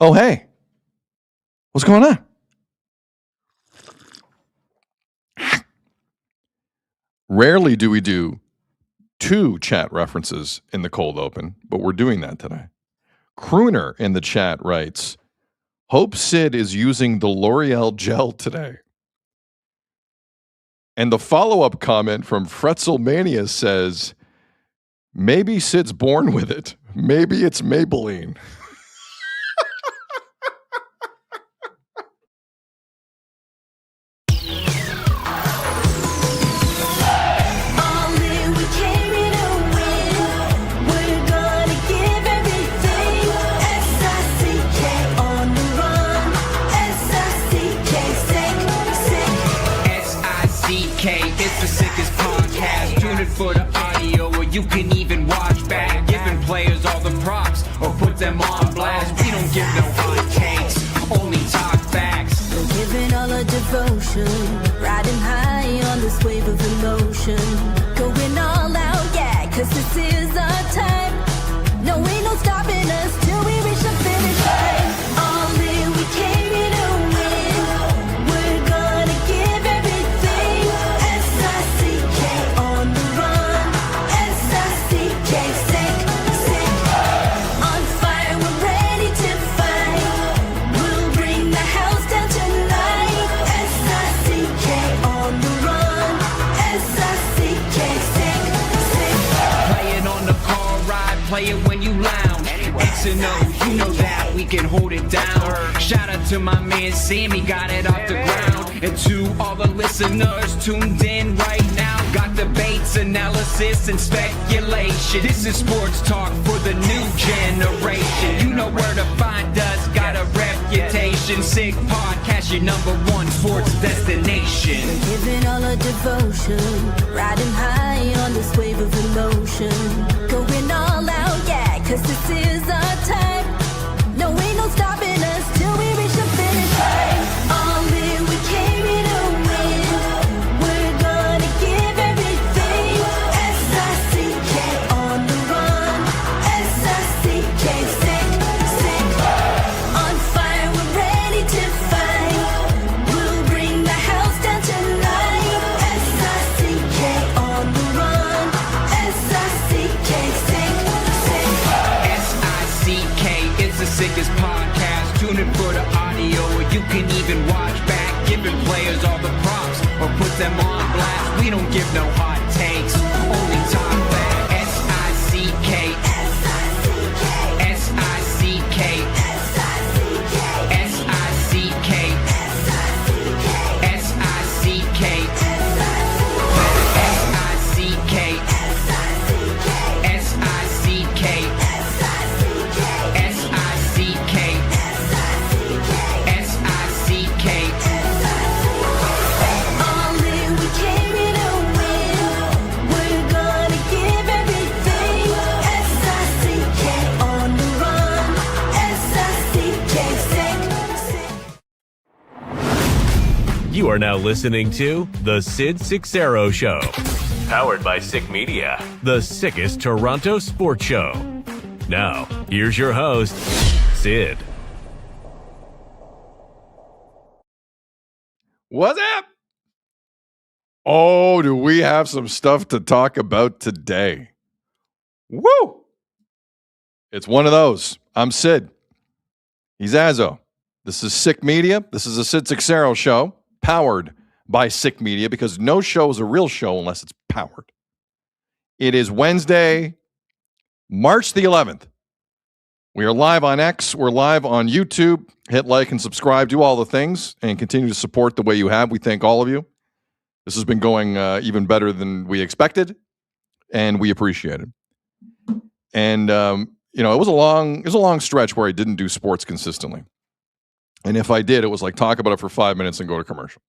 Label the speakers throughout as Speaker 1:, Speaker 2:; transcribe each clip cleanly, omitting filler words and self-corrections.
Speaker 1: Oh, hey. What's going on? Rarely do we do 2 chat references in the cold open, but we're doing that today. Crooner in the chat writes, hope Sid is using the L'Oreal gel today. And the follow-up comment from Fretzelmania says, maybe Sid's born with it. Maybe it's Maybelline.
Speaker 2: For the audio, or you can even watch back, giving players all the props or put them on blast. We don't give no hot takes, only talk facts.
Speaker 3: We're giving all our devotion, riding high on this wave of emotion, going all out, yeah, cause this is our time. No, ain't no stopping us till we reach the finish line. All in, we came here to win. We're gonna give everything. S-I-C-K on the run. S-I-C-K, sick, sick. On fire, we're ready to fight. We'll bring the house down tonight. S-I-C-K on the run. S-I-C-K, sick, sick.
Speaker 2: Play it on the car ride, play it when you lounge. X and O, you know that we can hold it down. Shout out to my man Sammy, got it off the ground. And to all the listeners tuned in right now, got debates, analysis, and speculation. This is sports talk for the new generation. You know where to find us, got a reputation. Sick podcast, your #1 sports destination.
Speaker 3: We're giving all our devotion, riding high on this wave of emotion, going all out, yeah, cause this is our time. No, ain't no stopping us till we reach the finish line. All in, we came here to win. We're gonna give everything. S-I-C-K on the run. S-I-C-K, sick, sick. On fire, we're ready to fight. We'll bring the house down tonight. S-I-C-K on the run. S-I-C-K, sick, sick.
Speaker 2: S-I-C-K is the sickest podcast. Tune in for the audio, or you can even watch back, giving players all the props or put them on blast. We don't give no hot takes, only talk back. S-I-C-K, S-I-C-K, S-I-C-K, S-I-C-K, S-I-C-K, S-I-C-K, S-I-C-K, S-I-C-K,
Speaker 3: All in, we came here to win. We're gonna give everything. S-I-C-K on the run. S-I-C-K, sick, sick.
Speaker 4: You are now listening to The Sid Seixeiro Show. Powered by Sick Media, the sickest Toronto sports show. Now, here's your host, Sid.
Speaker 1: What's up? Oh, do we have some stuff to talk about today? Woo! It's one of those. I'm Sid. He's Azo. This is Sick Media. This is a Sid Seixeiro Show, powered by Sick Media, because no show is a real show unless it's powered. It is Wednesday, March the 11th. We are live on X. We're live on YouTube. Hit like and subscribe. Do all the things and continue to support the way you have. We thank all of you. This has been going even better than we expected, and we appreciate it. And it was a long stretch where I didn't do sports consistently. And if I did, it was like talk about it for 5 minutes and go to commercial.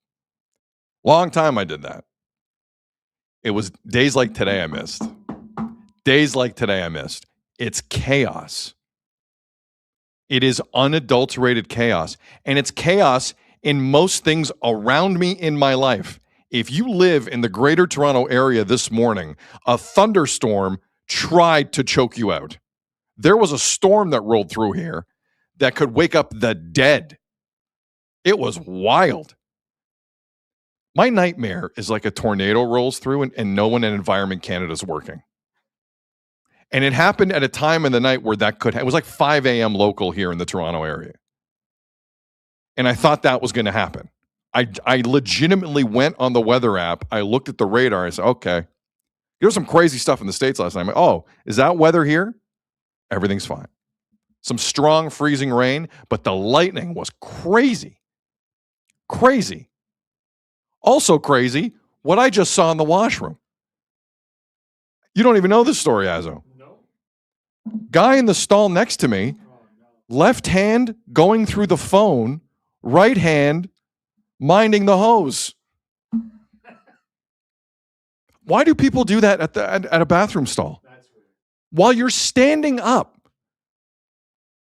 Speaker 1: Long time I did that. It was days like today I missed. Days like today I missed. It's chaos. It is unadulterated chaos. And it's chaos in most things around me in my life. If you live in the greater Toronto area this morning, a thunderstorm tried to choke you out. There was a storm that rolled through here that could wake up the dead. It was wild. My nightmare is like a tornado rolls through and no one in Environment Canada is working. And it happened at a time in the night where that could, it was like 5 a.m. local here in the Toronto area. And I thought that was going to happen. I legitimately went on the weather app. I looked at the radar. I said, okay, there was some crazy stuff in the States last night. I'm like, oh, is that weather here? Everything's fine. Some strong freezing rain, but the lightning was crazy. Crazy. Also crazy, what I just saw in the washroom. You don't even know this story, Azo. No. Guy in the stall next to me, left hand going through the phone, right hand minding the hose. Why do people do that at a bathroom stall? That's weird. While you're standing up,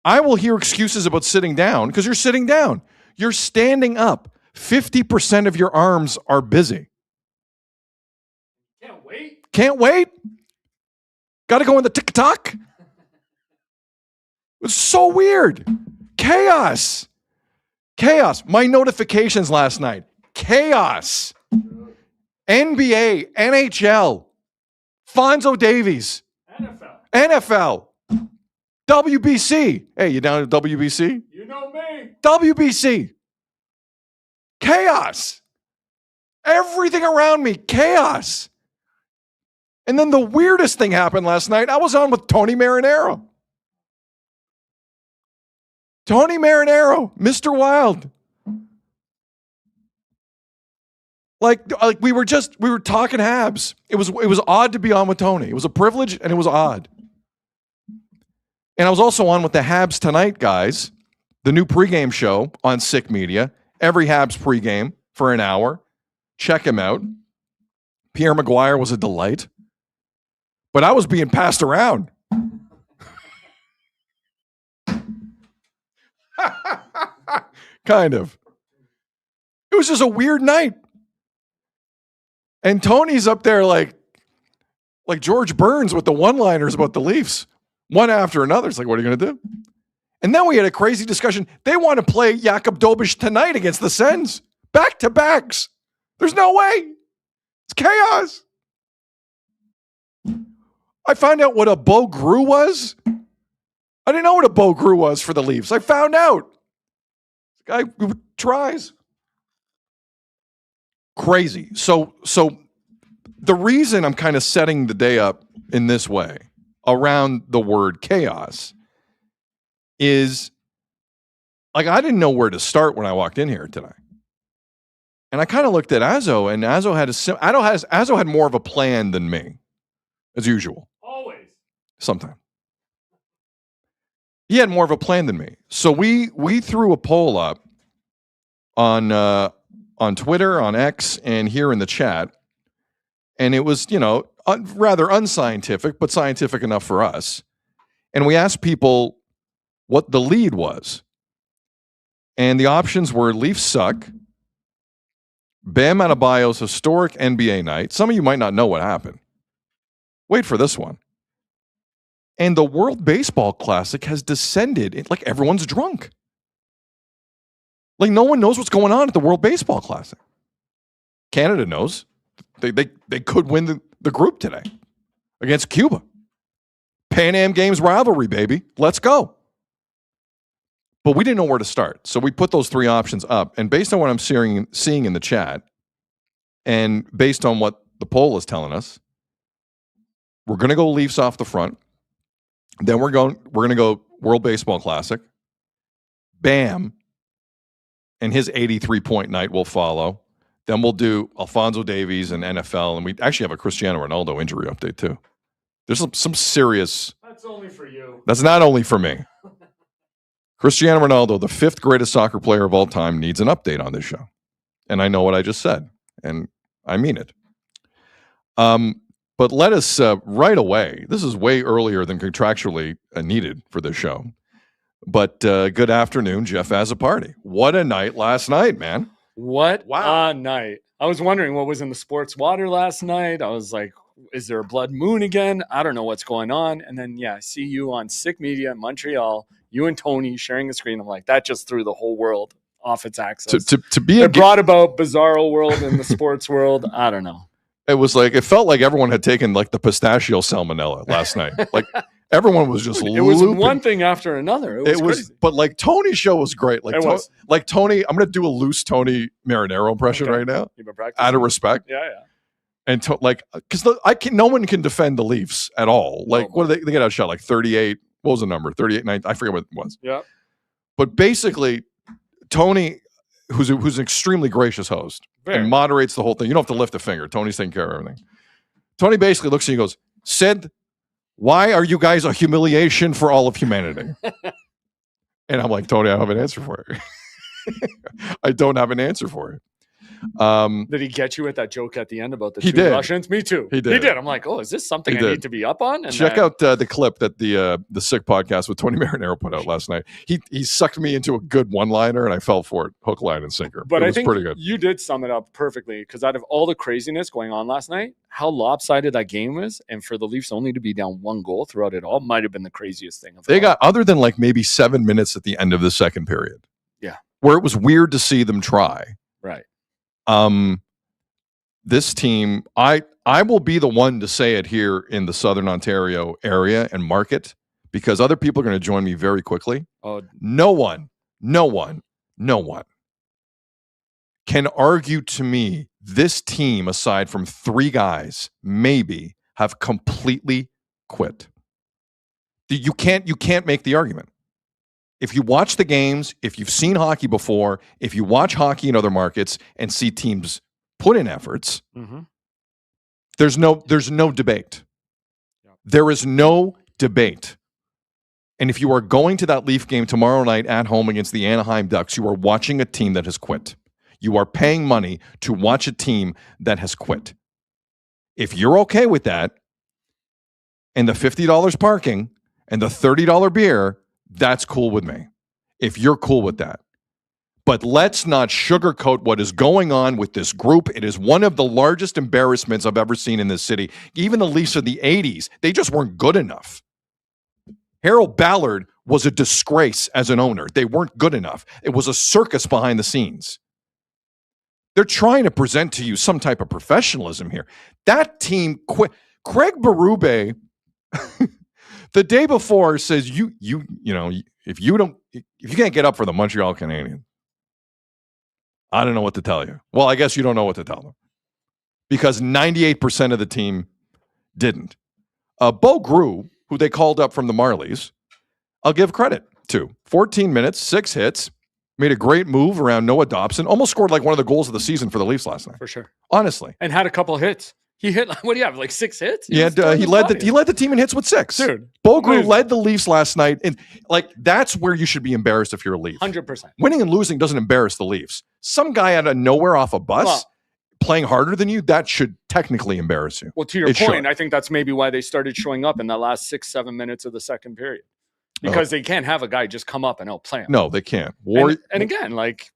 Speaker 1: I will hear excuses about sitting down because you're sitting down. You're standing up. 50% of your arms are busy.
Speaker 5: Can't wait.
Speaker 1: Can't wait. Got to go in the TikTok. It's so weird. Chaos. Chaos. My notifications last night. Chaos. NBA, NHL, Fonzo Davies, NFL, WBC. Hey, you down at WBC?
Speaker 5: You know me.
Speaker 1: WBC. Chaos. Everything around me, chaos. And then the weirdest thing happened last night. I was on with Tony Marinaro. Tony Marinaro, Mr. Wild. Like we were talking Habs. It was odd to be on with Tony. It was a privilege and it was odd. And I was also on with the Habs Tonight guys, the new pregame show on Sick Media. Every Habs pregame for an hour. Check him out. Pierre Maguire was a delight. But I was being passed around. Kind of. It was just a weird night. And Tony's up there like George Burns with the one-liners about the Leafs. One after another. It's like, what are you going to do? And then we had a crazy discussion. They want to play Jakub Dobeš tonight against the Sens. Back-to-backs. There's no way. It's chaos. I found out what a Bo Gru was. I didn't know what a Bo Gru was for the Leafs. I found out. The guy tries. Crazy. So the reason I'm kind of setting the day up in this way around the word chaos is like I didn't know where to start when I walked in here today. And I kind of looked at Azo, and Azo had more of a plan than me, as usual.
Speaker 5: Always.
Speaker 1: Sometimes. He had more of a plan than me. So we threw a poll up on Twitter, on X, and here in the chat. And it was, rather unscientific, but scientific enough for us. And we asked people what the lead was. And the options were Leafs suck, Bam Adebayo's historic NBA night. Some of you might not know what happened. Wait for this one. And the World Baseball Classic has descended. Like everyone's drunk. Like no one knows what's going on at the World Baseball Classic. Canada knows. They could win the group today against Cuba. Pan Am Games rivalry, baby. Let's go. But we didn't know where to start. So we put those three options up. And based on what I'm seeing in the chat, and based on what the poll is telling us, we're going to go Leafs off the front. Then we're going to go World Baseball Classic. Bam. And his 83-point night will follow. Then we'll do Alphonso Davies and NFL. And we actually have a Cristiano Ronaldo injury update, too. There's some serious...
Speaker 5: That's only for you.
Speaker 1: That's not only for me. Cristiano Ronaldo, the 5th greatest soccer player of all time, needs an update on this show. And I know what I just said. And I mean it. But let us right away. This is way earlier than contractually needed for this show. But good afternoon, Jeff Azzopardi. What a night last night, man.
Speaker 5: What a night. I was wondering what was in the sports water last night. I was like, is there a blood moon again? I don't know what's going on. And then, I see you on Sick Media in Montreal. You and Tony sharing a screen. I'm like, that just threw the whole world off its axis.
Speaker 1: To be
Speaker 5: it brought about bizarro world in the sports world. I don't know.
Speaker 1: It was like, it felt like everyone had taken like the pistachio salmonella last night. Like everyone was just
Speaker 5: It was
Speaker 1: looping.
Speaker 5: one thing after another. It was crazy.
Speaker 1: But like Tony's show was great. Like,
Speaker 5: It was.
Speaker 1: like Tony, I'm going to do a loose Tony Marinaro impression right now,
Speaker 5: You've been practicing.
Speaker 1: out of respect.
Speaker 5: Yeah.
Speaker 1: And because no one can defend the Leafs at all. Like, what do they get outshot? Like 38. What was the number? 38, 9. I forget what it was.
Speaker 5: Yeah.
Speaker 1: But basically, Tony, who's an extremely gracious host and moderates the whole thing. You don't have to lift a finger. Tony's taking care of everything. Tony basically looks at you and goes, Sid, why are you guys a humiliation for all of humanity? And I'm like, Tony, I don't have an answer for you. I don't have an answer for you.
Speaker 5: Did he get you with that joke at the end about the
Speaker 1: He
Speaker 5: two
Speaker 1: did.
Speaker 5: Russians? Me too.
Speaker 1: He did.
Speaker 5: I'm like, oh, is this something
Speaker 1: He
Speaker 5: I
Speaker 1: did.
Speaker 5: need to be up on? And
Speaker 1: Check out the clip that the Sick podcast with Tony Marinaro put out last night. He sucked me into a good one-liner, and I fell for it, hook, line, and sinker.
Speaker 5: But
Speaker 1: it
Speaker 5: I
Speaker 1: was
Speaker 5: think
Speaker 1: pretty good.
Speaker 5: you did sum it up perfectly, because out of all the craziness going on last night, how lopsided that game was, and for the Leafs only to be down 1 goal throughout it all, might have been the craziest thing.
Speaker 1: They got, other than like maybe 7 minutes at the end of the second period.
Speaker 5: Yeah.
Speaker 1: Where it was weird to see them try.
Speaker 5: Right.
Speaker 1: This team, I will be the one to say it here in the Southern Ontario area and market, because other people are going to join me very quickly.
Speaker 5: Oh,
Speaker 1: No one can argue to me this team, aside from 3 guys, maybe have completely quit. You can't make the argument. If you watch the games, if you've seen hockey before, if you watch hockey in other markets and see teams put in efforts, there's no debate. There is no debate. And if you are going to that Leaf game tomorrow night at home against the Anaheim Ducks, you are watching a team that has quit. You are paying money to watch a team that has quit. If you're okay with that, and the $50 parking and the $30 beer, that's cool with me. If you're cool with that. But let's not sugarcoat what is going on with this group. It is one of the largest embarrassments I've ever seen in this city. Even the Leafs of the 80s, they just weren't good enough. Harold Ballard was a disgrace as an owner. They weren't good enough. It was a circus behind the scenes. They're trying to present to you some type of professionalism here. That team quit. Craig Berube, the day before, says you know, if you can't get up for the Montreal Canadiens, I don't know what to tell you. Well, I guess you don't know what to tell them, because 98% of the team didn't. Bo Grew, who they called up from the Marlies, I'll give credit to. 14 minutes, 6 hits, made a great move around Noah Dobson, almost scored like one of the goals of the season for the Leafs last night.
Speaker 5: For sure.
Speaker 1: Honestly.
Speaker 5: And had a couple hits. He hit, what do you have, like 6 hits?
Speaker 1: He led the team in hits with 6.
Speaker 5: Dude.
Speaker 1: Bo Grew led the Leafs last night. And like, that's where you should be embarrassed if you're a Leaf.
Speaker 5: 100%.
Speaker 1: Winning and losing doesn't embarrass the Leafs. Some guy out of nowhere off a bus playing harder than you, that should technically embarrass you.
Speaker 5: Well, to your point, I think that's maybe why they started showing up in the last 6-7 minutes of the second period. Because they can't have a guy just come up and outplay him.
Speaker 1: No, they can't.
Speaker 5: And again, like,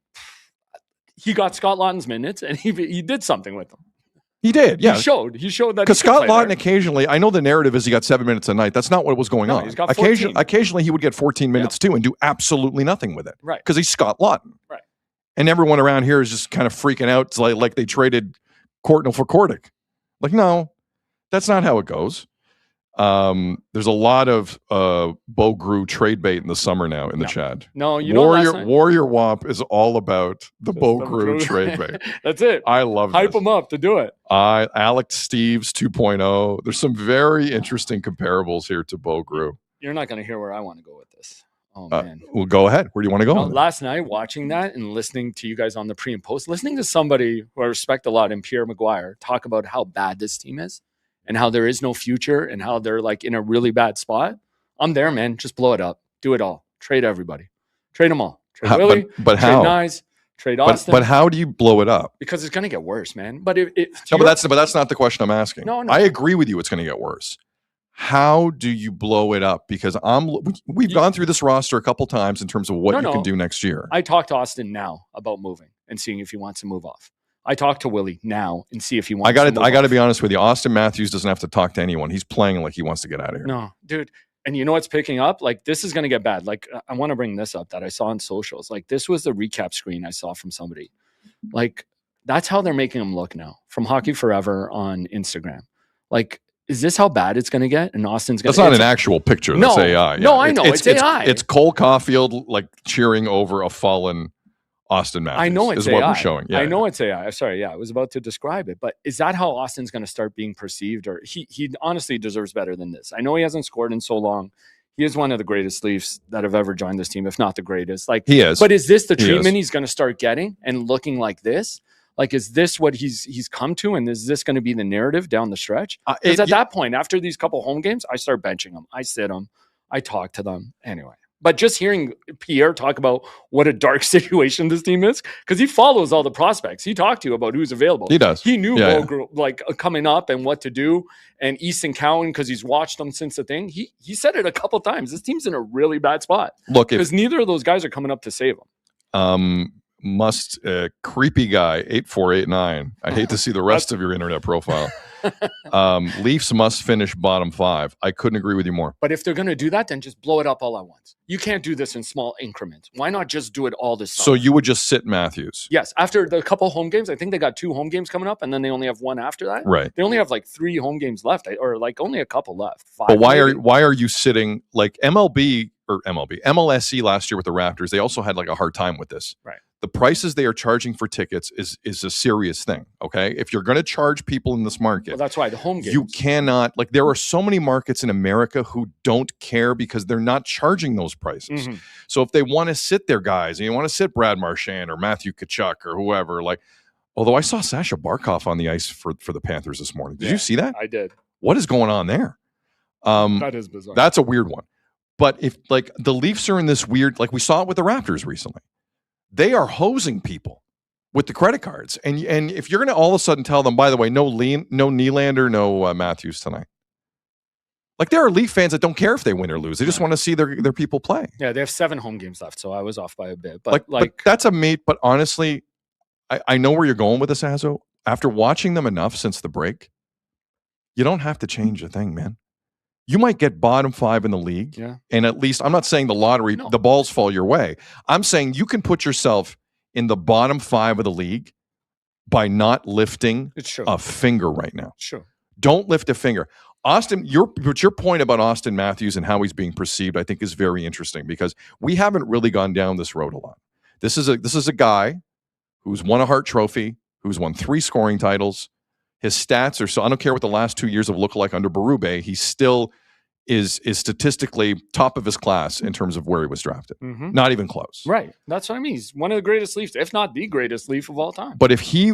Speaker 5: he got Scott Laughton's minutes, and he did something with them.
Speaker 1: He did, yeah.
Speaker 5: He showed that.
Speaker 1: Because Scott Laughton occasionally, I know the narrative is he got 7 minutes a night. That's not what was going on.
Speaker 5: He's got 14.
Speaker 1: Occasionally he would get 14 minutes too and do absolutely nothing with it.
Speaker 5: Right.
Speaker 1: Because he's Scott Laughton.
Speaker 5: Right.
Speaker 1: And everyone around here is just kind of freaking out. It's like they traded Courtnall for Kordic. Like, no, that's not how it goes. There's a lot of Bo Grew trade bait in the summer now in the chat.
Speaker 5: No, you know,
Speaker 1: Warrior Womp is all about the Bo Grew trade bait.
Speaker 5: That's it.
Speaker 1: I love
Speaker 5: Hype him up to do it.
Speaker 1: Alex Steves 2.0. There's some very interesting comparables here to Bo Grew.
Speaker 5: You're not going to hear where I want to go with this. Oh, man.
Speaker 1: Well, go ahead. Where do you want to go?
Speaker 5: Last night, watching that and listening to you guys on the pre and post, listening to somebody who I respect a lot in Pierre Maguire talk about how bad this team is and how there is no future and how they're like in a really bad spot. I'm there, man. Just blow it up. Do it all. Trade everybody. Trade them all. Trade Willie.
Speaker 1: But
Speaker 5: trade
Speaker 1: how?
Speaker 5: Nyes. Trade Austin.
Speaker 1: But how do you blow it up?
Speaker 5: Because it's going to get worse, man. But
Speaker 1: that's not the question I'm asking.
Speaker 5: No.
Speaker 1: I agree with you. It's going to get worse. How do you blow it up? Because we've gone through this roster a couple times in terms of what you can do next year.
Speaker 5: I talked to Austin now about moving and seeing if he wants to move off. I talked to Willie now and see if he wants to move off.
Speaker 1: I got to be honest with you. Auston Matthews doesn't have to talk to anyone. He's playing like he wants to get out of here.
Speaker 5: No, dude. And you know what's picking up? Like, this is going to get bad. Like, I want to bring this up that I saw on socials. Like, this was the recap screen I saw from somebody. Like, that's how they're making him look now from Hockey Forever on Instagram. Like, is this how bad it's going to get? And Austin's going to...
Speaker 1: That's not an actual picture. That's AI.
Speaker 5: No, I know. It's AI.
Speaker 1: It's Cole Caulfield, like, cheering over a fallen Auston Matthews.
Speaker 5: I know it's
Speaker 1: is
Speaker 5: AI.
Speaker 1: what we're showing. Yeah,
Speaker 5: I know it's AI. Sorry, I was about to describe it. But is that how Austin's going to start being perceived? Or he honestly deserves better than this. I know he hasn't scored in so long. He is one of the greatest Leafs that have ever joined this team, if not the greatest. Like,
Speaker 1: he is.
Speaker 5: But is this the treatment he's going to start getting and looking like this? Like, is this what he's come to? And is this going to be the narrative down the stretch? Because at that point, after these couple home games, I start benching them. I sit them. I talk to them. Anyway. But just hearing Pierre talk about what a dark situation this team is, because he follows all the prospects. He talked to you about who's available.
Speaker 1: He does.
Speaker 5: He knew like coming up and what to do. And Easton Cowan, because he's watched them since the thing. He said it a couple times. This team's in a really bad spot.
Speaker 1: Look,
Speaker 5: because neither of those guys are coming up to save them.
Speaker 1: Creepy guy 8489. I hate to see the rest of your internet profile. Leafs must finish bottom 5. I couldn't agree with you more.
Speaker 5: But if they're going to do that, then just blow it up all at once. You can't do this in small increments. Why not just do it all this summer?
Speaker 1: So you would just sit Matthews?
Speaker 5: Yes. After the couple home games, I think they got 2 home games coming up, and then they only have 1 after that.
Speaker 1: Right.
Speaker 5: They only have like 3 home games left, or like only a couple left. 5.
Speaker 1: But why are you sitting like MLSE last year with the Raptors? They also had like a hard time with this.
Speaker 5: Right.
Speaker 1: The prices they are charging for tickets is a serious thing. Okay, if you're going to charge people in this market,
Speaker 5: well, that's why the home games.
Speaker 1: You cannot, like, there are so many markets in America who don't care because they're not charging those prices.
Speaker 5: Mm-hmm.
Speaker 1: So if they want to sit their guys, and you want to sit Brad Marchand or Matthew Tkachuk or whoever, like, although I saw Sasha Barkov on the ice for the Panthers this morning. Did you see that?
Speaker 5: I did.
Speaker 1: What is going on there?
Speaker 5: That is bizarre.
Speaker 1: That's a weird one. But if, like, the Leafs are in this weird, like we saw it with the Raptors recently. They are hosing people with the credit cards. And if you're going to all of a sudden tell them, by the way, no Nylander, no Matthews tonight. Like, there are Leaf fans that don't care if they win or lose. They just want to see their people play.
Speaker 5: Yeah, they have 7 home games left, so I was off by a bit. But
Speaker 1: that's a mate. But honestly, I know where you're going with this, Azo. After watching them enough since the break, you don't have to change a thing, man. You might get bottom 5 in the league.
Speaker 5: Yeah.
Speaker 1: And at least, I'm not saying the lottery, the balls fall your way. I'm saying you can put yourself in the bottom 5 of the league by not lifting a finger right now.
Speaker 5: Sure.
Speaker 1: Don't lift a finger. Austin, your point about Auston Matthews and how he's being perceived, I think, is very interesting because we haven't really gone down this road a lot. This is a guy who's won a Hart Trophy, who's won 3 scoring titles. His stats are so, I don't care what the last 2 years have looked like under Berube, he still is statistically top of his class in terms of where he was drafted. Mm-hmm. Not even close.
Speaker 5: Right. That's what I mean. He's one of the greatest Leafs, if not the greatest Leaf of all time.
Speaker 1: But if he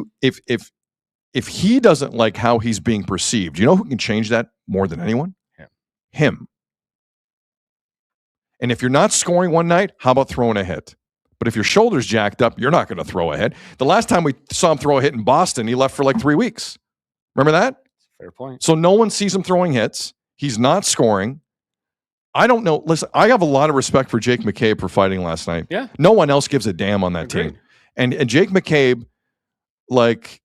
Speaker 1: doesn't like how he's being perceived, you know who can change that more than anyone? Him. And if you're not scoring one night, how about throwing a hit? But if your shoulder's jacked up, you're not going to throw a hit. The last time we saw him throw a hit in Boston, he left for like 3 weeks. Remember that?
Speaker 5: Fair point.
Speaker 1: So no one sees him throwing hits. He's not scoring. I don't know. Listen, I have a lot of respect for Jake McCabe for fighting last night.
Speaker 5: Yeah.
Speaker 1: No one else gives a damn on that team. And Jake McCabe, like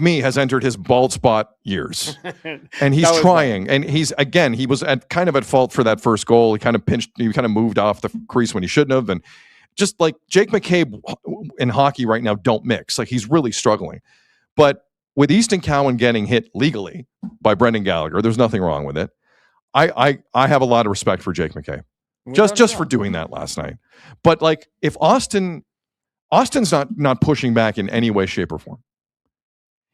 Speaker 1: me, has entered his bald spot years. And he's trying. And he was kind of at fault for that first goal. He kind of moved off the crease when he shouldn't have. And just like Jake McCabe in hockey right now don't mix. Like, he's really struggling. But with Easton Cowan getting hit legally by Brendan Gallagher, there's nothing wrong with it. I have a lot of respect for Jake McCabe. Just for doing that last night. But like, if Austin's not pushing back in any way, shape, or form.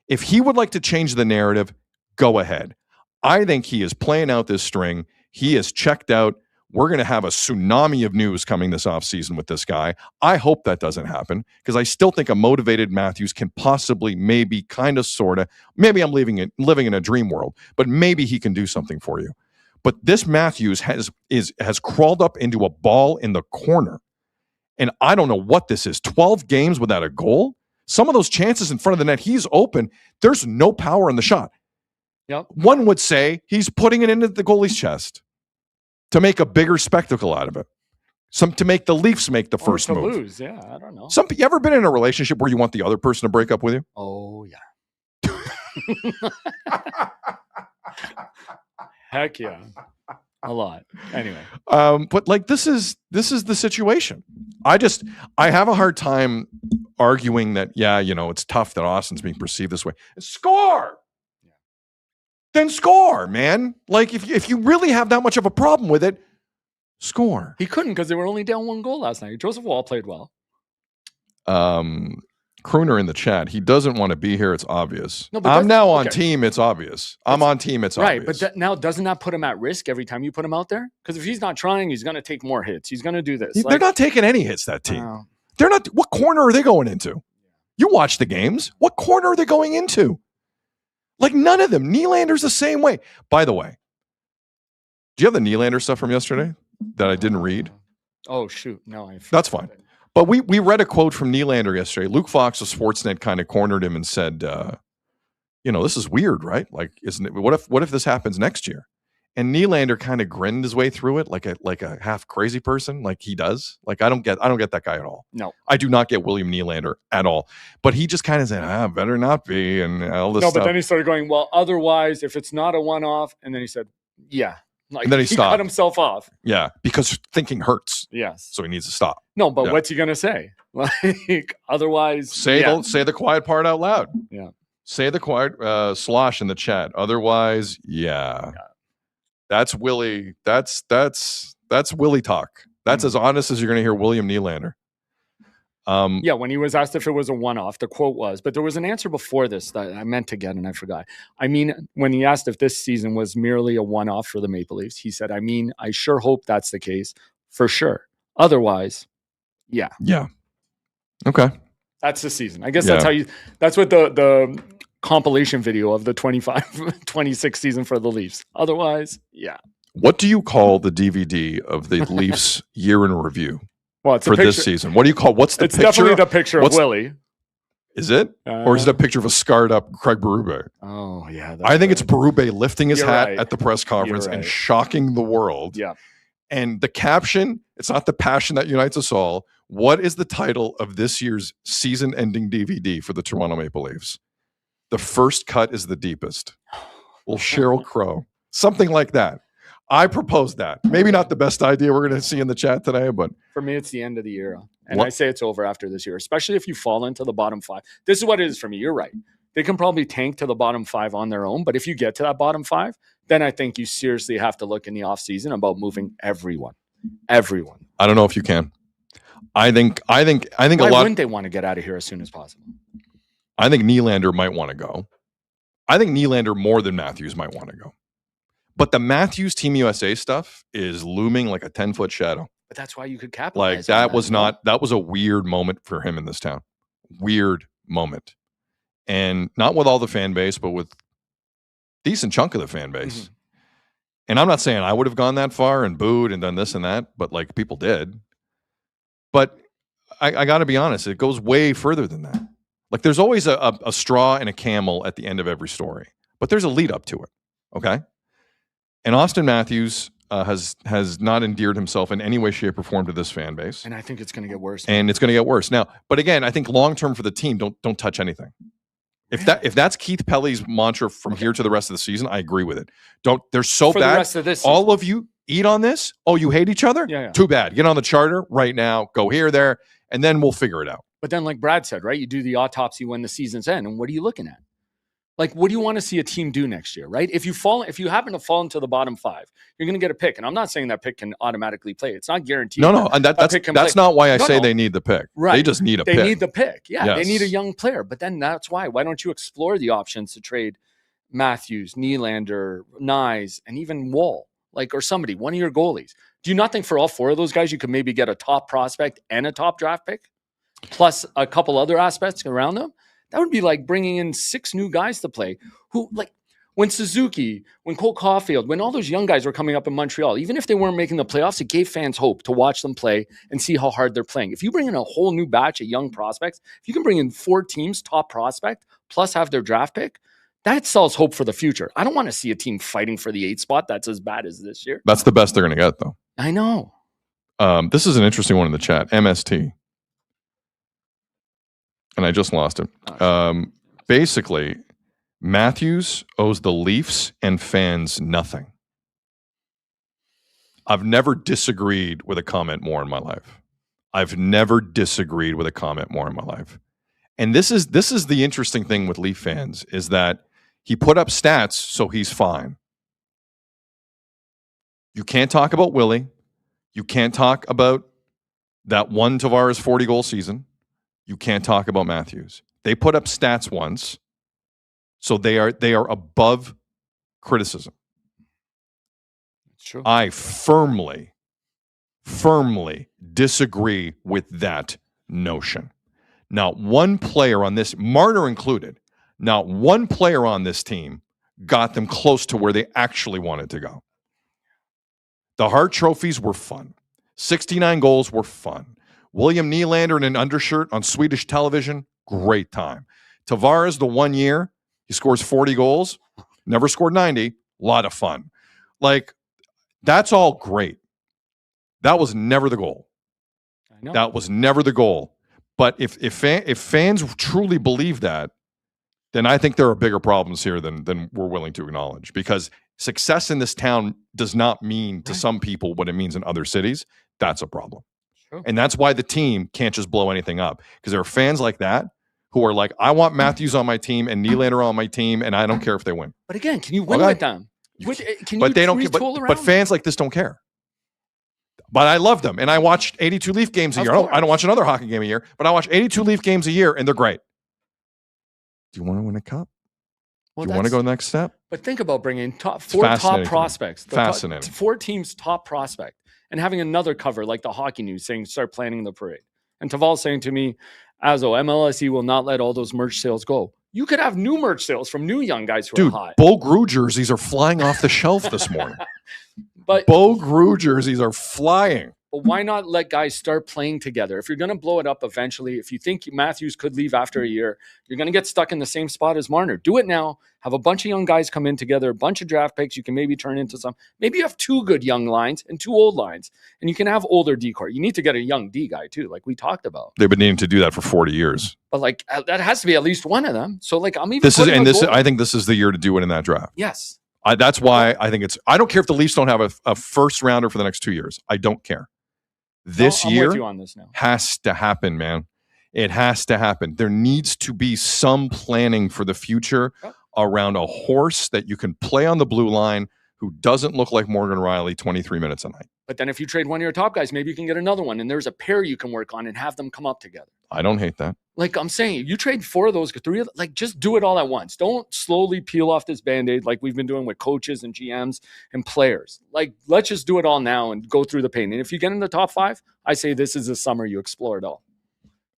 Speaker 1: If he would like to change the narrative, go ahead. I think he is playing out this string. He is checked out. We're going to have a tsunami of news coming this offseason with this guy. I hope that doesn't happen because I still think a motivated Matthews can possibly, maybe, kind of, sort of, maybe I'm living in a dream world, but maybe he can do something for you. But this Matthews has crawled up into a ball in the corner. And I don't know what this is. 12 games without a goal? Some of those chances in front of the net, he's open. There's no power in the shot.
Speaker 5: Yep.
Speaker 1: One would say he's putting it into the goalie's chest to make a bigger spectacle out of it. To make the Leafs make the first move.
Speaker 5: Lose, yeah, I don't know.
Speaker 1: You ever been in a relationship where you want the other person to break up with you?
Speaker 5: Oh, yeah. Heck yeah. A lot. Anyway.
Speaker 1: But like this is the situation. I have a hard time arguing that, it's tough that Austin's being perceived this way. Score! Then score, man. Like if you really have that much of a problem with it, score.
Speaker 5: He couldn't because they were only down 1 goal last night. Joseph Wall played well.
Speaker 1: Crooner in the chat. He doesn't want to be here. It's obvious.
Speaker 5: No, but
Speaker 1: I'm now on team. It's obvious. I'm on team. It's
Speaker 5: right,
Speaker 1: obvious.
Speaker 5: But now doesn't that put him at risk every time you put him out there? Because if he's not trying, he's going to take more hits. He's going to do this.
Speaker 1: They're not taking any hits, that team.
Speaker 5: Oh.
Speaker 1: They're not. What corner are they going into? You watch the games. What corner are they going into? Like none of them. Nylander's the same way. By the way, do you have the Nylander stuff from yesterday that I didn't read?
Speaker 5: Oh, shoot. No.
Speaker 1: That's fine. But we read a quote from Nylander yesterday. Luke Fox of Sportsnet kind of cornered him and said, this is weird, right? Like, isn't it? What if this happens next year? And Nylander kind of grinned his way through it like a half crazy person, like he does. Like I don't get that guy at all.
Speaker 5: No,
Speaker 1: I do not get William Nylander at all. But he just kind of said, better not be, and all this stuff.
Speaker 5: No, but then he started going, well, otherwise, if it's not a one-off, and then he said, yeah. Like,
Speaker 1: and then he stopped.
Speaker 5: Cut himself off.
Speaker 1: Yeah, because thinking hurts.
Speaker 5: Yes.
Speaker 1: So he needs to stop.
Speaker 5: No, but what's he going to say? Like, otherwise.
Speaker 1: Say the quiet part out loud.
Speaker 5: Yeah.
Speaker 1: Say the quiet slosh in the chat. Otherwise, yeah. That's Willie. That's Willie talk. That's as honest as you're going to hear William Nylander.
Speaker 5: When he was asked if it was a one-off, the quote was, but there was an answer before this that I meant to get and I forgot. I mean, when he asked if this season was merely a one-off for the Maple Leafs, he said, I sure hope that's the case for sure. Otherwise, yeah.
Speaker 1: Yeah. Okay.
Speaker 5: That's the season. I guess that's what the compilation video of the 25-26 season for the Leafs. Otherwise, yeah.
Speaker 1: What do you call the DVD of the Leafs year in review?
Speaker 5: Well, it's
Speaker 1: for this season. What do you call? What's the
Speaker 5: it's
Speaker 1: picture?
Speaker 5: It's definitely the picture of Willie.
Speaker 1: Is it? Or is it a picture of a scarred up Craig Berube?
Speaker 5: Oh, yeah.
Speaker 1: I think it's Berube lifting his hat at the press conference and shocking the world.
Speaker 5: Yeah.
Speaker 1: And the caption, it's not the passion that unites us all. What is the title of this year's season-ending DVD for the Toronto Maple Leafs? The first cut is the deepest. Well, Sheryl Crow. Something like that. I propose that. Maybe not the best idea we're going to see in the chat today, but
Speaker 5: for me, it's the end of the era. And I say it's over after this year, especially if you fall into the bottom 5. This is what it is for me. You're right. They can probably tank to the bottom 5 on their own. But if you get to that bottom 5, then I think you seriously have to look in the offseason about moving everyone. Everyone.
Speaker 1: I don't know if you can. I think
Speaker 5: Why
Speaker 1: a lot.
Speaker 5: Why wouldn't they want to get out of here as soon as possible?
Speaker 1: I think Nylander might want to go. I think Nylander more than Matthews might want to go. But the Matthews Team USA stuff is looming like a 10-foot shadow.
Speaker 5: But that's why you could capitalize.
Speaker 1: Like that was a weird moment for him in this town. Weird moment. And not with all the fan base, but with decent chunk of the fan base. Mm-hmm. And I'm not saying I would have gone that far and booed and done this and that, but like people did. But I got to be honest, it goes way further than that. Like there's always a straw and a camel at the end of every story, but there's a lead up to it. Okay. And Auston Matthews has not endeared himself in any way, shape, or form to this fan base.
Speaker 5: And I think it's going to get worse.
Speaker 1: And it's going to get worse. Now, but again, I think long term for the team, don't touch anything. If that's Keith Pelly's mantra from here to the rest of the season, I agree with it. They're so
Speaker 5: for
Speaker 1: bad.
Speaker 5: The rest of this
Speaker 1: all of you eat on this. Oh, you hate each other?
Speaker 5: Yeah.
Speaker 1: Too bad. Get on the charter right now. Go here, there, and then we'll figure it out.
Speaker 5: But then, like Brad said, right? You do the autopsy when the season's end, and what are you looking at? Like, what do you want to see a team do next year, right? If you happen to fall into the bottom 5, you're going to get a pick. And I'm not saying that pick can automatically play. It's not guaranteed.
Speaker 1: No, and that's not why I say they need the pick.
Speaker 5: Right.
Speaker 1: They just need a pick.
Speaker 5: They need the pick. Yeah,
Speaker 1: yes.
Speaker 5: They need a young player. But then that's why. Why don't you explore the options to trade Matthews, Nylander, Nyes, and even Wall, or somebody, one of your goalies? Do you not think for all 4 of those guys, you could maybe get a top prospect and a top draft pick, plus a couple other aspects around them? That would be like bringing in 6 new guys to play who, like when Suzuki, when Cole Caulfield, when all those young guys were coming up in Montreal, even if they weren't making the playoffs, it gave fans hope to watch them play and see how hard they're playing. If you bring in a whole new batch of young prospects, if you can bring in 4 teams, top prospect, plus have their draft pick, that sells hope for the future. I don't want to see a team fighting for the 8th spot that's as bad as this year.
Speaker 1: That's the best they're going to get, though.
Speaker 5: I know.
Speaker 1: This is an interesting one in the chat. MST. And I just lost it. Basically, Matthews owes the Leafs and fans nothing. I've never disagreed with a comment more in my life. I've never disagreed with a comment more in my life. And this is the interesting thing with Leaf fans is that he put up stats, so he's fine. You can't talk about Willie. You can't talk about that one Tavares 40-goal season. You can't talk about Matthews. They put up stats once, so they are above criticism.
Speaker 5: True.
Speaker 1: I firmly disagree with that notion. Not one player on this, Marner included, not one player on this team got them close to where they actually wanted to go. The Hart trophies were fun. 69 goals were fun. William Nylander in an undershirt on Swedish television, great time. Tavares, the 1 year, he scores 40 goals, never scored 90, a lot of fun. Like, that's all great. That was never the goal.
Speaker 5: I know.
Speaker 1: That was never the goal. But if fans truly believe that, then I think there are bigger problems here than we're willing to acknowledge. Because success in this town does not mean to some people what it means in other cities. That's a problem.
Speaker 5: Sure.
Speaker 1: And that's why the team can't just blow anything up. Because there are fans like that who are like, I want Matthews on my team and Nylander on my team, and I don't care if they win.
Speaker 5: But again, can you win
Speaker 1: Okay.
Speaker 5: with them?
Speaker 1: But they don't care. But fans like this don't care. But I love them. And I watched 82 Leaf games a year. I don't watch another hockey game a year, but I watch 82 Leaf games a year, and they're great. Do you want to win a cup?
Speaker 5: Well,
Speaker 1: Do you want to go to the next step?
Speaker 5: But think about bringing four top prospects.
Speaker 1: Fascinating.
Speaker 5: 4 teams top prospect. And having another cover like the Hockey News saying start planning the parade. And Taval saying to me, Azo, MLSE will not let all those merch sales go. You could have new merch sales from new young guys who are hot.
Speaker 1: Bo Grew jerseys are flying off the shelf this morning.
Speaker 5: But
Speaker 1: Bo Grew jerseys are flying.
Speaker 5: But why not let guys start playing together? If you're going to blow it up eventually, if you think Matthews could leave after a year, you're going to get stuck in the same spot as Marner. Do it now. Have a bunch of young guys come in together, a bunch of draft picks you can maybe turn into some. Maybe you have 2 good young lines and 2 old lines, and you can have older D core. You need to get a young D guy too, like we talked about.
Speaker 1: They've been needing to do that for 40 years.
Speaker 5: But like that has to be at least one of them. So like I'm even.
Speaker 1: I think this is the year to do it in that draft.
Speaker 5: Yes.
Speaker 1: That's why I think I don't care if the Leafs don't have a first rounder for the next 2 years. I don't care. This year
Speaker 5: with you on this now.
Speaker 1: Has to happen, man. It has to happen. There needs to be some planning for the future around a horse that you can play on the blue line who doesn't look like Morgan Riley 23 minutes a night.
Speaker 5: But then if you trade one of your top guys, maybe you can get another one, and there's a pair you can work on and have them come up together.
Speaker 1: I don't hate that.
Speaker 5: Like I'm saying, you trade 4 of those, 3 of like just do it all at once. Don't slowly peel off this Band-Aid like we've been doing with coaches and GMs and players. Like let's just do it all now and go through the pain. And if you get in the top 5, I say this is the summer you explore it all.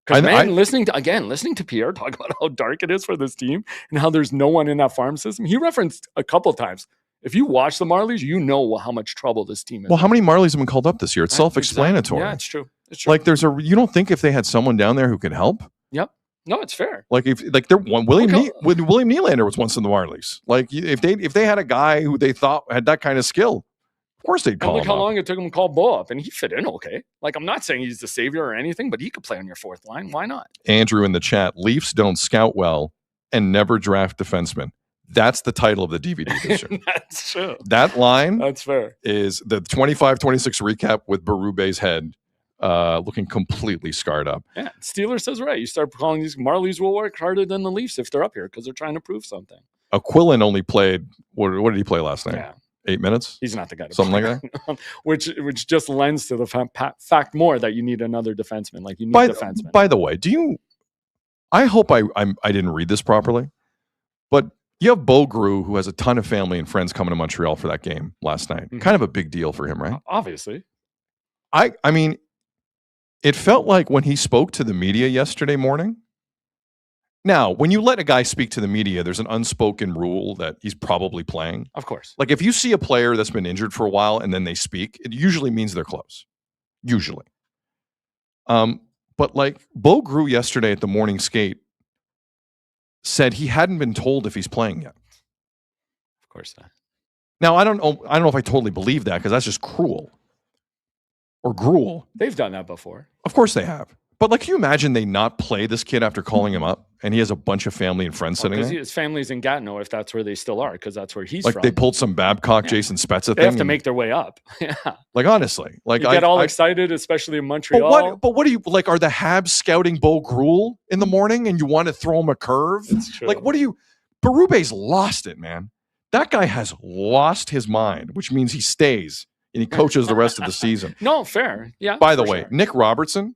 Speaker 5: Because listening to Pierre talk about how dark it is for this team and how there's no one in that farm system, he referenced a couple times. If you watch the Marlies, you know how much trouble this team is.
Speaker 1: Well, how many Marlies have been called up this year? It's self-explanatory.
Speaker 5: Yeah, it's true. It's true.
Speaker 1: Like you don't think if they had someone down there who could help?
Speaker 5: Yep. No, it's fair.
Speaker 1: Like William Nylander was once in the Marlies. Like if they had a guy who they thought had that kind of skill, of course they'd call him.
Speaker 5: Look how long it took him to call Bo up, and he fit in okay. Like I'm not saying he's the savior or anything, but he could play on your 4th line. Why not? Andrew in the chat: Leafs don't scout well and never draft defensemen. That's the title of the DVD this year. That's true. That line, that's fair, is the 25-26 recap with Berube's head looking completely scarred up. Yeah, Steeler says right. You start calling these Marlies will work harder than the Leafs if they're up here because they're trying to prove something. Aquilin only played, what did he play last night? Yeah. 8 minutes? He's not the guy to something like that. which just lends to the fact more that you need another defenseman. Like you need defenseman. By the way, I hope I didn't read this properly, but you have Bo Grew, who has a ton of family and friends coming to Montreal for that game last night. Mm-hmm. Kind of a big deal for him, right? Obviously. I mean, it felt like when he spoke to the media yesterday morning. Now, when you let a guy speak to the media, there's an unspoken rule that he's probably playing. Of course. Like if you see a player that's been injured for a while and then they speak, it usually means they're close. Usually. But like Bo Grew yesterday at the morning skate said he hadn't been told if he's playing yet. Of course not. Now, I don't know if I totally believe that because that's just cruel. Or gruel. They've done that before. Of course they have.
Speaker 1: But like, can you imagine they not play this kid after calling him up, and he has a bunch of family and friends sitting there?
Speaker 5: His family's in Gatineau, if that's where they still are, because that's where he's
Speaker 1: Like
Speaker 5: from.
Speaker 1: they pulled some Babcock, Jason Spezza thing.
Speaker 5: They have to make their way up. Yeah.
Speaker 1: Like, honestly, like
Speaker 5: you get all excited, especially in Montreal.
Speaker 1: But what do you like? Are the Habs scouting Bo Gruel in the morning, and you want to throw him a curve?
Speaker 5: That's true.
Speaker 1: Like, what do you? Berube's lost it, man. That guy has lost his mind, which means he stays and he coaches the rest of the season.
Speaker 5: No, fair. Yeah.
Speaker 1: By the way, Nick Robertson,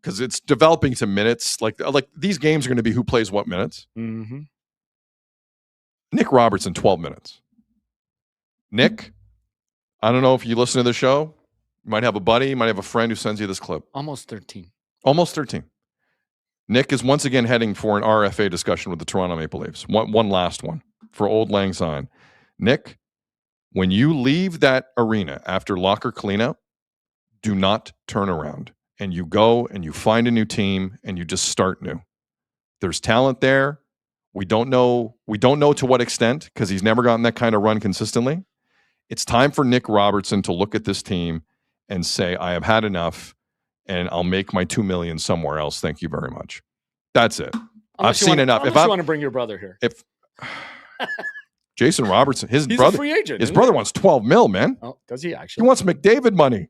Speaker 1: because it's developing to minutes. Like these games are going to be who plays what minutes.
Speaker 5: Mm-hmm.
Speaker 1: Nick Robertson, 12 minutes. Nick, I don't know if you listen to the show. You might have a buddy, you might have a friend who sends you this clip.
Speaker 5: Almost 13.
Speaker 1: Almost 13. Nick is once again heading for an RFA discussion with the Toronto Maple Leafs. One last one for Old Lang Syne. Nick, when you leave that arena after locker cleanup, do not turn around. And you go and you find a new team and you just start new. There's talent there. We don't know to what extent, because he's never gotten that kind of run consistently. It's time for Nick Robertson to look at this team and say, I have had enough and I'll make my $2 million somewhere else. Thank you very much. That's it. I've seen enough.
Speaker 5: If you want to bring your brother here.
Speaker 1: If Jason Robertson,
Speaker 5: he's
Speaker 1: brother,
Speaker 5: a free agent.
Speaker 1: His brother wants $12 million, man.
Speaker 5: Oh, does he actually?
Speaker 1: He wants McDavid money.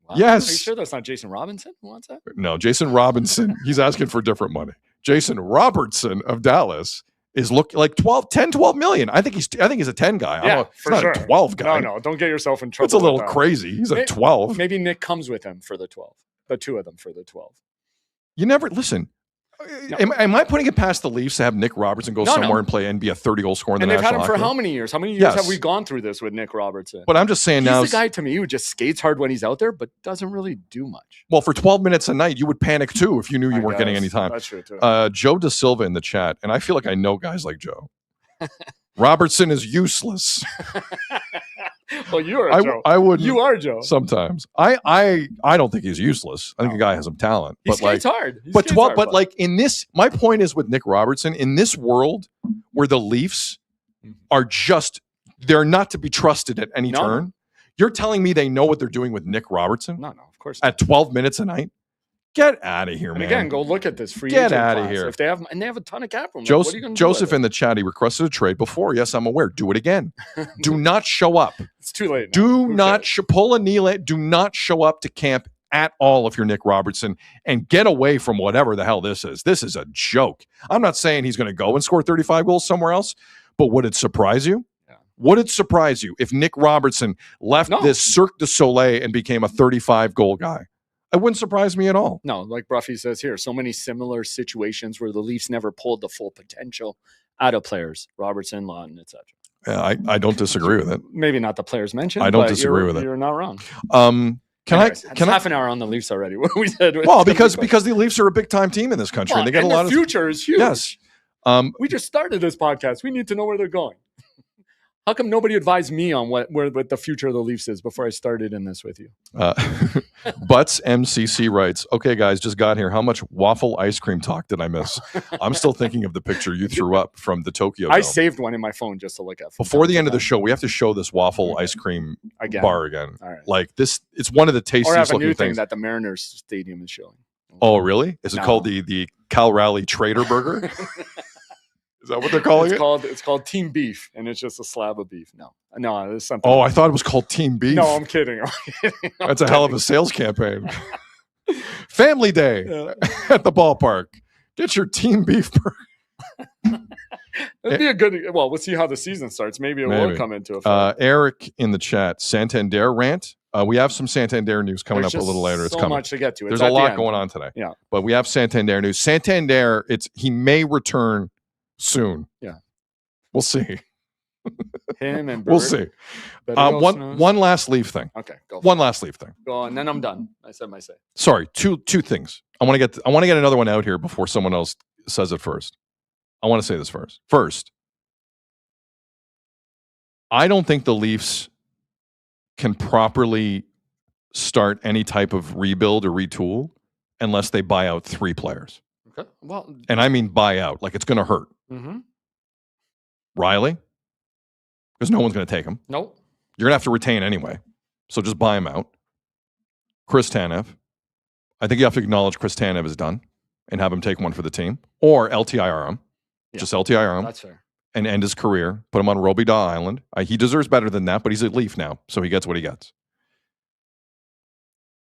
Speaker 5: Wow.
Speaker 1: Yes.
Speaker 5: Are you sure that's not Jason Robinson who wants that?
Speaker 1: No, Jason Robinson. He's asking for different money. Jason Robertson of Dallas is looking like 12 million. I think he's a 10 guy.
Speaker 5: Yeah,
Speaker 1: for sure. A 12 guy.
Speaker 5: No, don't get yourself in trouble.
Speaker 1: It's a little crazy. He's a 12.
Speaker 5: Maybe Nick comes with him for the 12. The two of them for the 12.
Speaker 1: You never listen. No. Am I putting it past the Leafs to have Nick Robertson go somewhere and play and be a 30-goal scorer in the National Hockey League?
Speaker 5: And they've had him for how many years? How many years have we gone through this with Nick Robertson?
Speaker 1: But I'm just saying
Speaker 5: he's
Speaker 1: now.
Speaker 5: He's the guy to me who just skates hard when he's out there, but doesn't really do much.
Speaker 1: Well, for 12 minutes a night, you would panic too if you knew you weren't getting any time.
Speaker 5: That's true too.
Speaker 1: Joe Da Silva in the chat, and I feel like I know guys like Joe. Robertson is useless.
Speaker 5: Well, you are Joe.
Speaker 1: I would.
Speaker 5: You are Joe.
Speaker 1: Sometimes I don't think he's useless. I think the guy has some talent.
Speaker 5: He
Speaker 1: but
Speaker 5: skates
Speaker 1: like,
Speaker 5: hard.
Speaker 1: But like in this, my point is with Nick Robertson in this world where the Leafs are they're not to be trusted at any turn. You're telling me they know what they're doing with Nick Robertson?
Speaker 5: No, of course not.
Speaker 1: At 12 minutes a night. Get out of here, man.
Speaker 5: Again, go look at this free
Speaker 1: Get
Speaker 5: agent
Speaker 1: out of
Speaker 5: class.
Speaker 1: here.
Speaker 5: If they have a ton of cap room.
Speaker 1: Joseph,
Speaker 5: what are you
Speaker 1: Joseph in the chat, he requested a trade before. Yes, I'm aware. Do it again. Do not show up.
Speaker 5: It's too late.
Speaker 1: Do not pull a knee. Do not show up to camp at all if you're Nick Robertson, and get away from whatever the hell this is. This is a joke. I'm not saying he's going to go and score 35 goals somewhere else, but would it surprise you?
Speaker 5: Yeah.
Speaker 1: Would it surprise you if Nick Robertson left this Cirque du Soleil and became a 35-goal guy? It wouldn't surprise me at all.
Speaker 5: No, like Bruffy says here, so many similar situations where the Leafs never pulled the full potential out of players, Robertson, Lawton, etc.
Speaker 1: Yeah, I don't disagree with it.
Speaker 5: Maybe not the players mentioned.
Speaker 1: I don't disagree with it.
Speaker 5: You're not wrong.
Speaker 1: Can
Speaker 5: half an hour on the Leafs already? What we said.
Speaker 1: Well, because the Leafs are a big time team in this country. They get a lot of
Speaker 5: future is huge.
Speaker 1: Yes.
Speaker 5: We just started this podcast. We need to know where they're going. How come nobody advised me on what the future of the Leafs is before I started in this with you?
Speaker 1: Butts MCC writes, okay, guys, just got here. How much waffle ice cream talk did I miss? I'm still thinking of the picture you threw up from the Tokyo
Speaker 5: I
Speaker 1: Dome.
Speaker 5: saved one in my phone just to look at.
Speaker 1: Before the end of the show, we have to show this waffle ice cream bar again.
Speaker 5: All right.
Speaker 1: Like this, it's one of the tastiest
Speaker 5: or have a
Speaker 1: looking
Speaker 5: new thing
Speaker 1: things.
Speaker 5: that the Mariners Stadium is showing.
Speaker 1: Oh, really? Is it called the Cal Raleigh Trader Burger? Is that what they're calling it?
Speaker 5: It's called Team Beef, and it's just a slab of beef. No, there's something.
Speaker 1: Oh, I thought it was called Team Beef.
Speaker 5: No, I'm kidding.
Speaker 1: That's a hell of a sales campaign. Family Day at the ballpark. Get your Team Beef burger.
Speaker 5: That'd be a good. Well, we'll see how the season starts. Maybe it will come into effect.
Speaker 1: Eric in the chat, Santander rant. We have some Santander news coming up a little later. It's coming.
Speaker 5: So much to get to.
Speaker 1: There's a lot going on today.
Speaker 5: Yeah,
Speaker 1: but we have Santander news. Santander, he may return soon.
Speaker 5: Yeah,
Speaker 1: we'll see.
Speaker 5: Him and Bird,
Speaker 1: we'll see. One last Leaf thing.
Speaker 5: Okay, go.
Speaker 1: One last Leaf thing.
Speaker 5: Go on, then I'm done. I said my say.
Speaker 1: Sorry, two things. I want to get another one out here before someone else says it first. I want to say this first. First, I don't think the Leafs can properly start any type of rebuild or retool unless they buy out 3 players.
Speaker 5: Okay. Well,
Speaker 1: and I mean buy out, like it's going to hurt.
Speaker 5: Mm-hmm.
Speaker 1: Riley, because no one's going to take him.
Speaker 5: Nope.
Speaker 1: You're going to have to retain anyway, so just buy him out. Chris Tanev, I think you have to acknowledge Chris Tanev is done and have him take one for the team, or LTIR him, just LTIR him,
Speaker 5: That's fair.
Speaker 1: and end his career. Put him on Robidaw Island. He deserves better than that, but he's a Leaf now, so he gets what he gets.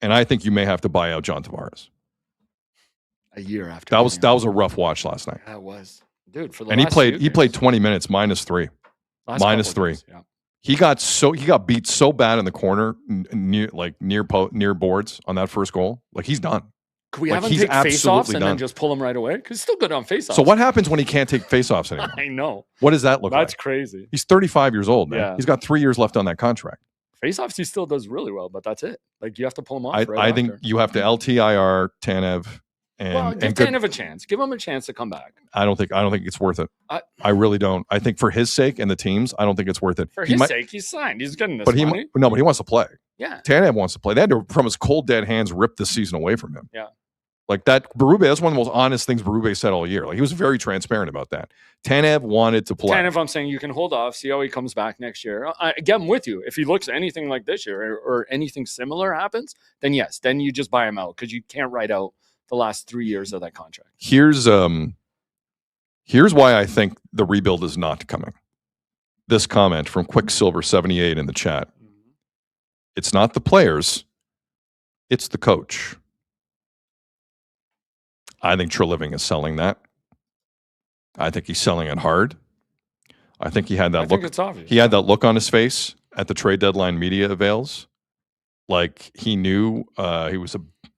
Speaker 1: And I think you may have to buy out John Tavares.
Speaker 5: A year after
Speaker 1: That was a rough watch last night.
Speaker 5: That was, dude. For the
Speaker 1: And he
Speaker 5: last few
Speaker 1: played
Speaker 5: games.
Speaker 1: 20 minutes -3.
Speaker 5: Last
Speaker 1: minus
Speaker 5: couple
Speaker 1: 3.
Speaker 5: games, yeah.
Speaker 1: He got beat so bad in the corner near boards on that first goal. Like, he's done.
Speaker 5: Could we
Speaker 1: Like,
Speaker 5: have him
Speaker 1: he's
Speaker 5: take face-offs
Speaker 1: absolutely
Speaker 5: and
Speaker 1: done.
Speaker 5: then just pull him right away? Because he's still good on face-offs.
Speaker 1: So what happens when he can't take faceoffs anymore?
Speaker 5: I know.
Speaker 1: What does that look
Speaker 5: That's
Speaker 1: like?
Speaker 5: crazy.
Speaker 1: He's 35 years old, man.
Speaker 5: Yeah.
Speaker 1: He's got 3 years left on that contract.
Speaker 5: Face-offs, he still does really well, but that's it. Like, you have to pull him off
Speaker 1: I
Speaker 5: right
Speaker 1: think
Speaker 5: after.
Speaker 1: you have to LTIR Tanev and
Speaker 5: Give
Speaker 1: good-
Speaker 5: Tanev a chance. Give him a chance to come back.
Speaker 1: I don't think it's worth it.
Speaker 5: I-
Speaker 1: I really don't. I think for his sake and the team's, I don't think it's worth it.
Speaker 5: For
Speaker 1: He
Speaker 5: his
Speaker 1: might-
Speaker 5: sake, he's signed. He's getting this
Speaker 1: but
Speaker 5: money.
Speaker 1: but he wants to play.
Speaker 5: Yeah.
Speaker 1: Tanev wants to play. They had to, from his cold dead hands, rip this season away from him.
Speaker 5: Yeah.
Speaker 1: Like that, Berube, that's one of the most honest things Berube said all year. Like, he was very transparent about that. Tanev wanted to play.
Speaker 5: Tanev, I'm saying you can hold off, see how he comes back next year. I get him with you. If he looks anything like this year or anything similar happens, then yes, then you just buy him out because you can't write out the last 3 years of that contract.
Speaker 1: Here's why I think the rebuild is not coming. This comment from Quicksilver78 in the chat. It's not the players, it's the coach. I think Treliving is selling that. I think he's selling it hard. I think he had that
Speaker 5: I
Speaker 1: look.
Speaker 5: think it's obvious.
Speaker 1: He had that look on his face at the trade deadline media avails. Like, he knew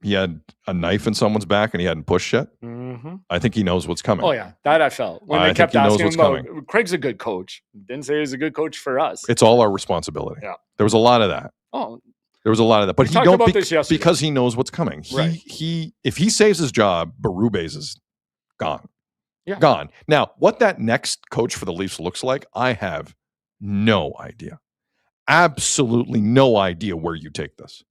Speaker 1: he had a knife in someone's back and he hadn't pushed yet.
Speaker 5: Mm-hmm.
Speaker 1: I think he knows what's coming.
Speaker 5: Oh, yeah. That I felt. When
Speaker 1: I
Speaker 5: they
Speaker 1: think
Speaker 5: kept
Speaker 1: he knows
Speaker 5: asking
Speaker 1: what's
Speaker 5: him about,
Speaker 1: coming.
Speaker 5: Craig's a good coach. Didn't say he's a good coach for us.
Speaker 1: It's all our responsibility.
Speaker 5: Yeah.
Speaker 1: There was a lot of that.
Speaker 5: Oh,
Speaker 1: There was a lot of that. But
Speaker 5: We
Speaker 1: he
Speaker 5: talked
Speaker 1: don't
Speaker 5: about this yesterday.
Speaker 1: because he knows what's coming.
Speaker 5: Right.
Speaker 1: If he saves his job, Berube's is gone.
Speaker 5: Yeah.
Speaker 1: Gone. Now, what that next coach for the Leafs looks like, I have no idea. Absolutely no idea where you take this.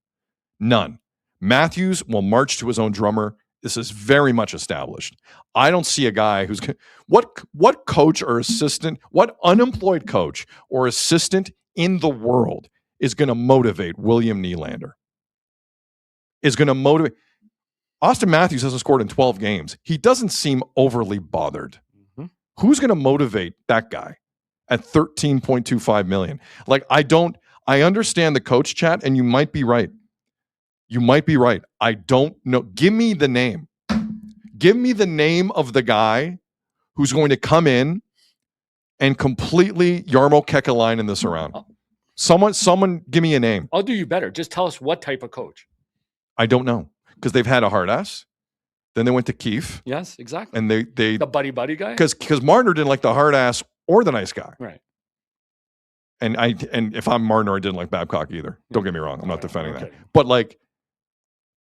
Speaker 1: None. Matthews will march to his own drummer. This is very much established. I don't see a guy who's what coach or assistant, what unemployed coach or assistant in the world is going to motivate William Nylander? Is going to motivate Auston Matthews hasn't scored in 12 games. He doesn't seem overly bothered.
Speaker 5: Mm-hmm.
Speaker 1: Who's going to motivate that guy at $13.25 million? Like, I understand the coach chat, and you might be right. You might be right. I don't know. Give me the name. Give me the name of the guy who's going to come in and completely Jarmo Kekalainen this around. Someone give me a name.
Speaker 5: I'll do you better. Just tell us what type of coach.
Speaker 1: I don't know, because they've had a hard ass. Then they went to Keefe,
Speaker 5: Yes, exactly.
Speaker 1: and they
Speaker 5: The buddy guy.
Speaker 1: because Marner didn't like the hard ass or the nice guy.
Speaker 5: Right.
Speaker 1: And if I'm Marner, I didn't like Babcock either. Don't get me wrong. I'm not defending that.
Speaker 5: Okay.
Speaker 1: But like,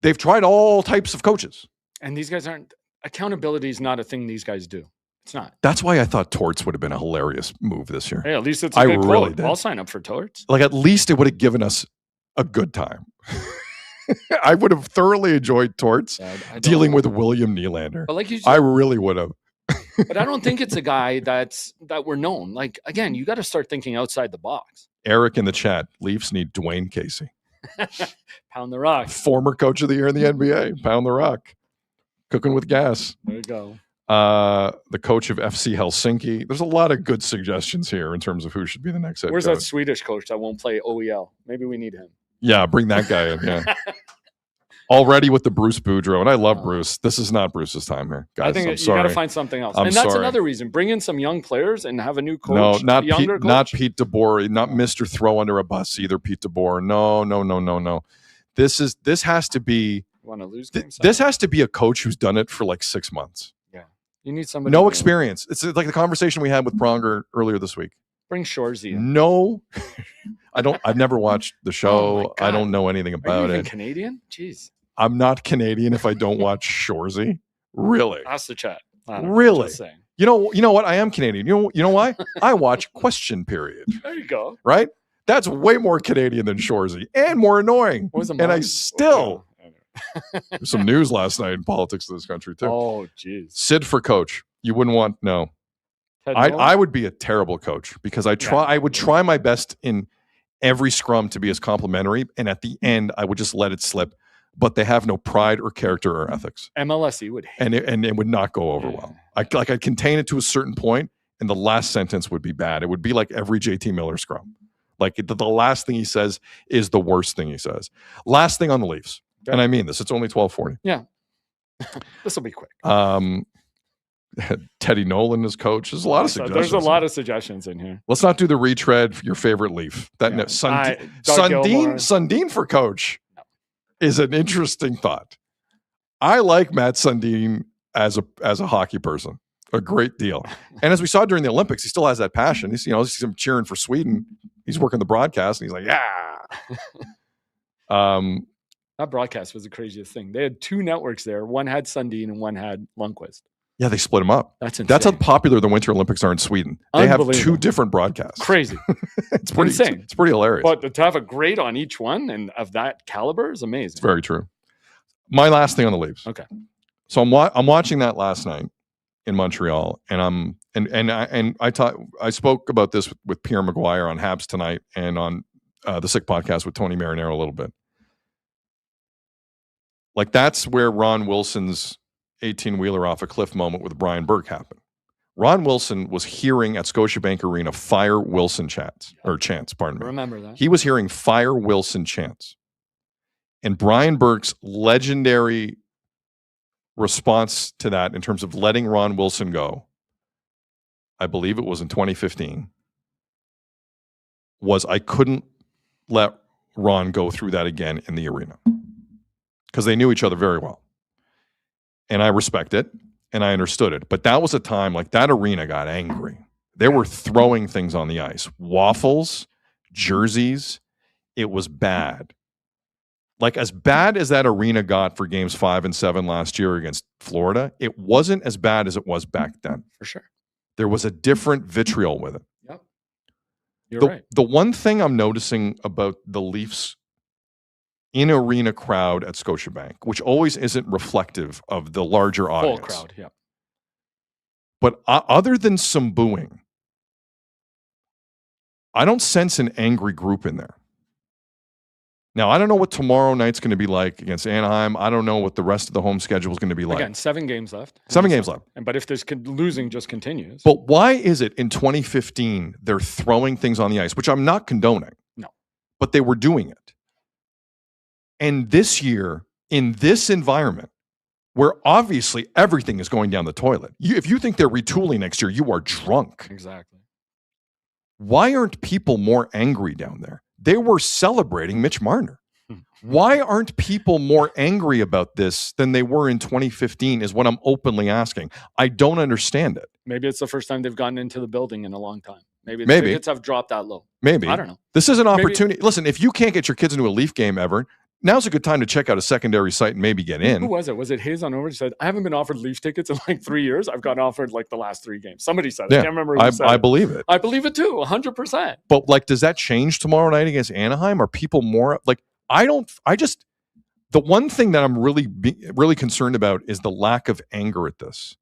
Speaker 1: they've tried all types of coaches.
Speaker 5: And these guys aren't. Accountability is not a thing these guys do. It's not.
Speaker 1: That's why I thought Torts would have been a hilarious move this year.
Speaker 5: Hey, at least it's a
Speaker 1: I
Speaker 5: good
Speaker 1: really
Speaker 5: quote.
Speaker 1: did.
Speaker 5: I'll sign up for Torts.
Speaker 1: Like, at least it would have given us a good time. I would have thoroughly enjoyed Torts
Speaker 5: I don't
Speaker 1: dealing
Speaker 5: know.
Speaker 1: with William Nylander.
Speaker 5: But like you
Speaker 1: I
Speaker 5: said,
Speaker 1: really would have.
Speaker 5: but I don't think it's a guy that we're known. Like, again, you got to start thinking outside the box.
Speaker 1: Eric in the chat, Leafs need Dwayne Casey.
Speaker 5: Pound the rock.
Speaker 1: Former coach of the year in the NBA. Pound the rock. Cooking with gas.
Speaker 5: There you go.
Speaker 1: The coach of FC Helsinki. There's a lot of good suggestions here in terms of who should be the next head
Speaker 5: Where's
Speaker 1: coach.
Speaker 5: that Swedish coach that won't play OEL? Maybe we need him.
Speaker 1: Yeah, bring that guy in. Yeah. Already with the Bruce Boudreau, and I love
Speaker 5: Oh.
Speaker 1: Bruce. This is not Bruce's time here, guys.
Speaker 5: I think
Speaker 1: I'm
Speaker 5: you
Speaker 1: sorry.
Speaker 5: got to find something else.
Speaker 1: I'm
Speaker 5: and that's
Speaker 1: sorry.
Speaker 5: another reason. Bring in some young players and have a new coach.
Speaker 1: No, not Pete,
Speaker 5: younger coach.
Speaker 1: not Pete DeBoer, not Mr. Throw under a bus either. Pete DeBoer. No. This has to be
Speaker 5: Want to lose
Speaker 1: th-
Speaker 5: games?
Speaker 1: this has to be a coach who's done it for like 6 months.
Speaker 5: You need somebody.
Speaker 1: No
Speaker 5: new.
Speaker 1: experience. It's like the conversation we had with Pronger earlier this week.
Speaker 5: Bring Shorzy in.
Speaker 1: No, I've never watched the show.
Speaker 5: Oh my
Speaker 1: I
Speaker 5: God.
Speaker 1: don't know anything
Speaker 5: Are you
Speaker 1: about
Speaker 5: even
Speaker 1: it.
Speaker 5: Canadian? Jeez.
Speaker 1: I'm not Canadian if I don't watch Shorzy. Really?
Speaker 5: Ask the chat. I don't know,
Speaker 1: Really?
Speaker 5: just saying.
Speaker 1: You know what? I am Canadian. You know why? I watch Question Period,
Speaker 5: There you go.
Speaker 1: right? That's way more Canadian than Shorzy and more annoying.
Speaker 5: What was the
Speaker 1: And I
Speaker 5: mom-
Speaker 1: still
Speaker 5: Oh,
Speaker 1: there's some news last night in politics of this country too.
Speaker 5: oh, jeez.
Speaker 1: Sid for coach. You wouldn't want no.
Speaker 5: Ted
Speaker 1: I
Speaker 5: Nolan?
Speaker 1: I would be a terrible coach because I would try my best in every scrum to be as complimentary, and at the end I would just let it slip. but they have no pride or character or ethics.
Speaker 5: MLSE would hate
Speaker 1: And it would not go over well. I'd contain it to a certain point, and the last sentence would be bad. It would be like every JT Miller scrum. Like the last thing he says is the worst thing he says. Last thing on the Leafs, and I mean this. It's only 12:40.
Speaker 5: Yeah, this will be quick.
Speaker 1: Teddy Nolan is coach. There's a lot of suggestions.
Speaker 5: There's a lot of suggestions in here.
Speaker 1: Let's not do the retread. Your favorite Leaf. Sundin for coach is an interesting thought. I like Matt Sundin as a hockey person a great deal. And as we saw during the Olympics, he still has that passion. He's sees him cheering for Sweden. He's working the broadcast, and he's like, yeah.
Speaker 5: That broadcast was the craziest thing. They had two networks there. One had Sundin and one had Lundqvist.
Speaker 1: Yeah, they split them up.
Speaker 5: That's insane.
Speaker 1: That's how popular the Winter Olympics are in Sweden. They have two different broadcasts.
Speaker 5: Crazy.
Speaker 1: It's pretty insane. It's pretty hilarious.
Speaker 5: But to have a grade on each one and of that caliber is amazing.
Speaker 1: It's very true. My last thing on the Leafs.
Speaker 5: Okay.
Speaker 1: So I'm watching that last night in Montreal, and I spoke about this with Pierre Maguire on Habs Tonight and on the Sick podcast with Tony Marinaro a little bit. Like, that's where Ron Wilson's 18-wheeler off a cliff moment with Brian Burke happened. Ron Wilson was hearing at Scotiabank Arena fire Wilson chants.
Speaker 5: Remember that.
Speaker 1: He was hearing fire Wilson chants. And Brian Burke's legendary response to that in terms of letting Ron Wilson go, I believe it was in 2015, was I couldn't let Ron go through that again in the arena. Because they knew each other very well. And I respect it, and I understood it. But that was a time, like, that arena got angry. They were throwing things on the ice. Waffles, jerseys. It was bad. Like, as bad as that arena got for games 5 and 7 last year against Florida, it wasn't as bad as it was back then.
Speaker 5: For sure.
Speaker 1: There was a different vitriol with it.
Speaker 5: Yep. You're right.
Speaker 1: The one thing I'm noticing about the Leafs in-arena crowd at Scotiabank, which always isn't reflective of the larger audience.
Speaker 5: Full crowd, yeah.
Speaker 1: But other than some booing, I don't sense an angry group in there. Now, I don't know what tomorrow night's going to be like against Anaheim. I don't know what the rest of the home schedule is going to be like.
Speaker 5: Again, 7 games left.
Speaker 1: 7 games left.
Speaker 5: But if this losing just continues.
Speaker 1: But why is it in 2015 they're throwing things on the ice, which I'm not condoning.
Speaker 5: No.
Speaker 1: But they were doing it. And this year, in this environment, where obviously everything is going down the toilet, if you think they're retooling next year, you are drunk.
Speaker 5: Exactly.
Speaker 1: Why aren't people more angry down there? They were celebrating Mitch Marner. Why aren't people more angry about this than they were in 2015 is what I'm openly asking. I don't understand it.
Speaker 5: Maybe it's the first time they've gotten into the building in a long time. Maybe the tickets have dropped that low.
Speaker 1: Maybe.
Speaker 5: I don't know.
Speaker 1: This is an opportunity. Listen, if you can't get your kids into a Leaf game ever, now's a good time to check out a secondary site and maybe get in.
Speaker 5: Who was it? Was it Hayes on over? He said, I haven't been offered Leaf tickets in like 3 years. I've gotten offered like the last 3 games. Somebody said it.
Speaker 1: Yeah,
Speaker 5: I can't remember who said it.
Speaker 1: I believe it.
Speaker 5: I believe it too, 100%.
Speaker 1: But like, does that change tomorrow night against Anaheim? Are people more like, the one thing that I'm really concerned about is the lack of anger at this.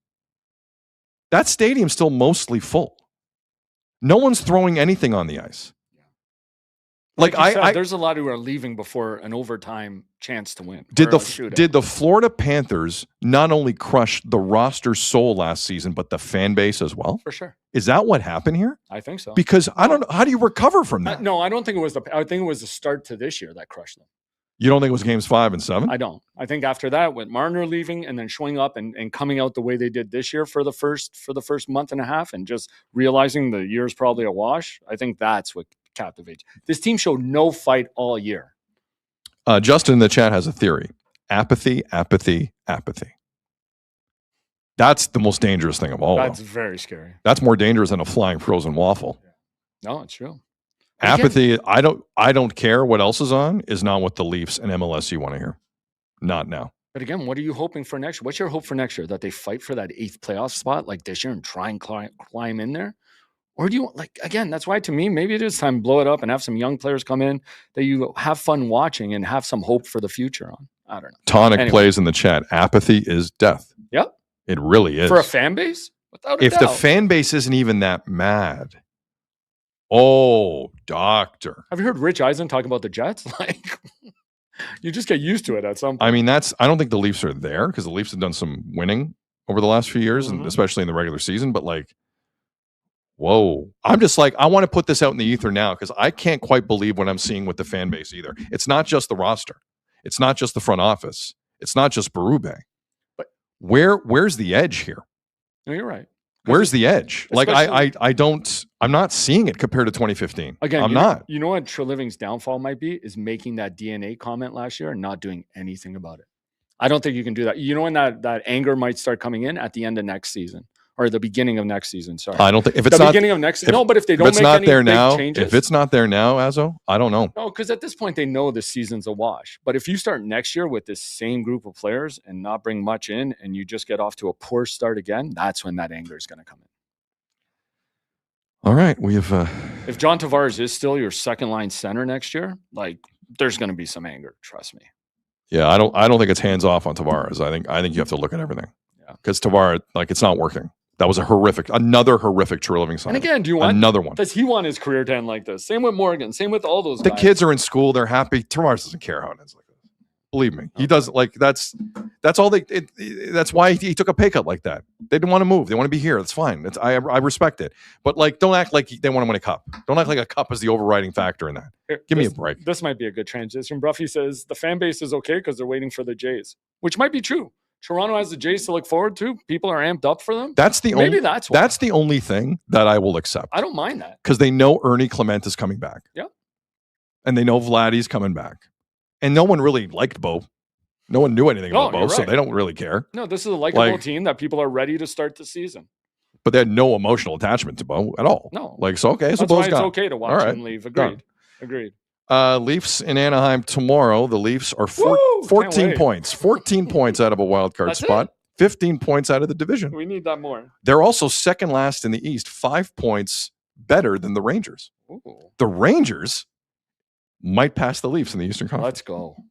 Speaker 1: That stadium's still mostly full. No one's throwing anything on the ice.
Speaker 5: Like there's a lot who are leaving before an overtime chance to win.
Speaker 1: Did the Florida Panthers not only crush the roster soul last season, but the fan base as well?
Speaker 5: For sure.
Speaker 1: Is that what happened here?
Speaker 5: I think so.
Speaker 1: Because I don't know. How do you recover from that?
Speaker 5: No, I don't think it was I think it was the start to this year that crushed them.
Speaker 1: You don't think it was games 5 and 7?
Speaker 5: I don't. I think after that, with Marner leaving and then showing up and coming out the way they did this year for the first month and a half and just realizing the year's probably a wash, I think that's what captivates. This team showed no fight all year.
Speaker 1: Justin in the chat has a theory. Apathy, apathy, apathy. That's the most dangerous thing of all.
Speaker 5: That's very scary.
Speaker 1: That's more dangerous than a flying frozen waffle.
Speaker 5: No, it's true.
Speaker 1: Apathy, I don't care what else is on, is not what the Leafs and MLS want to hear. Not now.
Speaker 5: But again, what are you hoping for next year? What's your hope for next year? That they fight for that 8th playoff spot like this year and try and climb in there? Or do you, like, again, that's why to me, maybe it is time to blow it up and have some young players come in that you have fun watching and have some hope for the future on. I don't know.
Speaker 1: Tonic plays in the chat. Apathy is death.
Speaker 5: Yep.
Speaker 1: It really is.
Speaker 5: For a fan base? Without a doubt.
Speaker 1: If the fan base isn't even that mad. Oh, doctor.
Speaker 5: Have you heard Rich Eisen talk about the Jets? Like, You just get used to it at some point.
Speaker 1: I mean, I don't think the Leafs are there because the Leafs have done some winning over the last few years, and especially in the regular season. But like, whoa, I'm just like, I want to put this out in the ether now because I can't quite believe what I'm seeing with the fan base either. It's not just the roster. It's not just the front office. It's not just Berube.
Speaker 5: But
Speaker 1: where's the edge here?
Speaker 5: No, you're right.
Speaker 1: Where's the edge? Like I'm not seeing it compared to 2015.
Speaker 5: Again,
Speaker 1: I'm not.
Speaker 5: You know what Treliving's downfall might be is making that DNA comment last year and not doing anything about it. I don't think you can do that. You know when that anger might start coming in at the end of next season or the beginning of next season. Sorry,
Speaker 1: I don't think if it's
Speaker 5: the
Speaker 1: not
Speaker 5: beginning of next. No, but if they don't
Speaker 1: if it's
Speaker 5: make
Speaker 1: not
Speaker 5: any
Speaker 1: there
Speaker 5: big
Speaker 1: now,
Speaker 5: changes,
Speaker 1: if it's not there now, Azo, I don't know.
Speaker 5: no, because at this point they know the season's a wash. But if you start next year with this same group of players and not bring much in, and you just get off to a poor start again, that's when that anger is going to come in.
Speaker 1: All right, we have.
Speaker 5: If John Tavares is still your second line center next year, like there's going to be some anger. Trust me.
Speaker 1: Yeah, I don't think it's hands off on Tavares. I think you have to look at everything.
Speaker 5: Yeah,
Speaker 1: because Tavares, like, it's not working. That was another horrific Treliving sign.
Speaker 5: And again, do you want
Speaker 1: another one?
Speaker 5: Does he want his career to end like this? Same with Morgan. Same with all those.
Speaker 1: The
Speaker 5: guys.
Speaker 1: kids are in school; they're happy. Tavares doesn't care how it ends like this. Believe me, he doesn't. Like that's all they. That's why he took a pay cut like that. They didn't want to move. They want to be here. That's fine. I respect it. But like, don't act like they want to win a cup. Don't act like a cup is the overriding factor in that. Give me a break.
Speaker 5: This might be a good transition. Bruffy says the fan base is okay because they're waiting for the Jays, which might be true. Toronto has the Jays to look forward to. People are amped up for them.
Speaker 1: That's the
Speaker 5: Maybe
Speaker 1: only.
Speaker 5: that's why.
Speaker 1: That's the only thing that I will accept.
Speaker 5: I don't mind that
Speaker 1: because they know Ernie Clement is coming back.
Speaker 5: Yeah,
Speaker 1: and they know Vladdy's coming back, and no one really liked Bo. No one knew anything about Bo,
Speaker 5: right.
Speaker 1: so they don't really care.
Speaker 5: No, this is a likable team that people are ready to start the season.
Speaker 1: But they had no emotional attachment to Bo at all.
Speaker 5: No,
Speaker 1: like so. Okay, so
Speaker 5: that's
Speaker 1: Bo's
Speaker 5: why it's
Speaker 1: gone.
Speaker 5: okay to watch him leave. Agreed.
Speaker 1: Agreed. Leafs in Anaheim tomorrow. The Leafs are 14 points. 14 points out of a wild card spot. 15 points out of the division.
Speaker 5: We need that more.
Speaker 1: They're also second last in the East, 5 points better than the Rangers.
Speaker 5: Ooh.
Speaker 1: The Rangers might pass the Leafs in the Eastern Conference.
Speaker 5: Let's
Speaker 1: go.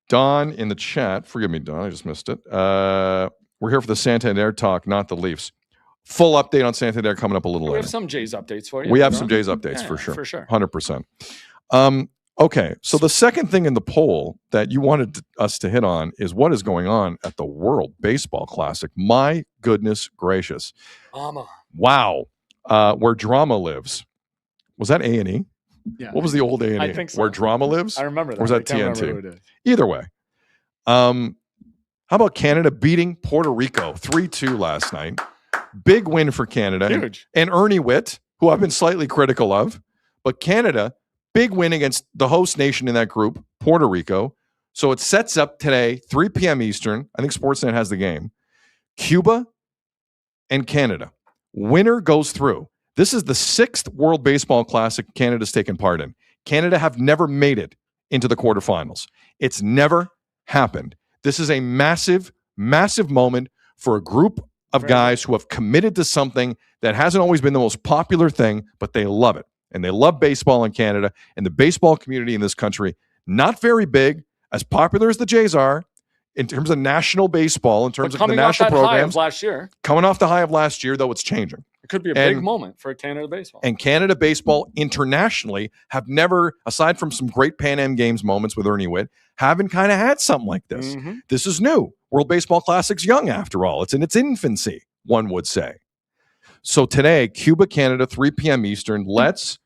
Speaker 1: Don in the chat. Forgive me, Don. I just missed it. We're here for the Santander talk, not the Leafs. Full update on Santander coming up a little later.
Speaker 5: We have some Jays updates for you.
Speaker 1: We have some Jays updates for sure.
Speaker 5: For sure.
Speaker 1: 100%. Okay, so the second thing in the poll that you wanted us to hit on is what is going on at the World Baseball Classic. My goodness gracious. Wow. Where drama lives. Was that A&E?
Speaker 5: Yeah.
Speaker 1: What was the old A&E?
Speaker 5: I think so.
Speaker 1: Where drama lives?
Speaker 5: I remember that.
Speaker 1: Or was that TNT? Either way. How about Canada beating Puerto Rico 3-2 last night? Big win for Canada.
Speaker 5: Huge.
Speaker 1: And Ernie Witt, who I've been slightly critical of, but Canada, big win against the host nation in that group, Puerto Rico. So it sets up today, 3 p.m. Eastern. I think Sportsnet has the game. Cuba and Canada. Winner goes through. This is the 6th World Baseball Classic Canada's taken part in. Canada have never made it into the quarterfinals. It's never happened. This is a massive, massive moment for a group of guys who have committed to something that hasn't always been the most popular thing, but they love it. And they love baseball in Canada, and the baseball community in this country, not very big, as popular as the Jays are in terms of national baseball, in terms of the national programs.
Speaker 5: Last year.
Speaker 1: Coming off the high of last year, though, it's changing.
Speaker 5: It could be a big moment for Canada baseball.
Speaker 1: And Canada baseball internationally have never, aside from some great Pan Am Games moments with Ernie Witt, haven't kind of had something like this.
Speaker 5: Mm-hmm.
Speaker 1: This is new. World Baseball Classic's young, after all. It's in its infancy, one would say. So today, Cuba, Canada, 3 p.m. Eastern. Let's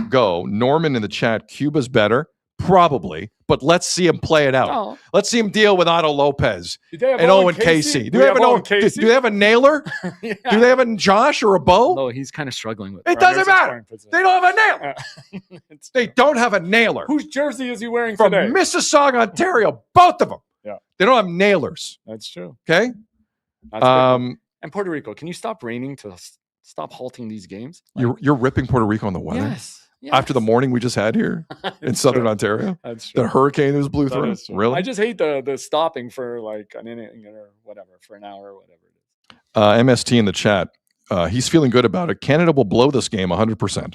Speaker 1: go. Norman in the chat, Cuba's better. Probably. But let's see him play it out.
Speaker 5: Oh.
Speaker 1: Let's see him deal with Otto Lopez and
Speaker 5: Owen
Speaker 1: Casey.
Speaker 5: Do they
Speaker 1: have a nailer?
Speaker 5: Yeah.
Speaker 1: Do they have a Josh or a Bo?
Speaker 5: No, he's kind of struggling with
Speaker 1: it. Doesn't matter. They don't have a nailer. They don't have a nailer.
Speaker 5: Whose jersey is he wearing
Speaker 1: From
Speaker 5: today?
Speaker 1: Mississauga, Ontario. Both of them.
Speaker 5: Yeah.
Speaker 1: They don't have nailers.
Speaker 5: That's true.
Speaker 1: Okay?
Speaker 5: And Puerto Rico, can you stop raining to stop halting these games?
Speaker 1: You're ripping Puerto Rico on the weather?
Speaker 5: Yes.
Speaker 1: After the morning we just had here in Southern Ontario?
Speaker 5: That's true.
Speaker 1: The hurricane that was blew through? Really?
Speaker 5: I just hate the stopping for like an inning or whatever, for an hour or whatever it is.
Speaker 1: MST in the chat, he's feeling good about it. Canada will blow this game 100%.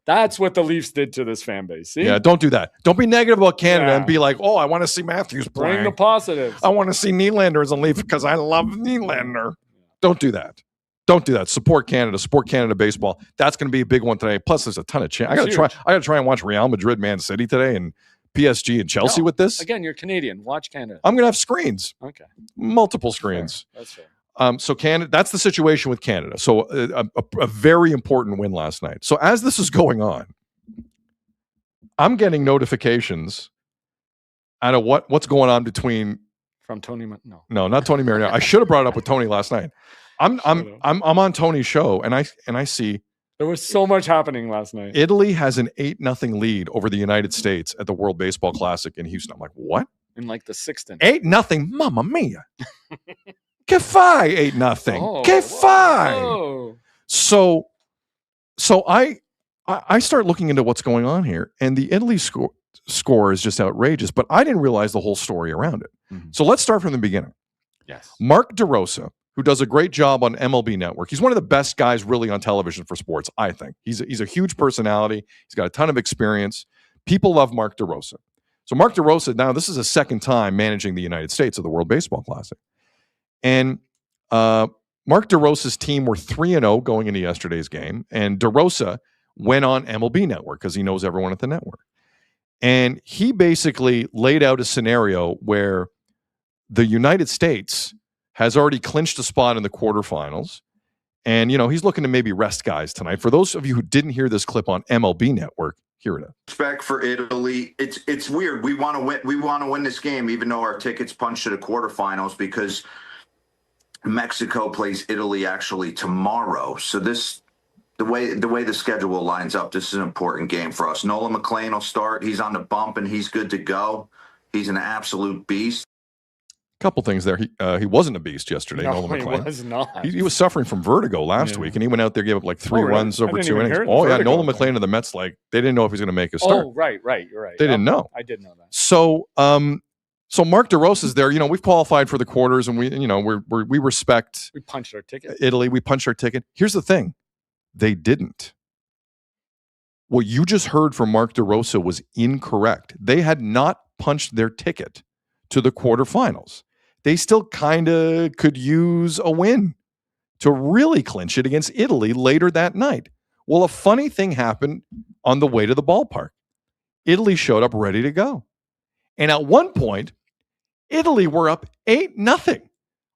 Speaker 5: That's what the Leafs did to this fan base. See?
Speaker 1: Yeah, don't do that. Don't be negative about Canada and be like, oh, I want to see Matthews play.
Speaker 5: Bring the positives.
Speaker 1: I want to see Nylander as a Leaf because I love Nylander. Don't do that. Don't do that. Support Canada. Support Canada baseball. That's going to be a big one today. Plus, there's a ton of chance. I got to try and watch Real Madrid, Man City today, and PSG and Chelsea with this.
Speaker 5: Again, you're Canadian. Watch Canada.
Speaker 1: I'm going to have screens.
Speaker 5: Okay.
Speaker 1: Multiple screens.
Speaker 5: Fair. That's fair.
Speaker 1: So Canada. That's the situation with Canada. So a very important win last night. So as this is going on, I'm getting notifications out of what's going on between.
Speaker 5: From Tony.
Speaker 1: No, not Tony Marinaro. I should have brought it up with Tony last night. I'm on Tony's show, and I see
Speaker 5: there was so much happening last night.
Speaker 1: Italy has an 8-0 lead over the United States at the World Baseball Classic in Houston. I'm like, what?
Speaker 5: In like the 6th inning.
Speaker 1: 8-0, mamma mia! Che fai 8-0? Che fai?
Speaker 5: Oh.
Speaker 1: So I start looking into what's going on here, and the Italy score is just outrageous. But I didn't realize the whole story around it. Mm-hmm. So let's start from the beginning.
Speaker 5: Yes,
Speaker 1: Mark DeRosa, who does a great job on MLB Network. He's one of the best guys really on television for sports, I think. He's a huge personality. He's got a ton of experience. People love Mark DeRosa. So Mark DeRosa, now this is his second time managing the United States at the World Baseball Classic. And Mark DeRosa's team were 3-0 going into yesterday's game. And DeRosa went on MLB Network because he knows everyone at the network. And he basically laid out a scenario where the United States has already clinched a spot in the quarterfinals. And, he's looking to maybe rest guys tonight. For those of you who didn't hear this clip on MLB Network, here it is.
Speaker 6: Respect for Italy. It's weird. We want to win. We want to win this game, even though our tickets punched to the quarterfinals, because Mexico plays Italy actually tomorrow. So the way the schedule lines up, this is an important game for us. Nolan McLean will start. He's on the bump and he's good to go. He's an absolute beast.
Speaker 1: Couple things there. He wasn't a beast yesterday.
Speaker 5: No,
Speaker 1: Nolan McLean.
Speaker 5: He was not.
Speaker 1: He was suffering from vertigo last week, and he went out there, gave up like 3 runs over 2 innings. Nolan McLean and the Mets, they didn't know if he was going to make a start.
Speaker 5: Oh, right, you're right.
Speaker 1: They didn't know.
Speaker 5: I did know that.
Speaker 1: So, Mark DeRosa's there. We've qualified for the quarters, and we respect.
Speaker 5: We punched our ticket.
Speaker 1: Italy. We punched our ticket. Here's the thing: they didn't. What you just heard from Mark DeRosa was incorrect. They had not punched their ticket to the quarterfinals. They still kind of could use a win to really clinch it against Italy later that night. Well, a funny thing happened on the way to the ballpark. Italy showed up ready to go. And at one point, Italy were up 8-0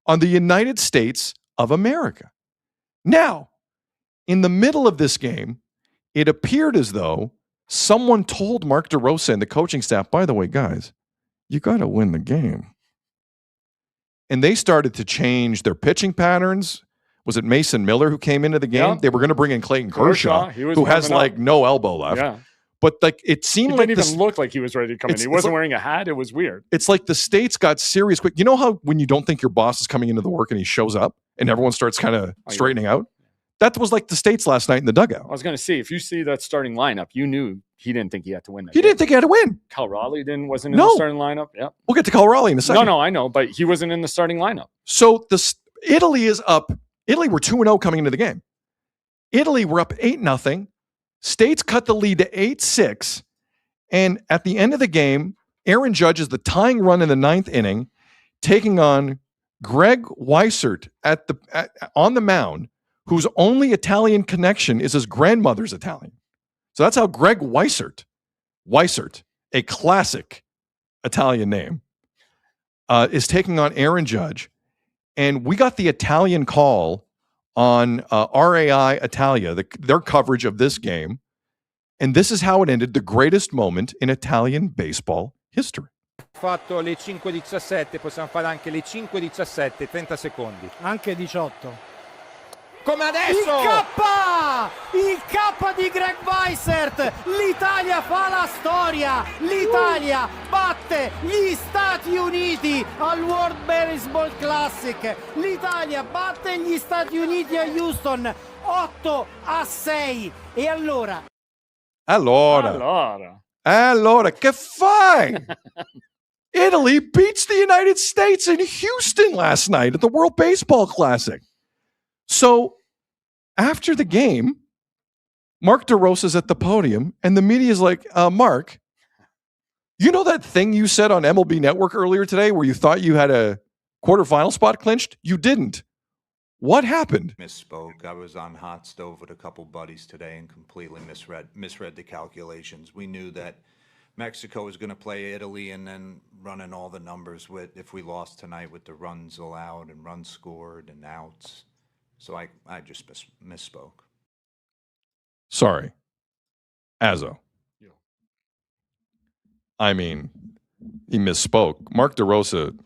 Speaker 1: on the United States of America. Now, in the middle of this game, it appeared as though someone told Mark DeRosa and the coaching staff, by the way, guys, you got to win the game. And they started to change their pitching patterns. Was it Mason Miller who came into the game? Yeah. They were going to bring in Clayton Kershaw who has no elbow left.
Speaker 5: Yeah.
Speaker 1: But it seemed
Speaker 5: like it didn't even look like he was ready to come in. He wasn't wearing a hat. It was weird.
Speaker 1: It's like the States got serious quick. You know how when you don't think your boss is coming into the work and he shows up and everyone starts kind of straightening out? That was like the States last night in the dugout.
Speaker 5: I was going to say, if you see that starting lineup, you knew he didn't think he had to win that
Speaker 1: game. Didn't think he had to win.
Speaker 5: Cal Raleigh wasn't in the starting lineup. Yep.
Speaker 1: We'll get to Cal Raleigh in a second.
Speaker 5: No, I know, but he wasn't in the starting lineup.
Speaker 1: So Italy is up. Italy were 2-0 coming into the game. Italy were up 8-0. States cut the lead to 8-6. And at the end of the game, Aaron Judge is the tying run in the 9th inning, taking on Greg Weissert on the mound, whose only Italian connection is his grandmother's Italian. So that's how Greg Weissert, a classic Italian name, is taking on Aaron Judge. And we got the Italian call on RAI Italia, their coverage of this game. And this is how it ended, the greatest moment in Italian baseball history.
Speaker 7: Fatto le 5:17, possiamo fare anche le 5:17, 30 secondi.
Speaker 8: Anche 18.
Speaker 7: Come adesso!
Speaker 8: Il K di Greg Weissert! L'Italia fa la storia! L'Italia batte gli Stati Uniti al World Baseball Classic! L'Italia batte gli Stati Uniti a Houston 8-6! E allora,
Speaker 1: che fai? Italy beats the United States in Houston last night at the World Baseball Classic. So after the game, Mark DeRosa's at the podium, and the media's like, Mark, you know that thing you said on MLB Network earlier today where you thought you had a quarterfinal spot clinched? You didn't. What happened?
Speaker 9: Misspoke. I was on hot stove with a couple buddies today and completely misread the calculations. We knew that Mexico was going to play Italy and then running all the numbers with if we lost tonight with the runs allowed and runs scored and outs. So I just misspoke.
Speaker 1: Sorry. Azo.
Speaker 5: Yeah.
Speaker 1: I mean, he misspoke. Mark DeRosa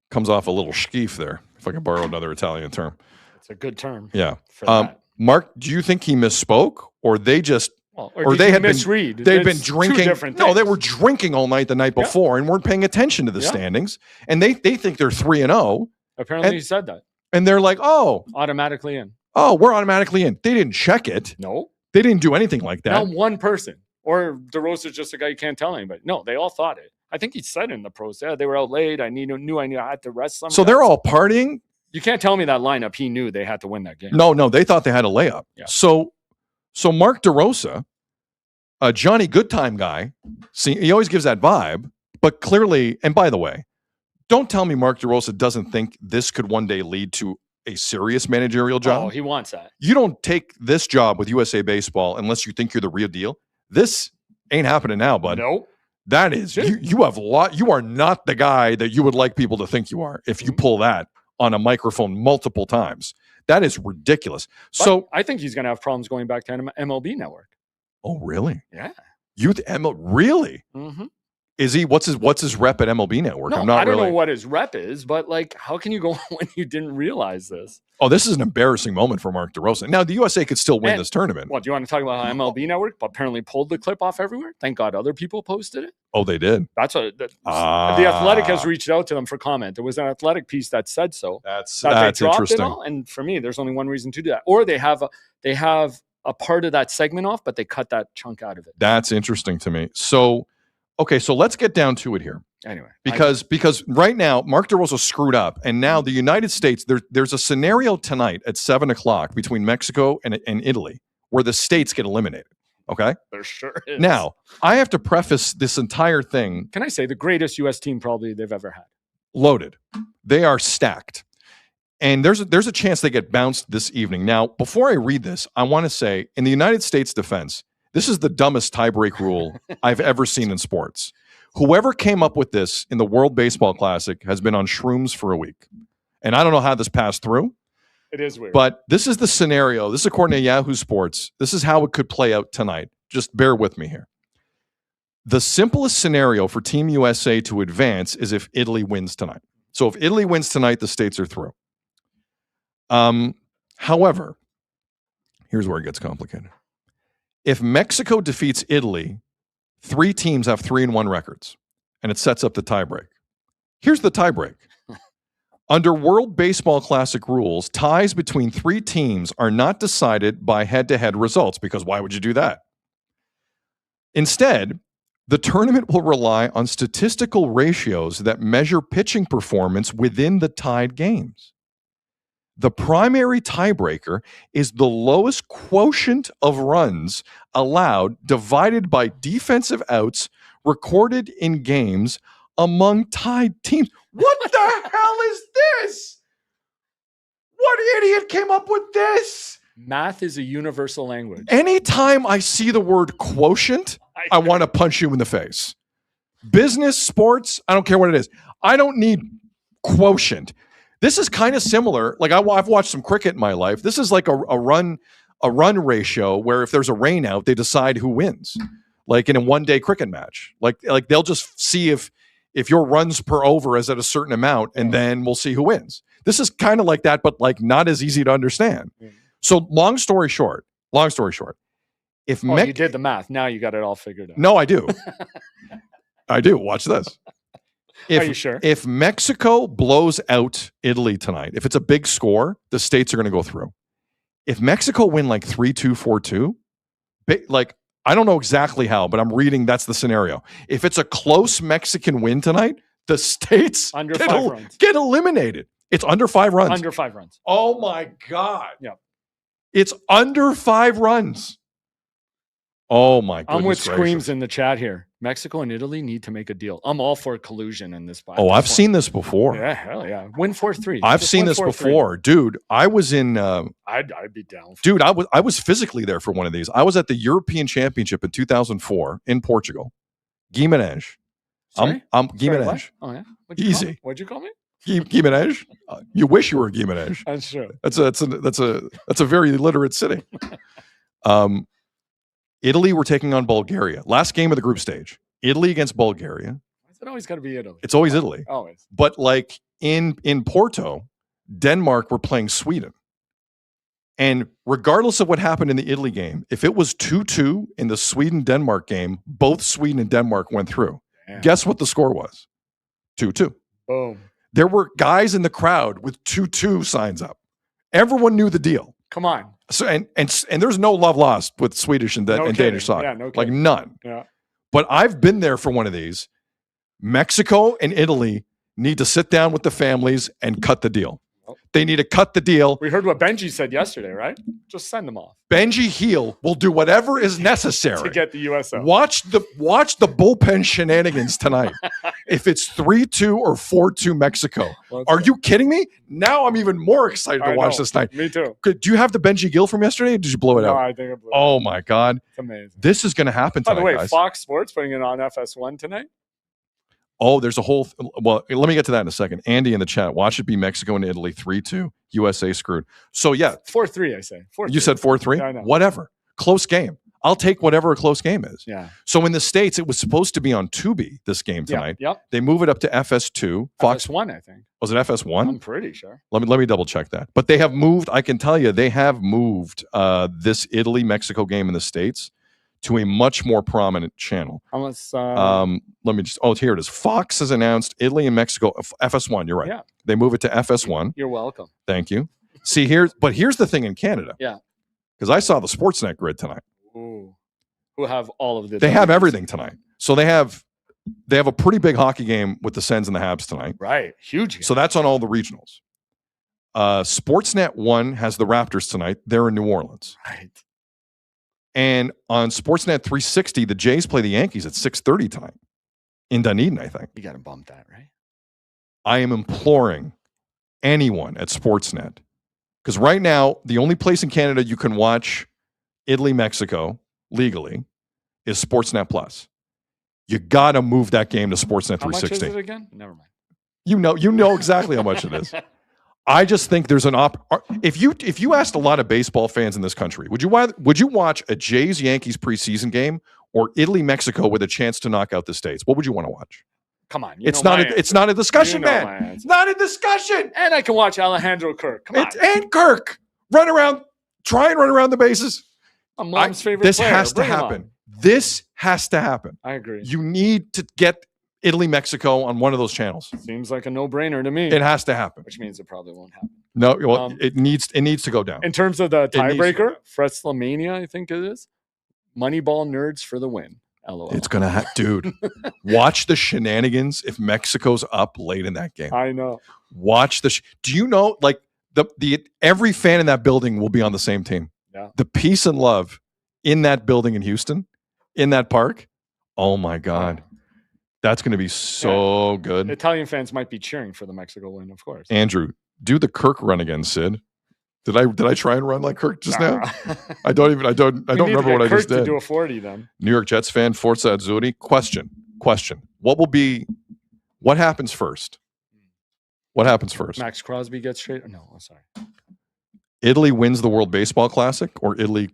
Speaker 1: comes off a little schief there, if I can borrow another Italian term.
Speaker 5: It's a good term.
Speaker 1: Yeah.
Speaker 5: For that.
Speaker 1: Mark, do you think he misspoke, or they just,
Speaker 5: or
Speaker 1: they
Speaker 5: did
Speaker 1: had
Speaker 5: you misread?
Speaker 1: they'd been
Speaker 5: It's two
Speaker 1: drinking?
Speaker 5: different
Speaker 1: No, they
Speaker 5: things.
Speaker 1: were drinking all night the night before and weren't paying attention to the standings. And they think they're 3-0,
Speaker 5: Apparently,
Speaker 1: and-
Speaker 5: he said that.
Speaker 1: and they're like,
Speaker 5: Automatically in.
Speaker 1: we're automatically in. They didn't check it.
Speaker 5: No.
Speaker 1: They didn't do anything like that.
Speaker 5: Not one person. Or DeRosa's just a guy you can't tell anybody. No, they all thought it. I think he said in the pros, they were out late. I knew I had to rest some.
Speaker 1: So they're all partying.
Speaker 5: You can't tell me that lineup. He knew they had to win that game.
Speaker 1: No, they thought they had a layup.
Speaker 5: Yeah.
Speaker 1: So Mark DeRosa, a Johnny Goodtime guy, he always gives that vibe, but clearly, and by the way, don't tell me Mark DeRosa doesn't think this could one day lead to a serious managerial job.
Speaker 5: Oh, he wants that.
Speaker 1: You don't take this job with USA Baseball unless you think you're the real deal. This ain't happening now, bud.
Speaker 5: Nope.
Speaker 1: That is, you have a lot. You are not the guy that you would like people to think you are if you pull that on a microphone multiple times. That is ridiculous.
Speaker 5: But I think he's going to have problems going back to MLB Network.
Speaker 1: Oh, really?
Speaker 5: Yeah.
Speaker 1: Really?
Speaker 5: Mm-hmm.
Speaker 1: Is he? What's his rep at MLB Network?
Speaker 5: No,
Speaker 1: I'm not
Speaker 5: I don't
Speaker 1: really.
Speaker 5: know what his rep is, but how can you go when you didn't realize this?
Speaker 1: Oh, this is an embarrassing moment for Mark DeRosa. Now, the USA could still win this tournament.
Speaker 5: What, do you want to talk about how MLB Network apparently pulled the clip off everywhere? Thank God other people posted it.
Speaker 1: Oh, they did.
Speaker 5: That's what the Athletic has reached out to them for comment. There was an Athletic piece that said so.
Speaker 1: That's
Speaker 5: they dropped
Speaker 1: interesting.
Speaker 5: it all. And for me, there's only one reason to do that. Or they have a part of that segment off, but they cut that chunk out of it.
Speaker 1: That's interesting to me. So, okay, so let's get down to it here.
Speaker 5: Anyway,
Speaker 1: because right now Mark DeRosa screwed up, and now the United States, there's a scenario tonight at 7:00 between Mexico and Italy where the states get eliminated. Okay,
Speaker 5: there sure is.
Speaker 1: Now I have to preface this entire thing.
Speaker 5: Can I say the greatest U.S. team probably they've ever had?
Speaker 1: Loaded, they are stacked, and there's a chance they get bounced this evening. Now, before I read this, I want to say, in the United States defense, this is the dumbest tiebreak rule I've ever seen in sports. Whoever came up with this in the World Baseball Classic has been on shrooms for a week. And I don't know how this passed through.
Speaker 5: It is weird.
Speaker 1: But this is the scenario. This is according to Yahoo Sports. This is how it could play out tonight. Just bear with me here. The simplest scenario for Team USA to advance is if Italy wins tonight. So if Italy wins tonight, the states are through. However, here's where it gets complicated. If Mexico defeats Italy, 3 teams have 3-1 records, and it sets up the tiebreak. Here's the tiebreak. Under World Baseball Classic rules, ties between 3 teams are not decided by head-to-head results, because why would you do that? Instead, the tournament will rely on statistical ratios that measure pitching performance within the tied games. The primary tiebreaker is the lowest quotient of runs allowed divided by defensive outs recorded in games among tied teams. What the hell is this? What idiot came up with this?
Speaker 5: Math is a universal language.
Speaker 1: Anytime I see the word quotient, I want to punch you in the face. Business, sports, I don't care what it is. I don't need quotient. This is kind of similar. Like I've watched some cricket in my life. This is like a run ratio where if there's a rain out, they decide who wins. Like in a one-day cricket match. Like they'll just see if your runs per over is at a certain amount, and then we'll see who wins. This is kind of like that, but like not as easy to understand. So long story short, if
Speaker 5: you did the math, now you got it all figured out.
Speaker 1: No, I do. I do. Watch this.
Speaker 5: Are you sure?
Speaker 1: If Mexico blows out Italy tonight, if it's a big score, the states are going to go through. If Mexico win like 3-2, 4-2, like I don't know exactly how, but I'm reading that's the scenario. If it's a close Mexican win tonight, the states
Speaker 5: under 5 runs
Speaker 1: get eliminated. It's under 5 runs.
Speaker 5: Under 5 runs.
Speaker 1: Oh my God.
Speaker 5: Yeah.
Speaker 1: It's under 5 runs. Oh my goodness.
Speaker 5: I'm with
Speaker 1: gracious.
Speaker 5: Screams in the chat here. Mexico and Italy need to make a deal. I'm all for collusion in this.
Speaker 1: Oh, I've seen this before.
Speaker 5: Yeah, hell yeah. Win 4-3.
Speaker 1: I've seen this before, dude. I was in.
Speaker 5: I'd be down.
Speaker 1: Dude, I was physically there for one of these. I was at the European Championship in 2004 in Portugal. Guimarães.
Speaker 5: Sorry?
Speaker 1: I'm
Speaker 5: Sorry,
Speaker 1: Guimarães.
Speaker 5: what? Oh yeah.
Speaker 1: Easy.
Speaker 5: What'd you call me?
Speaker 1: Guimarães. You wish you were Guimarães.
Speaker 5: That's true.
Speaker 1: That's a very literate city. Italy were taking on Bulgaria. Last game of the group stage. Italy against Bulgaria.
Speaker 5: Why is it always got to be Italy?
Speaker 1: It's always Italy.
Speaker 5: Always.
Speaker 1: But like in Porto, Denmark were playing Sweden. And regardless of what happened in the Italy game, if it was 2-2 in the Sweden-Denmark game, both Sweden and Denmark went through.
Speaker 5: Damn.
Speaker 1: Guess what the score was? 2-2.
Speaker 5: Boom.
Speaker 1: There were guys in the crowd with 2-2 signs up. Everyone knew the deal.
Speaker 5: Come on.
Speaker 1: So and there's no love lost with Swedish and Danish soccer.
Speaker 5: Yeah, no
Speaker 1: like
Speaker 5: kidding.
Speaker 1: none.
Speaker 5: Yeah.
Speaker 1: But I've been there for one of these. Mexico and Italy need to sit down with the families and cut the deal. They need to cut the deal.
Speaker 5: We heard what Benji said yesterday, right? Just send them off
Speaker 1: Benji Heel will do whatever is necessary
Speaker 5: to get the US out.
Speaker 1: Watch the bullpen shenanigans tonight. If it's 3-2 or 4-2 Mexico. Are you kidding me? Now I'm even more excited to watch this night.
Speaker 5: Me too.
Speaker 1: Do you have the Benji Gill from yesterday? Or did you blow it out?
Speaker 5: I think I blew it
Speaker 1: Oh
Speaker 5: out.
Speaker 1: my God.
Speaker 5: It's amazing.
Speaker 1: This is going to happen
Speaker 5: By
Speaker 1: tonight,
Speaker 5: the way,
Speaker 1: guys.
Speaker 5: Fox Sports putting it on FS1 tonight.
Speaker 1: Oh, there's a whole. Well, let me get to that in a second. Andy in the chat. Watch it be Mexico and Italy 3-2. USA screwed. So yeah,
Speaker 5: 4-3. I say 4-3.
Speaker 1: You said 4-3.
Speaker 5: Yeah, I know.
Speaker 1: Whatever. Close game. I'll take whatever a close game is.
Speaker 5: Yeah.
Speaker 1: So in the States, it was supposed to be on Tubi this game tonight.
Speaker 5: Yep.
Speaker 1: They move it up to FS2. Fox
Speaker 5: FS1, I think.
Speaker 1: Was it FS1?
Speaker 5: I'm pretty sure.
Speaker 1: Let me double check that. But they have moved. I can tell you, they have moved this Italy Mexico game in the States to a much more prominent channel.
Speaker 5: Unless,
Speaker 1: let me just. Oh, here it is. Fox has announced Italy and Mexico. FS1. You're right.
Speaker 5: Yeah.
Speaker 1: They move it to FS1.
Speaker 5: You're welcome.
Speaker 1: Thank you. See, here's the thing in Canada.
Speaker 5: Yeah.
Speaker 1: Because I saw the Sportsnet grid tonight.
Speaker 5: Ooh. Who have all of the.
Speaker 1: They have everything tonight. So they have a pretty big hockey game with the Sens and the Habs tonight.
Speaker 5: Right. Huge game.
Speaker 1: So that's on all the regionals. Sportsnet 1 has the Raptors tonight. They're in New Orleans.
Speaker 5: Right.
Speaker 1: And on Sportsnet 360, the Jays play the Yankees at 6:30 tonight in Dunedin, I think.
Speaker 5: You got to bump that, right?
Speaker 1: I am imploring anyone at Sportsnet, because right now, the only place in Canada you can watch Italy, Mexico legally is Sportsnet Plus. You got to move that game to Sportsnet 360.
Speaker 5: How much is it again? Never mind.
Speaker 1: You know exactly how much it is. I just think there's an if you asked a lot of baseball fans in this country, would you watch a Jays Yankees preseason game or Italy Mexico with a chance to knock out the States? What would you want to watch?
Speaker 5: Come on,
Speaker 1: It's not a discussion, man. It's not a discussion.
Speaker 5: And I can watch Alejandro Kirk. Come on,
Speaker 1: and Kirk try and run around the bases.
Speaker 5: my mom's favorite.
Speaker 1: This
Speaker 5: player.
Speaker 1: has to
Speaker 5: Bring him
Speaker 1: happen.
Speaker 5: on.
Speaker 1: This has to happen.
Speaker 5: I agree.
Speaker 1: You need to get Italy Mexico on one of those channels.
Speaker 5: Seems like a no-brainer to me.
Speaker 1: It has to happen.
Speaker 5: Which means it probably won't happen.
Speaker 1: No, well, it needs to go down.
Speaker 5: In terms of the
Speaker 1: needs to go
Speaker 5: tiebreaker,
Speaker 1: down.
Speaker 5: Fretzlemania, I think it is. Moneyball nerds for the win. LOL.
Speaker 1: It's gonna dude. Watch the shenanigans if Mexico's up late in that game.
Speaker 5: I know.
Speaker 1: Watch do you know, like the every fan in that building will be on the same team.
Speaker 5: Yeah.
Speaker 1: The peace and love in that building in Houston, in that park. Oh my God. That's going to be so good.
Speaker 5: Italian fans might be cheering for the Mexico win, of course.
Speaker 1: Andrew, do the Kirk run again, Sid. Did I try and run like Kirk just now? I don't remember what I just did.
Speaker 5: To do a 40 then.
Speaker 1: New York Jets fan, Forza Azzurri. Question. What happens first? What happens first?
Speaker 5: Max Crosby gets straight. No, I'm sorry.
Speaker 1: Italy wins the World Baseball Classic, or Italy?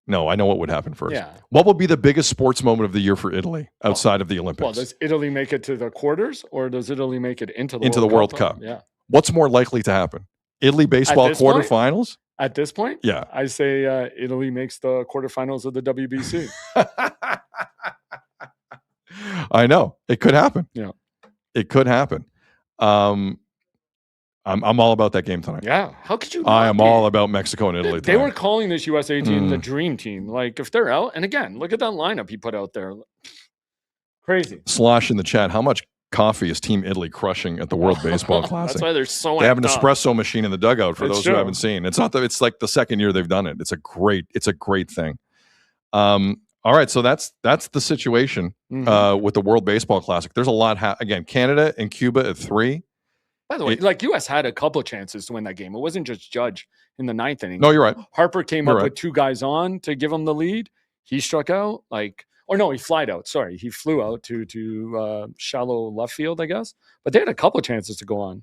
Speaker 1: No, I know what would happen first.
Speaker 5: Yeah.
Speaker 1: What will be the biggest sports moment of the year for Italy outside of the Olympics?
Speaker 5: Well, does Italy make it to the quarters, or does Italy make it into the
Speaker 1: World Cup?
Speaker 5: Yeah.
Speaker 1: What's more likely to happen? Italy baseball quarterfinals?
Speaker 5: At this point?
Speaker 1: Yeah.
Speaker 5: I say Italy makes the quarterfinals of the WBC.
Speaker 1: I know. It could happen.
Speaker 5: Yeah.
Speaker 1: It could happen. I'm all about that game tonight.
Speaker 5: Yeah. How could you?
Speaker 1: I am all about Mexico and Italy.
Speaker 5: They were calling this USA team the dream team. Like, if they're out, and again, look at that lineup he put out there. Crazy.
Speaker 1: Slosh in the chat. How much coffee is Team Italy crushing at the World Baseball Classic?
Speaker 5: That's why they're so.
Speaker 1: They have an espresso machine in the dugout for those
Speaker 5: true.
Speaker 1: who haven't seen. It's like the second year they've done it. It's a great thing. All right, so that's the situation with the World Baseball Classic. There's a lot. Again, Canada and Cuba at 3.
Speaker 5: By the way, U.S. had a couple chances to win that game. It wasn't just Judge in the 9th inning.
Speaker 1: No, you're right.
Speaker 5: Harper came up with 2 guys on to give him the lead. He struck out he flied out. Sorry, he flew out to shallow left field, I guess. But they had a couple chances to go on.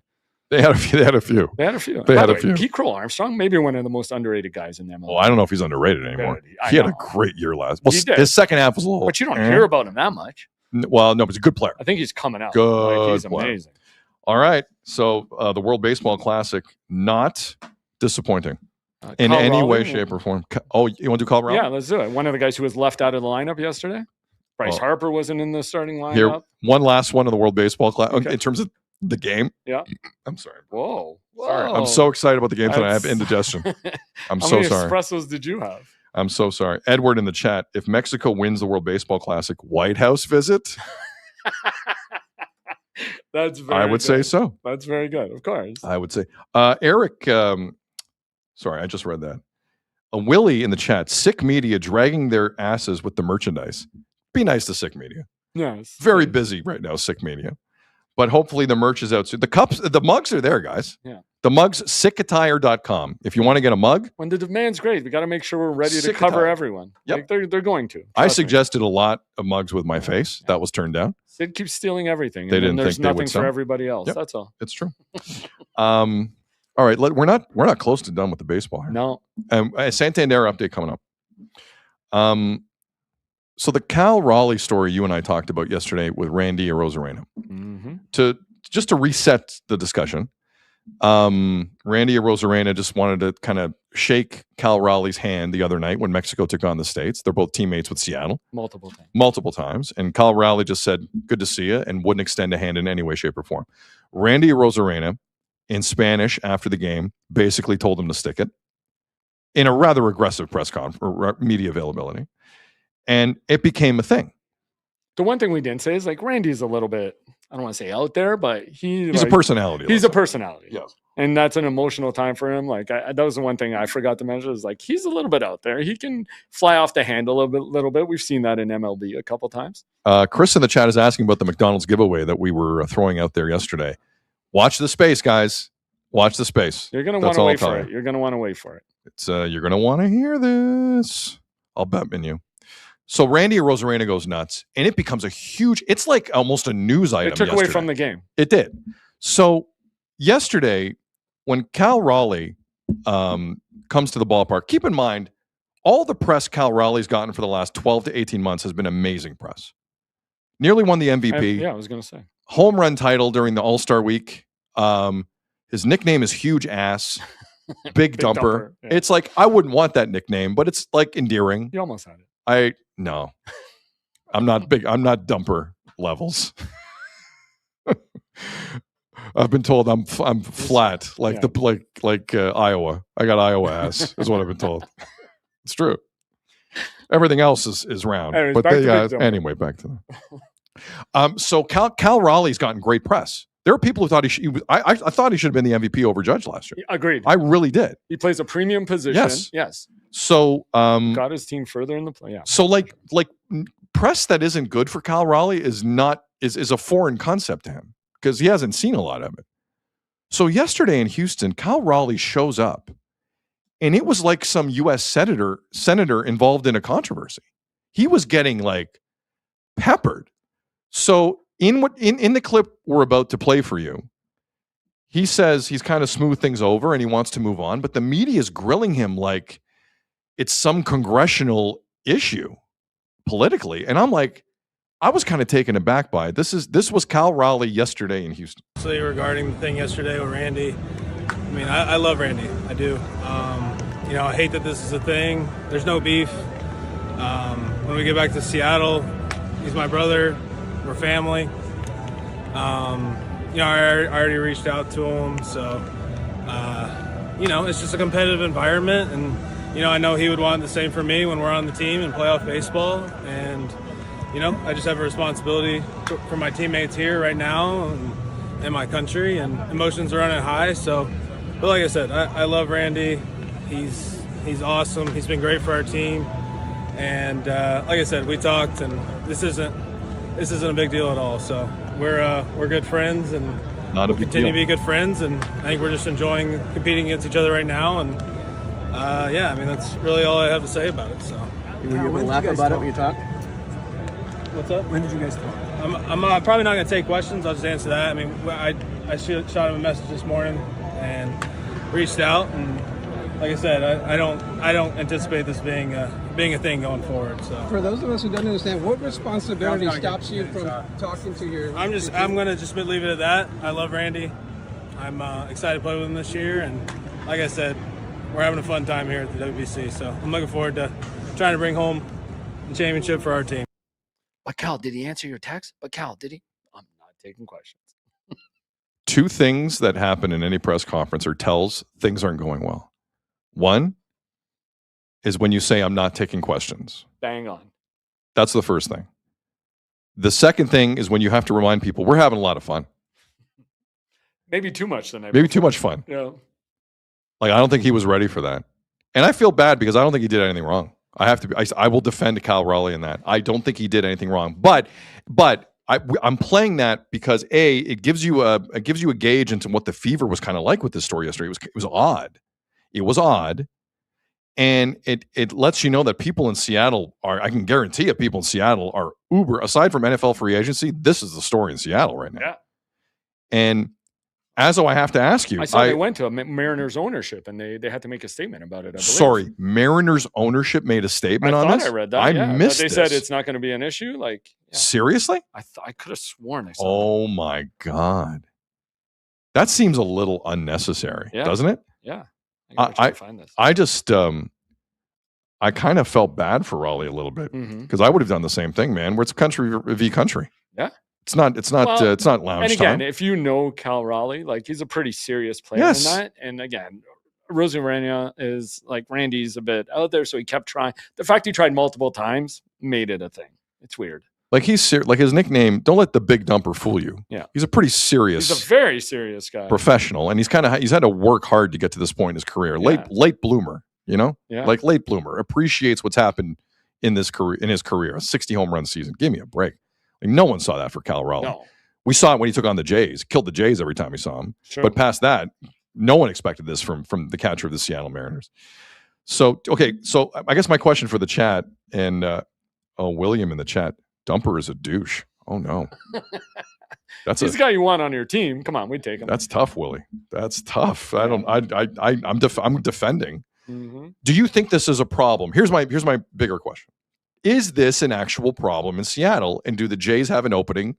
Speaker 1: They had a few.
Speaker 5: They had a few.
Speaker 1: They had a few.
Speaker 5: Pete Crow-Armstrong, maybe one of the most underrated guys in MLB.
Speaker 1: Well, I don't know if he's underrated anymore. He had a great year last. Well,
Speaker 5: He did.
Speaker 1: his second half was a little.
Speaker 5: But you don't hear about him that much.
Speaker 1: Well, no, but he's a good player.
Speaker 5: I think he's coming out.
Speaker 1: Good
Speaker 5: he's
Speaker 1: player.
Speaker 5: amazing.
Speaker 1: All right, so the World Baseball Classic, not disappointing in
Speaker 5: Kyle
Speaker 1: any way,
Speaker 5: Raleigh?
Speaker 1: shape, or form. Oh, you want to do Kyle Raleigh?
Speaker 5: Yeah, let's do it. One of the guys who was left out of the lineup yesterday. Bryce Harper wasn't in the starting lineup.
Speaker 1: Here, one last one of the World Baseball Classic
Speaker 5: Okay.
Speaker 1: in terms of the game.
Speaker 5: Yeah.
Speaker 1: I'm sorry.
Speaker 5: Whoa.
Speaker 1: Sorry. I'm so excited about the game tonight. I have indigestion. I'm
Speaker 5: How
Speaker 1: so
Speaker 5: many
Speaker 1: sorry.
Speaker 5: espressos did you have?
Speaker 1: I'm so sorry. Edward in the chat. If Mexico wins the World Baseball Classic, White House visit?
Speaker 5: That's very
Speaker 1: I would say so.
Speaker 5: That's very good. Of course.
Speaker 1: I would say. Eric, sorry, I just read that. Willie in the chat. Sick media dragging their asses with the merchandise. Be nice to Sick media.
Speaker 5: Yes.
Speaker 1: Very busy right now, Sick media. But hopefully the merch is out soon. The cups, the mugs are there, guys.
Speaker 5: Yeah.
Speaker 1: The mugs, sickattire.com. If you want to get a mug.
Speaker 5: When the demand's great, we got to make sure we're ready to
Speaker 1: Sick
Speaker 5: cover
Speaker 1: attire.
Speaker 5: everyone.
Speaker 1: Yep.
Speaker 5: Like they're going to.
Speaker 1: I
Speaker 5: Trust me.
Speaker 1: suggested a lot of mugs with my face. That was turned down.
Speaker 5: Sid keeps stealing everything.
Speaker 1: They
Speaker 5: And then
Speaker 1: didn't
Speaker 5: there's
Speaker 1: think they would
Speaker 5: nothing
Speaker 1: sell.
Speaker 5: for everybody else.
Speaker 1: Yep.
Speaker 5: That's all.
Speaker 1: It's true. All right, we're not close to done with the baseball here.
Speaker 5: No.
Speaker 1: Santander update coming up. So the Cal Raleigh story you and I talked about yesterday with Randy Arozarena. To reset the discussion, Randy Arozarena just wanted to kind of shake Cal Raleigh's hand the other night when Mexico took on the States. They're both teammates with Seattle. Multiple times. And Cal Raleigh just said, good to see you, and wouldn't extend a hand in any way, shape, or form. Randy Arozarena, in Spanish after the game, basically told him to stick it in a rather aggressive press conference or media availability. And it became a thing.
Speaker 5: The one thing we didn't say is Randy's a little bit, I don't want to say out there, but
Speaker 1: he's a personality.
Speaker 5: He's a personality.
Speaker 1: Yes.
Speaker 5: And that's an emotional time for him. That was the one thing I forgot to mention is he's a little bit out there. He can fly off the handle a little bit. We've seen that in MLB a couple times.
Speaker 1: Chris in the chat is asking about the McDonald's giveaway that we were throwing out there yesterday. Watch the space, guys. Watch the space.
Speaker 5: You're going to want to wait for it. You're going to want to wait for it.
Speaker 1: It's you're going to want to hear this. I'll bet on you. So Randy Arozarena goes nuts, and it becomes a huge. It's like almost a news item.
Speaker 5: It took away from the game.
Speaker 1: It did. So yesterday, when Cal Raleigh comes to the ballpark, keep in mind all the press Cal Raleigh's gotten for the last 12 to 18 months has been amazing press. Nearly won the MVP.
Speaker 5: Yeah, I was going to say
Speaker 1: home run title during the All-Star week. His nickname is Huge Ass. Big Dumper.
Speaker 5: Yeah.
Speaker 1: It's I wouldn't want that nickname, but it's endearing.
Speaker 5: You almost had it.
Speaker 1: No. I'm not big. I'm not Dumper levels. I've been told I'm flat, Iowa. I got Iowa ass, is what I've been told. It's true. Everything else is round.
Speaker 5: Anyways,
Speaker 1: but
Speaker 5: back to
Speaker 1: anyway, back to that. So Cal Raleigh's gotten great press. There are people who thought I thought he should have been the MVP over Judge last year.
Speaker 5: Agreed.
Speaker 1: I really did.
Speaker 5: He plays a premium position. Yes.
Speaker 1: So
Speaker 5: got his team further in the play. Yeah.
Speaker 1: So press that isn't good for Cal Raleigh is a foreign concept to him because he hasn't seen a lot of it. So yesterday in Houston, Cal Raleigh shows up, and it was like some U.S. senator involved in a controversy. He was getting peppered. So in the clip we're about to play for you, he says he's kind of smoothed things over and he wants to move on, but the media is grilling him like it's some congressional issue politically. And I'm I was kind of taken aback by it. This was Cal Raleigh yesterday in Houston.
Speaker 10: So regarding the thing yesterday with Randy, I mean, I love Randy. I do. I hate that this is a thing. There's no beef. When we get back to Seattle, he's my brother. We're family. I already reached out to him. So, it's just a competitive environment. And, I know he would want the same for me when we're on the team in playoff baseball. And, I just have a responsibility for my teammates here right now and my country. And emotions are running high. So, but like I said, I love Randy. He's awesome. He's been great for our team. And like I said, we talked, and this isn't a big deal at all. So we're good friends, and
Speaker 1: Not a
Speaker 10: we'll
Speaker 1: big
Speaker 10: continue
Speaker 1: deal.
Speaker 10: to be good friends. And I think we're just enjoying competing against each other right now. And yeah, I mean, that's really all I have to say about it. So
Speaker 11: Were you able to laugh about it when you talked?
Speaker 10: what's up?
Speaker 11: When did you guys talk?
Speaker 10: I'm probably not going to take questions. I'll just answer that. I mean, I shot him a message this morning and reached out, and like I said, I don't anticipate this being a thing going forward. So
Speaker 11: For those of us who don't understand, what responsibility stops you from talking to your?
Speaker 10: I'm going to just leave it at that. I love Randy. I'm excited to play with him this year, and like I said, we're having a fun time here at the WBC. So I'm looking forward to trying to bring home the championship for our team.
Speaker 5: But Cal, did he answer your text? But Cal, did he? I'm not taking questions.
Speaker 1: Two things that happen in any press conference or tells things aren't going well. One is when you say, I'm not taking questions.
Speaker 5: Bang on.
Speaker 1: That's the first thing. The second thing is when you have to remind people, we're having a lot of fun.
Speaker 5: Maybe too much the night
Speaker 1: Maybe
Speaker 5: before.
Speaker 1: too much fun.
Speaker 5: Yeah.
Speaker 1: Like, I don't think he was ready for that. And I feel bad because I don't think he did anything wrong. I will defend Cal Raleigh in that. I don't think he did anything wrong. But I'm playing that because it gives you a gauge into what the fever was kind of like with this story yesterday. It was odd. It was odd. And it lets you know that people in Seattle I can guarantee you, people in Seattle are uber, aside from NFL free agency, this is the story in Seattle right now.
Speaker 5: Yeah.
Speaker 1: And Azo, I have to ask you.
Speaker 5: I saw they went to a Mariners ownership and they had to make a statement about it. I believe.
Speaker 1: Sorry, Mariners ownership made a statement on this?
Speaker 5: I read that.
Speaker 1: I missed
Speaker 5: They
Speaker 1: this.
Speaker 5: said it's not going to be an issue. Like, yeah.
Speaker 1: Seriously?
Speaker 5: I could have sworn I saw
Speaker 1: Oh my God. That seems a little unnecessary, doesn't it?
Speaker 5: Yeah. I find this.
Speaker 1: I just I kind of felt bad for Raleigh a little bit because I would have done the same thing, man. Where it's country v country.
Speaker 5: Yeah.
Speaker 1: It's not lounge
Speaker 5: And again,
Speaker 1: time.
Speaker 5: if you know Cal Raleigh, like he's a pretty serious player in that. And again, Arozarena is like Randy's a bit out there, so he kept trying. The fact he tried multiple times made it a thing. It's weird.
Speaker 1: Like like his nickname, don't let the big dumper fool you.
Speaker 5: Yeah.
Speaker 1: He's a pretty serious.
Speaker 5: He's a very serious guy.
Speaker 1: Professional, and he's had to work hard to get to this point in his career. Late bloomer, you know?
Speaker 5: Yeah.
Speaker 1: Like late bloomer, appreciates what's happened in his career, a 60 home run season. Give me a break. Like, no one saw that for Cal Raleigh.
Speaker 5: No.
Speaker 1: We saw it when he took on the Jays, killed the Jays every time we saw him.
Speaker 5: Sure.
Speaker 1: But past that, no one expected this from the catcher of the Seattle Mariners. So, okay, so I guess my question for the chat, and William in the chat, Dumper is a douche. Oh no. That's
Speaker 5: He's the guy you want on your team. Come on, we take him.
Speaker 1: That's tough, Willie. That's tough. I'm defending.
Speaker 5: Mm-hmm.
Speaker 1: Do you think this is a problem? Here's my bigger question. Is this an actual problem in Seattle? And do the Jays have an opening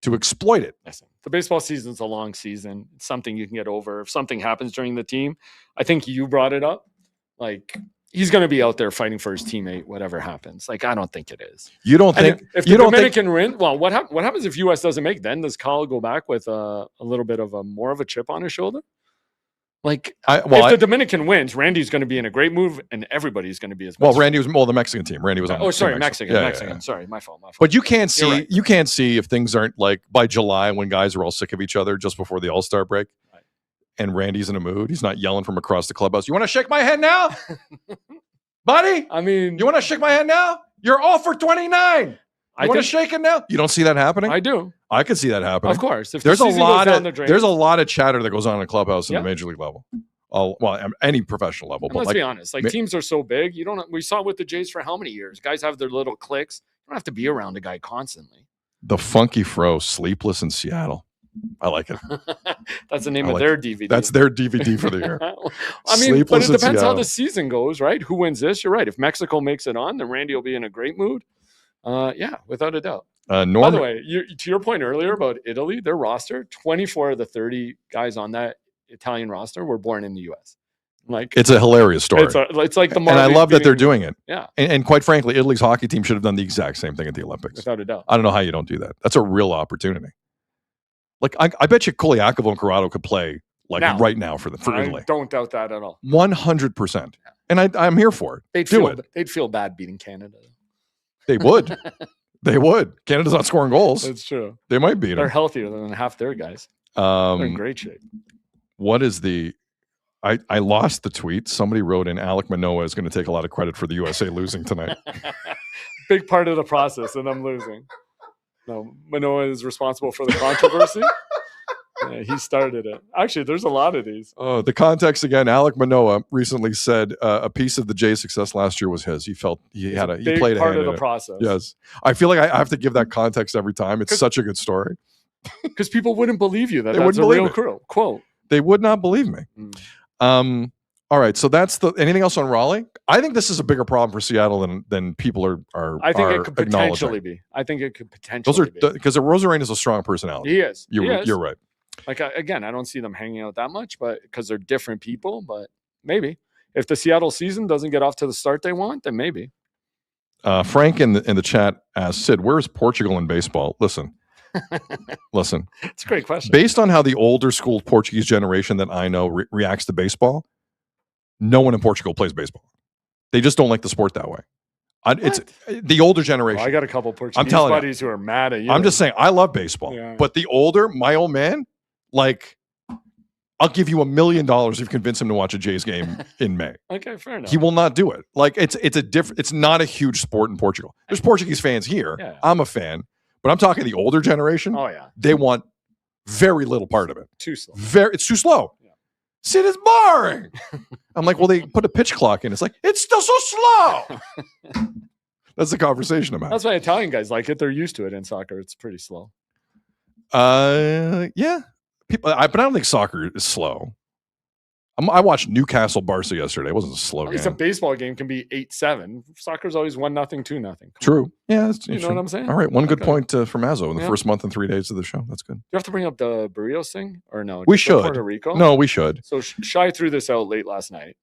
Speaker 1: to exploit it?
Speaker 5: Listen, the baseball season's a long season. It's something you can get over. If something happens during the team, I think you brought it up. Like, he's going to be out there fighting for his teammate, whatever happens. Like, I don't think it is.
Speaker 1: You don't think?
Speaker 5: If the Dominican win, well, what happens if U.S. doesn't make? Then does Cal go back with a little bit of more of a chip on his shoulder? Like, if the Dominican wins, Randy's going to be in a great move, and everybody's going to be as
Speaker 1: well. Randy was the Mexican team. Randy was on.
Speaker 5: Oh, sorry, Mexican.
Speaker 1: Yeah.
Speaker 5: Sorry, my fault.
Speaker 1: But you can't see. Right. You can't see if things aren't like by July when guys are all sick of each other just before the All-Star break, right. And Randy's in a mood. He's not yelling from across the clubhouse. You want to shake my hand now, buddy?
Speaker 5: I mean,
Speaker 1: you want to shake my hand now? You're all for 29. You want to shake it now? You don't see that happening?
Speaker 5: I do.
Speaker 1: I could see that happening.
Speaker 5: Of course. If
Speaker 1: there's a lot of chatter that goes on in a clubhouse in the major league level. Any professional level.
Speaker 5: But let's be honest. Like, teams are so big. You don't. We saw it with the Jays for how many years? Guys have their little cliques. You don't have to be around a guy constantly.
Speaker 1: The Funky Fro, Sleepless in Seattle. I like it.
Speaker 5: That's the name of their DVD.
Speaker 1: That's their DVD for the year.
Speaker 5: I mean, but it depends how the season goes, right? Who wins this? You're right. If Mexico makes it on, then Randy will be in a great mood. Yeah, without a doubt. By the way, to your point earlier about Italy, their roster, 24 of the 30 guys on that Italian roster were born in the U.S. Like, it's
Speaker 1: a hilarious story.
Speaker 5: It's like the
Speaker 1: and I love that they're doing it.
Speaker 5: Yeah,
Speaker 1: and quite frankly, Italy's hockey team should have done the exact same thing at the Olympics.
Speaker 5: Without a doubt.
Speaker 1: I don't know how you don't do that. That's a real opportunity. Like, I bet you Koliakovo and Corrado could play right now for Italy.
Speaker 5: I don't doubt that at all.
Speaker 1: 100%. And I'm here for it.
Speaker 5: They'd feel bad beating Canada.
Speaker 1: They would. They would. Canada's not scoring goals.
Speaker 5: That's true.
Speaker 1: They might beat them.
Speaker 5: They're healthier than half their guys. They're in great shape.
Speaker 1: What is the I lost the tweet. Somebody wrote in, Alec Manoah is going to take a lot of credit for the USA losing tonight.
Speaker 5: Big part of the process, and I'm losing. No, Manoah is responsible for the controversy. Yeah, he started it. Actually, there's a lot of these.
Speaker 1: Oh, the context again. Alec Manoah recently said a piece of the Jays' success last year was his. He felt he played a
Speaker 5: part
Speaker 1: hand
Speaker 5: of
Speaker 1: in
Speaker 5: the
Speaker 1: it.
Speaker 5: process.
Speaker 1: Yes, I feel like I have to give that context every time. It's such a good story.
Speaker 5: Because people wouldn't believe you that
Speaker 1: They
Speaker 5: that's a
Speaker 1: wouldn't believe
Speaker 5: real quote.
Speaker 1: They would not believe me. All right, so that's anything else on Raleigh? I think this is a bigger problem for Seattle than people are.
Speaker 5: I think it could potentially
Speaker 1: acknowledging.
Speaker 5: be. I think it could potentially be.
Speaker 1: Because Arozarena is a strong personality.
Speaker 5: He is.
Speaker 1: You're right.
Speaker 5: Like, again, I don't see them hanging out that much, but because they're different people. But maybe if the Seattle season doesn't get off to the start they want, then maybe.
Speaker 1: Frank in the chat asked, Sid, where is Portugal in baseball? Listen.
Speaker 5: It's a great question.
Speaker 1: Based on how the older school Portuguese generation that I know reacts to baseball, no one in Portugal plays baseball. They just don't like the sport that way. It's the older generation.
Speaker 5: I got a couple Portuguese buddies who are mad at you.
Speaker 1: I'm just saying, I love baseball, but the older, my old man, like, I'll give you $1 million if you convince him to watch a Jays game in May.
Speaker 5: Okay, fair enough.
Speaker 1: He will not do it. Like, it's not a huge sport in Portugal. There's Portuguese fans here.
Speaker 5: Yeah.
Speaker 1: I'm a fan, but I'm talking the older generation.
Speaker 5: Oh yeah,
Speaker 1: they want very little part of it.
Speaker 5: Too slow.
Speaker 1: It's too slow. Sid is boring. I'm like, well, they put a pitch clock in. It's like, it's still so slow. That's the conversation about.
Speaker 5: That's why Italian guys like it. They're used to it in soccer. It's pretty slow.
Speaker 1: Yeah. But I don't think soccer is slow. I watched Newcastle Barca yesterday. It wasn't a slow
Speaker 5: At least
Speaker 1: game.
Speaker 5: a baseball game can be 8-7. Soccer's always 1-0, 2-0.
Speaker 1: True. Yeah, that's
Speaker 5: you know what I'm saying.
Speaker 1: All right, one good point from Azzo in the
Speaker 5: Yeah.
Speaker 1: first month and 3 days of the show. That's good.
Speaker 5: Do you have to bring up the Berrios thing or no?
Speaker 1: We
Speaker 5: Just
Speaker 1: should.
Speaker 5: Puerto Rico.
Speaker 1: No, we should.
Speaker 5: So Shy threw this out late last night.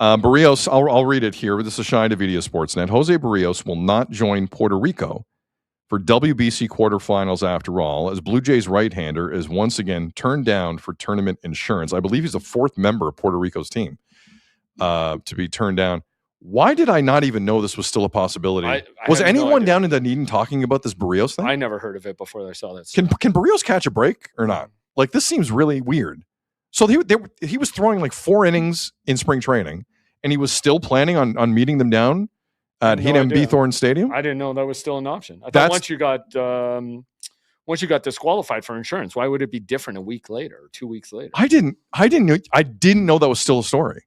Speaker 1: Berrios, I'll read it here. This is Shine to Video Sportsnet. Jose Berrios will not join Puerto Rico for WBC quarterfinals after all, as Blue Jays right-hander is once again turned down for tournament insurance. I believe he's the fourth member of Puerto Rico's team to be turned down. Why did I not even know this was still a possibility? Was anyone down in Dunedin talking about this Berrios thing?
Speaker 5: I never heard of it before I saw that.
Speaker 1: Can Berrios catch a break or not? Like, this seems really weird. So he was throwing like 4 innings in spring training, and he was still planning on meeting them down at Hinham Thorne Stadium.
Speaker 5: I didn't know that was still an option. I thought once you got disqualified for insurance, why would it be different a week later or 2 weeks later?
Speaker 1: I didn't know that was still a story.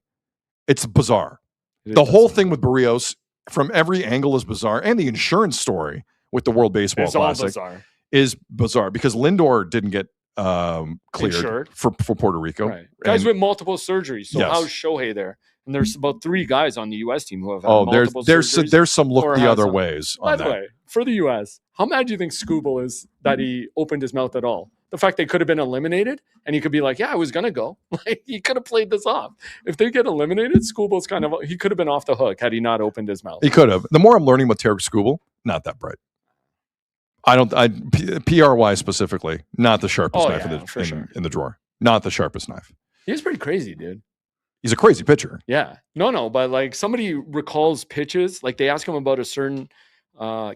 Speaker 1: It's bizarre. The whole thing with Berrios from every angle is bizarre, and the insurance story with the World Baseball Classic is bizarre because Lindor didn't get cleared for Puerto Rico.
Speaker 5: Right. Guys with multiple surgeries. So how's Shohei there? And there's about 3 guys on the U.S. team who have had multiple surgeries.
Speaker 1: There's some look the other ways.
Speaker 5: By the way, for the U.S., how mad do you think Skubal is that he opened his mouth at all? The fact they could have been eliminated, and he could be like, "Yeah, I was gonna go." Like, he could have played this off. If they get eliminated, Skubal's he could have been off the hook had he not opened his mouth.
Speaker 1: He could have. The more I'm learning about Tarek Skubal, not that bright. PRY specifically, not the sharpest knife in the drawer. Not the sharpest knife.
Speaker 5: He's pretty crazy, dude.
Speaker 1: He's a crazy pitcher.
Speaker 5: Yeah. No, but like somebody recalls pitches, like they ask him about a certain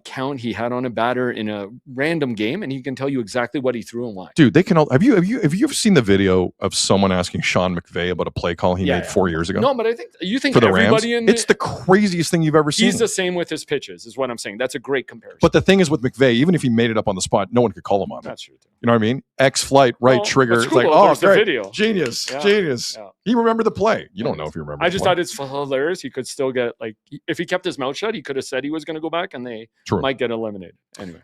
Speaker 5: count he had on a batter in a random game, and he can tell you exactly what he threw and why.
Speaker 1: Dude, they can all. Have you ever seen the video of someone asking Sean McVay about a play call he made 4 years ago?
Speaker 5: No, but I think you think
Speaker 1: for the
Speaker 5: everybody
Speaker 1: Rams, it's the craziest thing you've ever seen.
Speaker 5: He's the same with his pitches, is what I'm saying. That's a great comparison.
Speaker 1: But the thing is with McVay, even if he made it up on the spot, no one could call him on it.
Speaker 5: That's true too.
Speaker 1: You know what I mean? X flight, right trigger. It's like, great. Video. Genius. Yeah. He remembered the play. You don't know if you remember.
Speaker 5: I just thought it's hilarious. He could still get, like, if he kept his mouth shut, he could have said he was going to go back, and they might get eliminated. Anyway.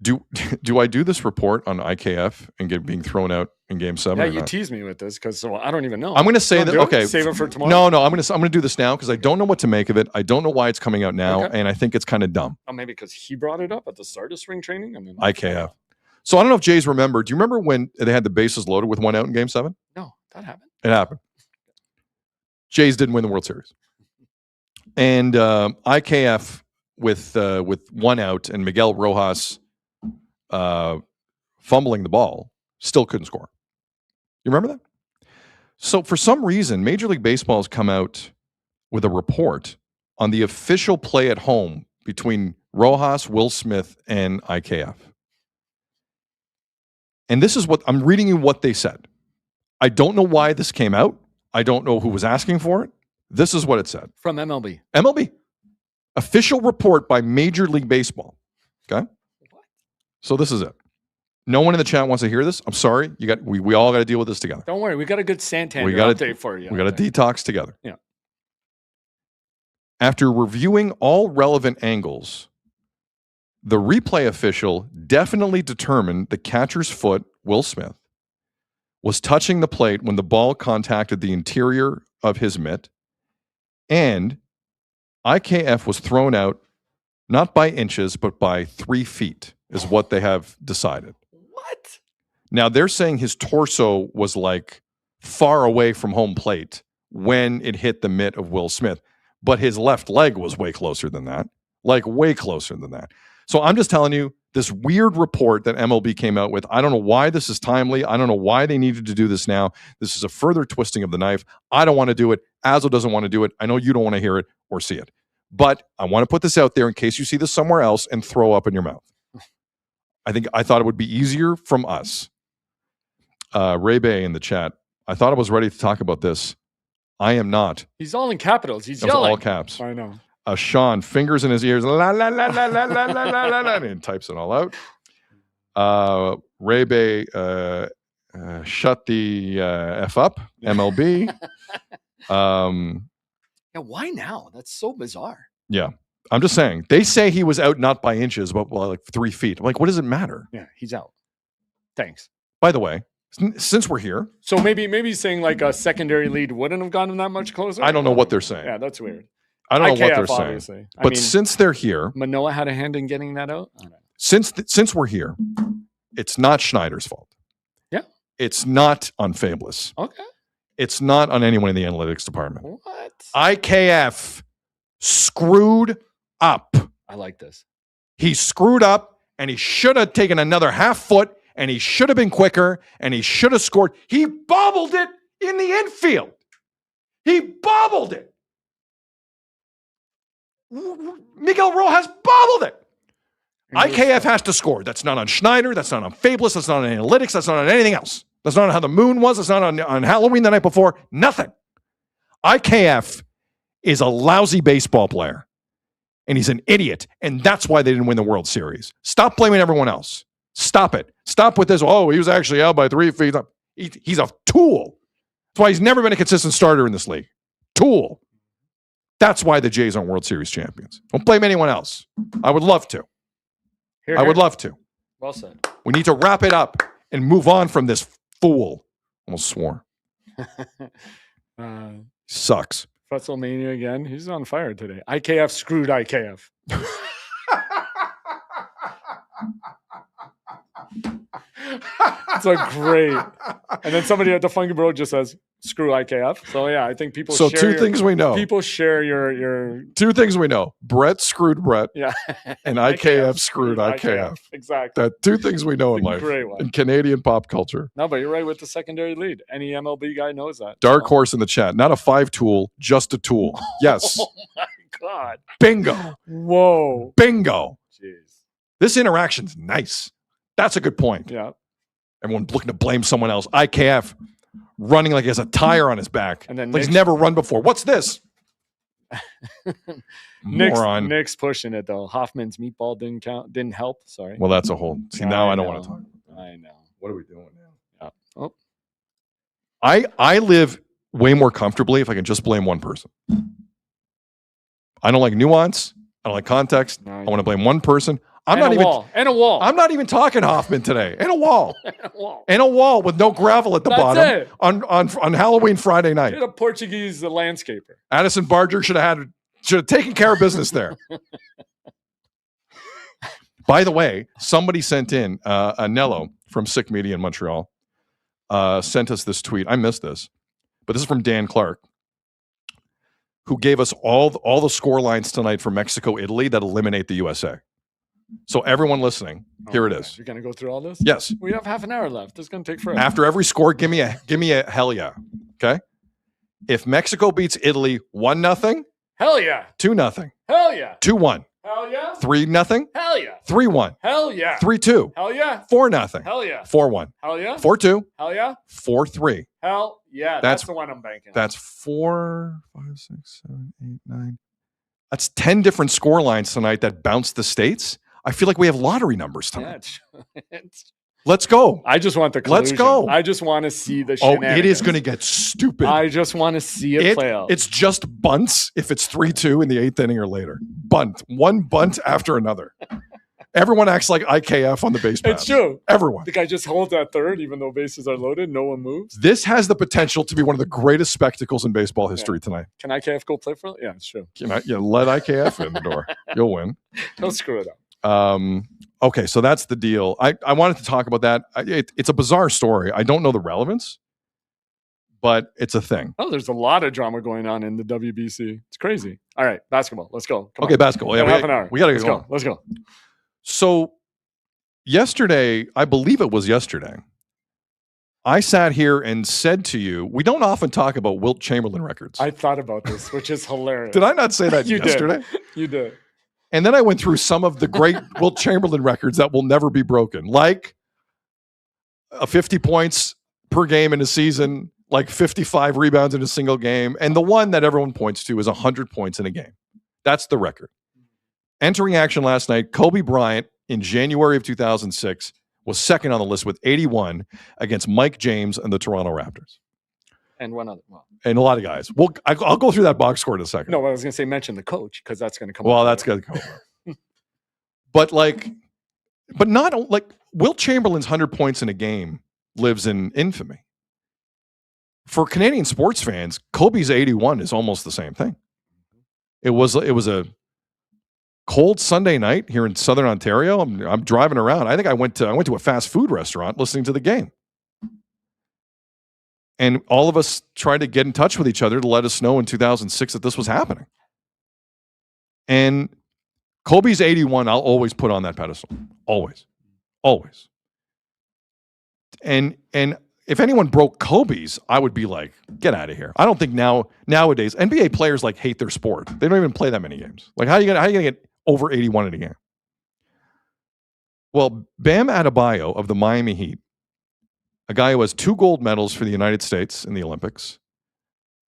Speaker 1: Do I do this report on IKF and being thrown out in Game 7?
Speaker 5: Yeah, you tease me with this because I don't even know.
Speaker 1: I'm going to say that. Okay,
Speaker 5: save it for tomorrow.
Speaker 1: No, I'm going to do this now because I don't know what to make of it. I don't know why it's coming out now, and I think it's kind of dumb.
Speaker 5: Oh, maybe because he brought it up at the start of spring training, and then
Speaker 1: IKF. So I don't know if Jays remember. Do you remember when they had the bases loaded with 1 out in Game 7?
Speaker 5: No, that happened.
Speaker 1: It happened. Jays didn't win the World Series, and IKF with 1 out and Miguel Rojas fumbling the ball, still couldn't score. You remember that? So for some reason, Major League Baseball has come out with a report on the official play at home between Rojas, Will Smith, and IKF. And this is what I'm reading you what they said. I don't know why this came out. I don't know who was asking for it. This is what it said.
Speaker 5: From MLB.
Speaker 1: MLB. Official report by Major League Baseball. Okay? So this is it. No one in the chat wants to hear this. I'm sorry. We all got to deal with this together.
Speaker 5: Don't worry. We got a good Santander update for you.
Speaker 1: We got to detox together.
Speaker 5: Yeah.
Speaker 1: After reviewing all relevant angles, the replay official definitely determined the catcher's foot, Will Smith, was touching the plate when the ball contacted the interior of his mitt, and IKF was thrown out not by inches, but by 3 feet, is what they have decided.
Speaker 5: What?
Speaker 1: Now, they're saying his torso was like far away from home plate when it hit the mitt of Will Smith, but his left leg was way closer than that, like way closer than that. So I'm just telling you, this weird report that MLB came out with, I don't know why this is timely. I don't know why they needed to do this now. This is a further twisting of the knife. I don't want to do it. Azo doesn't want to do it. I know you don't want to hear it or see it. But I want to put this out there in case you see this somewhere else and throw up in your mouth. I thought it would be easier from us. Ray Bay in the chat. I thought I was ready to talk about this. I am not.
Speaker 5: He's all in capitals. He's
Speaker 1: That was
Speaker 5: yelling.
Speaker 1: all caps.
Speaker 5: I know.
Speaker 1: Sean, fingers in his ears, la la la la la la la la la la, and types it all out. Ray Bay, shut the F up, MLB.
Speaker 5: Yeah, why now? That's so bizarre.
Speaker 1: Yeah, I'm just saying. They say he was out not by inches, but like 3 feet. I'm like, what does it matter?
Speaker 5: Yeah, he's out. Thanks.
Speaker 1: By the way, since we're here,
Speaker 5: So maybe saying like a secondary lead wouldn't have gotten that much closer.
Speaker 1: I don't know what they're saying.
Speaker 5: Yeah, that's weird.
Speaker 1: I don't know what
Speaker 5: IKF,
Speaker 1: they're saying.
Speaker 5: obviously. I
Speaker 1: But
Speaker 5: mean,
Speaker 1: since they're here,
Speaker 5: Manoah had a hand in getting that out. I don't know.
Speaker 1: since we're here, it's not Schneider's fault.
Speaker 5: Yeah.
Speaker 1: It's not on Fabulous.
Speaker 5: Okay.
Speaker 1: It's not on anyone in the analytics department.
Speaker 5: What?
Speaker 1: IKF screwed up.
Speaker 5: I like this.
Speaker 1: He screwed up, and he should have taken another half foot, and he should have been quicker, and he should have scored. He bobbled it in the infield. He bobbled it. Miguel Rojas bobbled it. IKF has to score. That's not on Schneider. That's not on Fabulous. That's not on analytics. That's not on anything else. That's not on how the moon was. That's not on Halloween the night before. Nothing. IKF is a lousy baseball player, and he's an idiot, and that's why they didn't win the World Series. Stop blaming everyone else. Stop it. Stop with this. Oh, he was actually out by 3 feet. He's a tool. That's why he's never been a consistent starter in this league. Tool. That's why the Jays aren't World Series champions. Don't blame anyone else. I would love to. I would love to.
Speaker 5: Well said.
Speaker 1: We need to wrap it up and move on from this fool. Almost swore. Sucks.
Speaker 5: WrestleMania again. He's on fire today. IKF screwed IKF. It's like great. And then somebody at the Funky Bro just says, screw IKF. So yeah, I think people
Speaker 1: So
Speaker 5: share
Speaker 1: two things we know.
Speaker 5: People share your
Speaker 1: Two things we know. Brett screwed Brett.
Speaker 5: yeah.
Speaker 1: And IKF screwed IKF.
Speaker 5: Exactly.
Speaker 1: That two things we know in
Speaker 5: It's a
Speaker 1: life.
Speaker 5: great one.
Speaker 1: In Canadian pop culture.
Speaker 5: No, but you're right with the secondary lead. Any MLB guy knows that.
Speaker 1: Dark horse in the chat. Not a 5 tool, just a tool. Yes.
Speaker 5: Oh my God.
Speaker 1: Bingo.
Speaker 5: Whoa.
Speaker 1: Bingo.
Speaker 5: Jeez.
Speaker 1: This interaction's nice. That's a good point.
Speaker 5: Yeah.
Speaker 1: Everyone looking to blame someone else. IKF running like he has a tire on his back.
Speaker 5: And then
Speaker 1: like he's
Speaker 5: Nick's-
Speaker 1: never run before. What's this? Moron.
Speaker 5: Nick's pushing it though. Hoffman's meatball didn't help. Sorry.
Speaker 1: Well, that's a whole. See, now I don't want to talk.
Speaker 5: I know.
Speaker 1: What are we doing now?
Speaker 5: Yeah. Oh.
Speaker 1: I live way more comfortably if I can just blame one person. I don't like nuance. I don't like context.
Speaker 5: No,
Speaker 1: I want to blame one person. I'm
Speaker 5: And
Speaker 1: not
Speaker 5: a
Speaker 1: even.
Speaker 5: wall. And a wall.
Speaker 1: I'm not even talking Hoffman today. And a wall.
Speaker 5: And a wall.
Speaker 1: And a wall with no gravel at the
Speaker 5: That's
Speaker 1: bottom
Speaker 5: it.
Speaker 1: on Halloween Friday night.
Speaker 5: Get a Portuguese landscaper.
Speaker 1: Addison Barger should have taken care of business there. By the way, somebody sent in Nello from Sick Media in Montreal sent us this tweet. I missed this, but this is from Dan Clark, who gave us all the score lines tonight for Mexico, Italy that eliminate the USA. So everyone listening, here it is.
Speaker 5: You're gonna go through all this?
Speaker 1: Yes.
Speaker 5: We have half an hour left. This is gonna take forever.
Speaker 1: After every score, give me a hell yeah. Okay. If Mexico beats Italy 1-0,
Speaker 5: Hell yeah.
Speaker 1: 2-0,
Speaker 5: Hell yeah.
Speaker 1: 2-1,
Speaker 5: Hell yeah.
Speaker 1: 3-0.
Speaker 5: Hell yeah.
Speaker 1: 3-1.
Speaker 5: Hell yeah.
Speaker 1: 3-2.
Speaker 5: Hell yeah.
Speaker 1: 4-0.
Speaker 5: Hell yeah.
Speaker 1: 4-1.
Speaker 5: Hell yeah.
Speaker 1: 4-2.
Speaker 5: Hell yeah.
Speaker 1: 4-3.
Speaker 5: Hell yeah. That's the one I'm banking on.
Speaker 1: That's 4, 5, 6, 7, 8, 9. That's 10 different score lines tonight that bounced the states. I feel like we have lottery numbers tonight.
Speaker 5: Yeah,
Speaker 1: Let's go.
Speaker 5: I just want the collusion.
Speaker 1: Let's go.
Speaker 5: I just want to see the shenanigans.
Speaker 1: It is going to get stupid.
Speaker 5: I just want to see it play out.
Speaker 1: It's just bunts if it's 3-2 in the 8th inning or later. Bunt. One bunt after another. Everyone acts like IKF on the base paths.
Speaker 5: It's true.
Speaker 1: Everyone.
Speaker 5: The guy just holds at third even though bases are loaded. No one moves.
Speaker 1: This has the potential to be one of the greatest spectacles in baseball history tonight.
Speaker 5: Can IKF go play for it? Yeah, it's true.
Speaker 1: Let IKF in the door. You'll win.
Speaker 5: Don't screw it up.
Speaker 1: Okay, so that's the deal. I wanted to talk about that. It's a bizarre story. I don't know the relevance, but it's a thing.
Speaker 5: Oh, there's a lot of drama going on in the WBC. It's crazy. All right, basketball. Let's go. Come on.
Speaker 1: Basketball. Yeah,
Speaker 5: half an hour.
Speaker 1: We got to
Speaker 5: Let's
Speaker 1: go.
Speaker 5: Let's go.
Speaker 1: So yesterday, I believe it was yesterday, I sat here and said to you, we don't often talk about Wilt Chamberlain records.
Speaker 5: I thought about this, which is hilarious.
Speaker 1: Did I not say that yesterday?
Speaker 5: You did.
Speaker 1: And then I went through some of the great Wilt Chamberlain records that will never be broken, like 50 points per game in a season, like 55 rebounds in a single game. And the one that everyone points to is 100 points in a game. That's the record. Entering action last night, Kobe Bryant in January of 2006 was second on the list with 81 against Mike James and the Toronto Raptors.
Speaker 5: And one other. Well,
Speaker 1: and a lot of guys. Well, I'll go through that box score in a second.
Speaker 5: No, I was going to say mention the coach because that's going to come.
Speaker 1: Well, that's going to come. But not like Wilt Chamberlain's 100 points in a game lives in infamy. For Canadian sports fans, Kobe's 81 is almost the same thing. It was a cold Sunday night here in Southern Ontario. I'm driving around. I think I went to a fast food restaurant listening to the game. And all of us tried to get in touch with each other to let us know in 2006 that this was happening. And Kobe's 81, I'll always put on that pedestal. Always. Always. And if anyone broke Kobe's, I would be like, get out of here. I don't think nowadays NBA players like hate their sport. They don't even play that many games. Like how are you gonna get over 81 in a game? Well, Bam Adebayo of the Miami Heat, a guy who has 2 gold medals for the United States in the Olympics,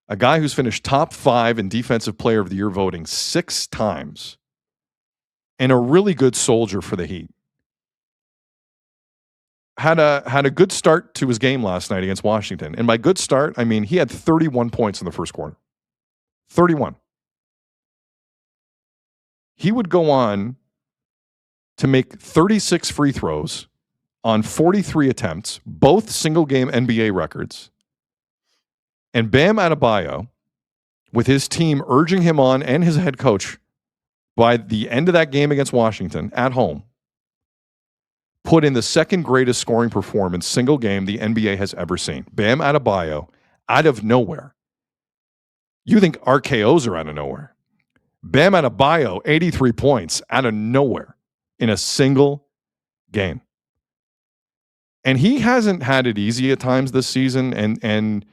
Speaker 1: a guy who's finished top 5 in Defensive Player of the Year voting 6 times, and a really good soldier for the Heat. Had a good start to his game last night against Washington. And by good start, I mean he had 31 points in the first quarter. 31. He would go on to make 36 free throws on 43 attempts, both single-game NBA records. And Bam Adebayo, with his team urging him on and his head coach, by the end of that game against Washington at home, put in the second greatest scoring performance single game the NBA has ever seen. Bam Adebayo, out of nowhere. You think RKOs are out of nowhere. Bam Adebayo, 83 points out of nowhere in a single game. And he hasn't had it easy at times this season. And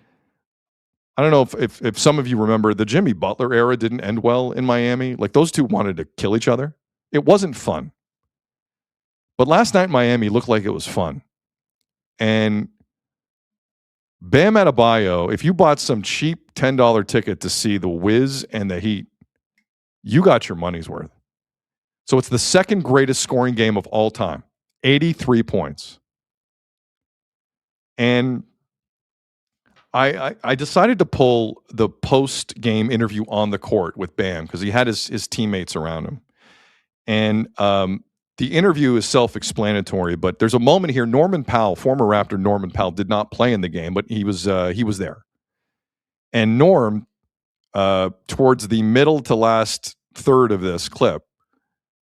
Speaker 1: I don't know if some of you remember, the Jimmy Butler era didn't end well in Miami. Like those two wanted to kill each other. It wasn't fun. But last night in Miami looked like it was fun. And Bam Adebayo, if you bought some cheap $10 ticket to see the Wiz and the Heat, you got your money's worth. So it's the second greatest scoring game of all time. 83 points. And I decided to pull the post-game interview on the court with Bam because he had his teammates around him. And the interview is self-explanatory, but there's a moment here. Norman Powell, former Raptor Norman Powell, did not play in the game, but he was there. And Norm, towards the middle to last third of this clip,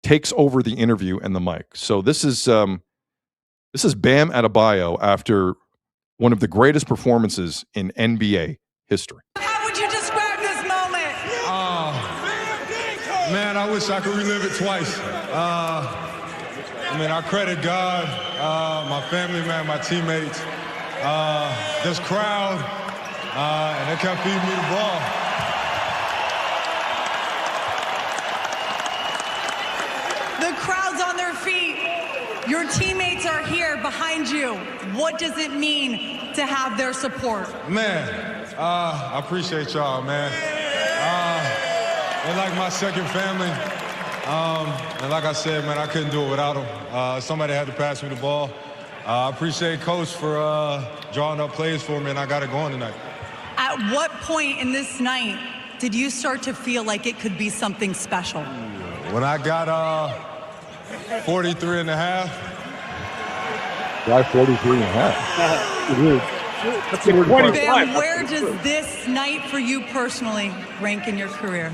Speaker 1: takes over the interview and the mic. So this is Bam Adebayo after one of the greatest performances in NBA history.
Speaker 12: How would you describe this moment?
Speaker 13: Man, I wish I could relive it twice. I credit God, my family, man, my teammates, this crowd, and they kept feeding me the ball.
Speaker 12: Your teammates are here behind you. What does it mean to have their support?
Speaker 13: Man, I appreciate y'all, man. They're like my second family. And like I said, man, I couldn't do it without them. Somebody had to pass me the ball. I appreciate Coach for drawing up plays for me, and I got it going tonight.
Speaker 12: At what point in this night did you start to feel like it could be something special?
Speaker 13: When I got 43 and a half.
Speaker 1: Why 43 and a half?
Speaker 5: That's like 25.
Speaker 12: Bam, where does this night for you personally rank in your career?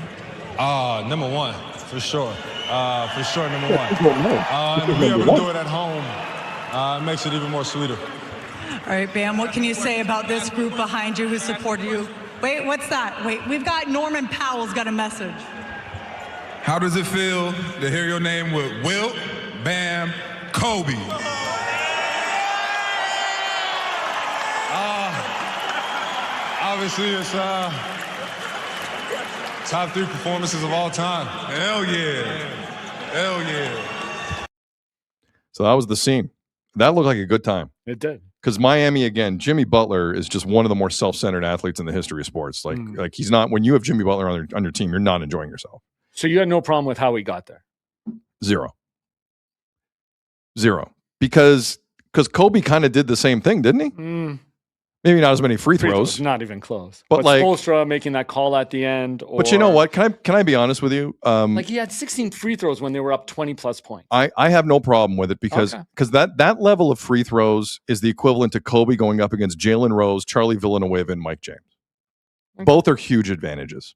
Speaker 13: Number one, for sure. For sure, number one. And to be able to do it at home makes it even more sweeter.
Speaker 12: All right, Bam, what can you say about this group behind you who supported you? Wait, what's that? Wait, we've got Norman Powell's got a message.
Speaker 13: How does it feel to hear your name with Wilt, Bam, Kobe? Obviously, it's top 3 performances of all time. Hell yeah. Hell yeah.
Speaker 1: So that was the scene. That looked like a good time.
Speaker 5: It did.
Speaker 1: Because Miami, again, Jimmy Butler is just one of the more self-centered athletes in the history of sports. Like he's not, when you have Jimmy Butler on your team, you're not enjoying yourself.
Speaker 5: So you had no problem with how he got there?
Speaker 1: Zero. Because Kobe kind of did the same thing, didn't he? Maybe not as many free throws.
Speaker 5: Not even close.
Speaker 1: But like
Speaker 5: Spoelstra making that call at the end.
Speaker 1: But you know what? Can I be honest with you?
Speaker 5: Like he had 16 free throws when they were up 20 plus points.
Speaker 1: I have no problem with it because that level of free throws is the equivalent to Kobe going up against Jalen Rose, Charlie Villanueva, and Mike James. Both are huge advantages.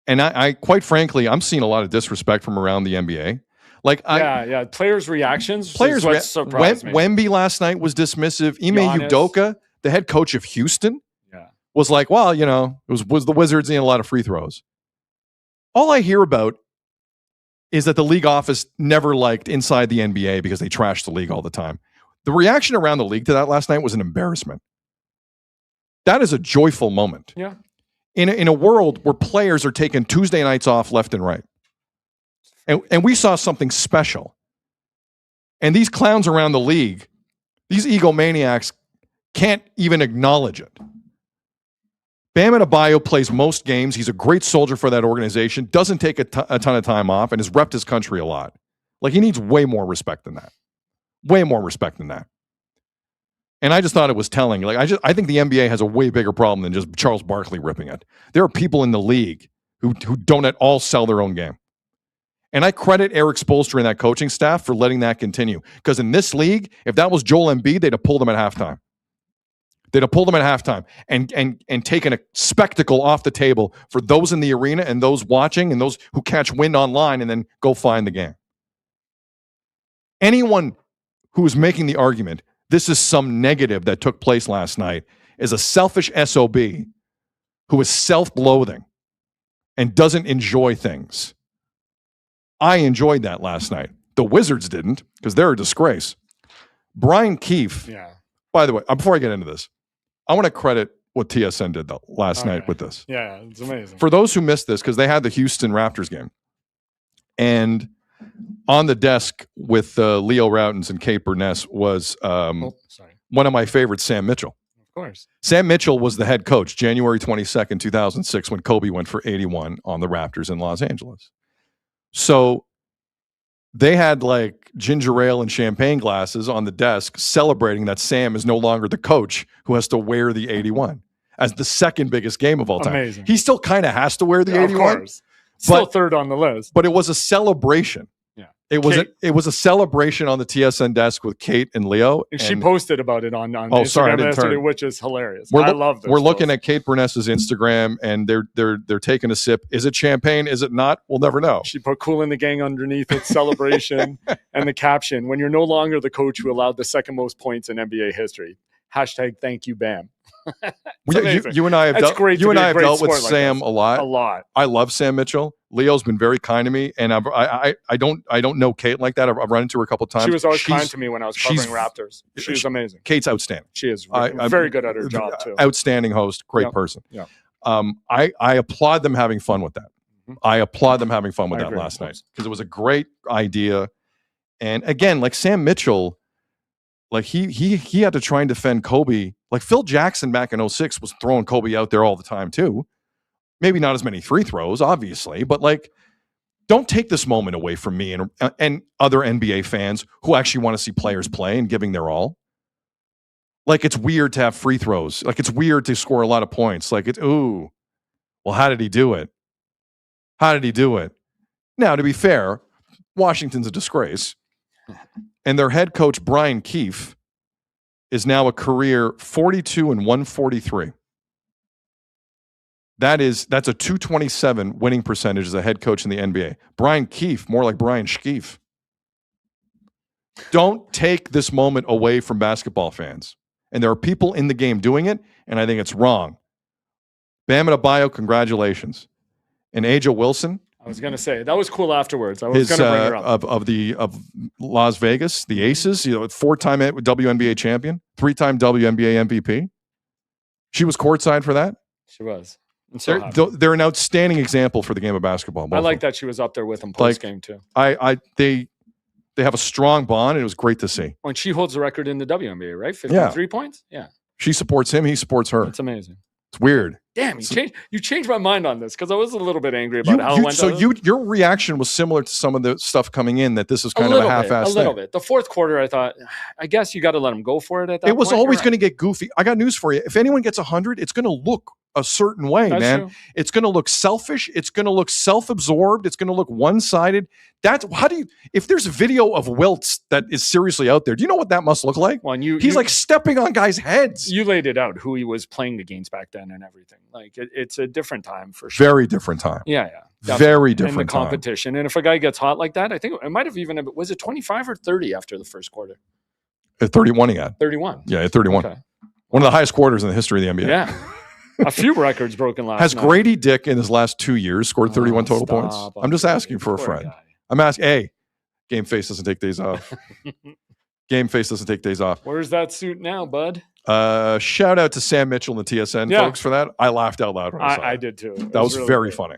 Speaker 1: And I quite frankly, I'm seeing a lot of disrespect from around the NBA. Like
Speaker 5: players' reactions. Surprised me.
Speaker 1: Wemby last night was dismissive. Ime Udoka, the head coach of Houston, was like, well, you know, it was the Wizards and a lot of free throws. All I hear about is that the league office never liked inside the NBA because they trashed the league all the time. The reaction around the league to that last night was an embarrassment. That is a joyful moment.
Speaker 5: Yeah.
Speaker 1: In a world where players are taking Tuesday nights off left and right. And we saw something special. And these clowns around the league, these egomaniacs, can't even acknowledge it. Bam Adebayo plays most games. He's a great soldier for that organization, doesn't take a ton of time off, and has repped his country a lot. Like, he needs way more respect than that. Way more respect than that. And I just thought it was telling. Like, I think the NBA has a way bigger problem than just Charles Barkley ripping it. There are people in the league who don't at all sell their own game. And I credit Eric Spoelstra and that coaching staff for letting that continue. Because in this league, if that was Joel Embiid, they'd have pulled him at halftime. They'd have pulled him at halftime and taken a spectacle off the table for those in the arena and those watching and those who catch wind online and then go find the game. Anyone who is making the argument, this is some negative that took place last night, is a selfish SOB who is self-loathing and doesn't enjoy things. I enjoyed that last night. The Wizards didn't because they're a disgrace. Brian Keefe, by the way, before I get into this, I want to credit what TSN did last night with this.
Speaker 5: Yeah, it's amazing.
Speaker 1: For those who missed this, because they had the Houston Raptors game. And on the desk with Leo Routens and Kate Burness was one of my favorites, Sam Mitchell.
Speaker 5: Of course.
Speaker 1: Sam Mitchell was the head coach January 22nd, 2006, when Kobe went for 81 on the Raptors in Los Angeles. So they had like ginger ale and champagne glasses on the desk celebrating that Sam is no longer the coach who has to wear the 81 as the second biggest game of all time.
Speaker 5: Amazing.
Speaker 1: He still kind of has to wear the 81.
Speaker 5: Of course. Still third on the list.
Speaker 1: But it was a celebration.
Speaker 5: Yeah.
Speaker 1: It was a celebration on the TSN desk with Kate and Leo.
Speaker 5: And she posted about it on Instagram yesterday, which is hilarious. I love this.
Speaker 1: We're looking at Kate Burness's Instagram, and they're taking a sip. Is it champagne? Is it not? We'll never know.
Speaker 5: She put "Cool in the Gang" underneath its celebration and the caption: "When you're no longer the coach who allowed the second most points in NBA history." # Thank you, Bam.
Speaker 1: You and I have dealt with Sam a lot.
Speaker 5: A lot.
Speaker 1: I love Sam Mitchell. Leo's been very kind to me, and I don't know Kate like that. I've run into her a couple times.
Speaker 5: She was always kind to me when I was covering Raptors. She's amazing.
Speaker 1: Kate's outstanding.
Speaker 5: She is very good at her job too.
Speaker 1: Outstanding host, great person.
Speaker 5: Yeah.
Speaker 1: I applaud them having fun with that. I applaud them having fun with that last night because it was a great idea. And again, like Sam Mitchell, like he had to try and defend Kobe. Like Phil Jackson back in 2006 was throwing Kobe out there all the time too. Maybe not as many free throws, obviously, but like, don't take this moment away from me and other NBA fans who actually want to see players play and giving their all. Like, it's weird to have free throws. Like, it's weird to score a lot of points. Like, well, how did he do it? How did he do it? Now, to be fair, Washington's a disgrace. And their head coach, Brian Keefe, is now a career 42 and 143. That's a 227 winning percentage as a head coach in the NBA. Brian Keefe, more like Brian Schkeef. Don't take this moment away from basketball fans. And there are people in the game doing it, and I think it's wrong. Bam Adebayo, congratulations. And Aja Wilson.
Speaker 5: I was going to say, that was cool afterwards. I was going to bring her up.
Speaker 1: Of Las Vegas, the Aces, 4-time WNBA champion, 3-time WNBA MVP. She was courtside for that.
Speaker 5: She was.
Speaker 1: They're an outstanding example for the game of basketball.
Speaker 5: I like that she was up there with them post-game, too.
Speaker 1: They have a strong bond, and it was great to see.
Speaker 5: And she holds the record in the WNBA, right? 53 points? Yeah.
Speaker 1: She supports him. He supports her.
Speaker 5: It's amazing.
Speaker 1: It's weird.
Speaker 5: Damn, you changed my mind on this because I was a little bit angry about how it went.
Speaker 1: So your reaction was similar to some of the stuff coming in, that this is kind of a half-assed thing.
Speaker 5: A little bit. The fourth quarter, I thought, I guess you got to let him go for it at that point.
Speaker 1: It was always going to get goofy. I got news for you. If anyone gets 100, it's going to look a certain way,
Speaker 5: That's
Speaker 1: man.
Speaker 5: True.
Speaker 1: It's going to look selfish. It's going to look self-absorbed. It's going to look one-sided. If there's a video of Wiltz that is seriously out there, do you know what that must look like?
Speaker 5: Well,
Speaker 1: he's like stepping on guys' heads.
Speaker 5: You laid it out, who he was playing against back then and everything. Like it's a different time for sure.
Speaker 1: Very different time.
Speaker 5: Yeah.
Speaker 1: Definitely. Very different
Speaker 5: in the competition. And if a guy gets hot like that, I think it might have even, was it 25 or 30 after the first quarter?
Speaker 1: At 31 he had.
Speaker 5: 31.
Speaker 1: Yeah, at 31. Okay. One of the highest quarters in the history of the NBA.
Speaker 5: Yeah. A few records broken last
Speaker 1: Has
Speaker 5: night.
Speaker 1: Grady Dick in his last 2 years scored 31 total points? I'm just asking for a friend.
Speaker 5: Guy.
Speaker 1: I'm asking, hey, Game Face doesn't take days off. Game Face doesn't take days off.
Speaker 5: Where's that suit now, bud?
Speaker 1: Shout out to Sam Mitchell and the TSN folks for that. I laughed out loud when I saw it.
Speaker 5: I did too.
Speaker 1: That was really very funny.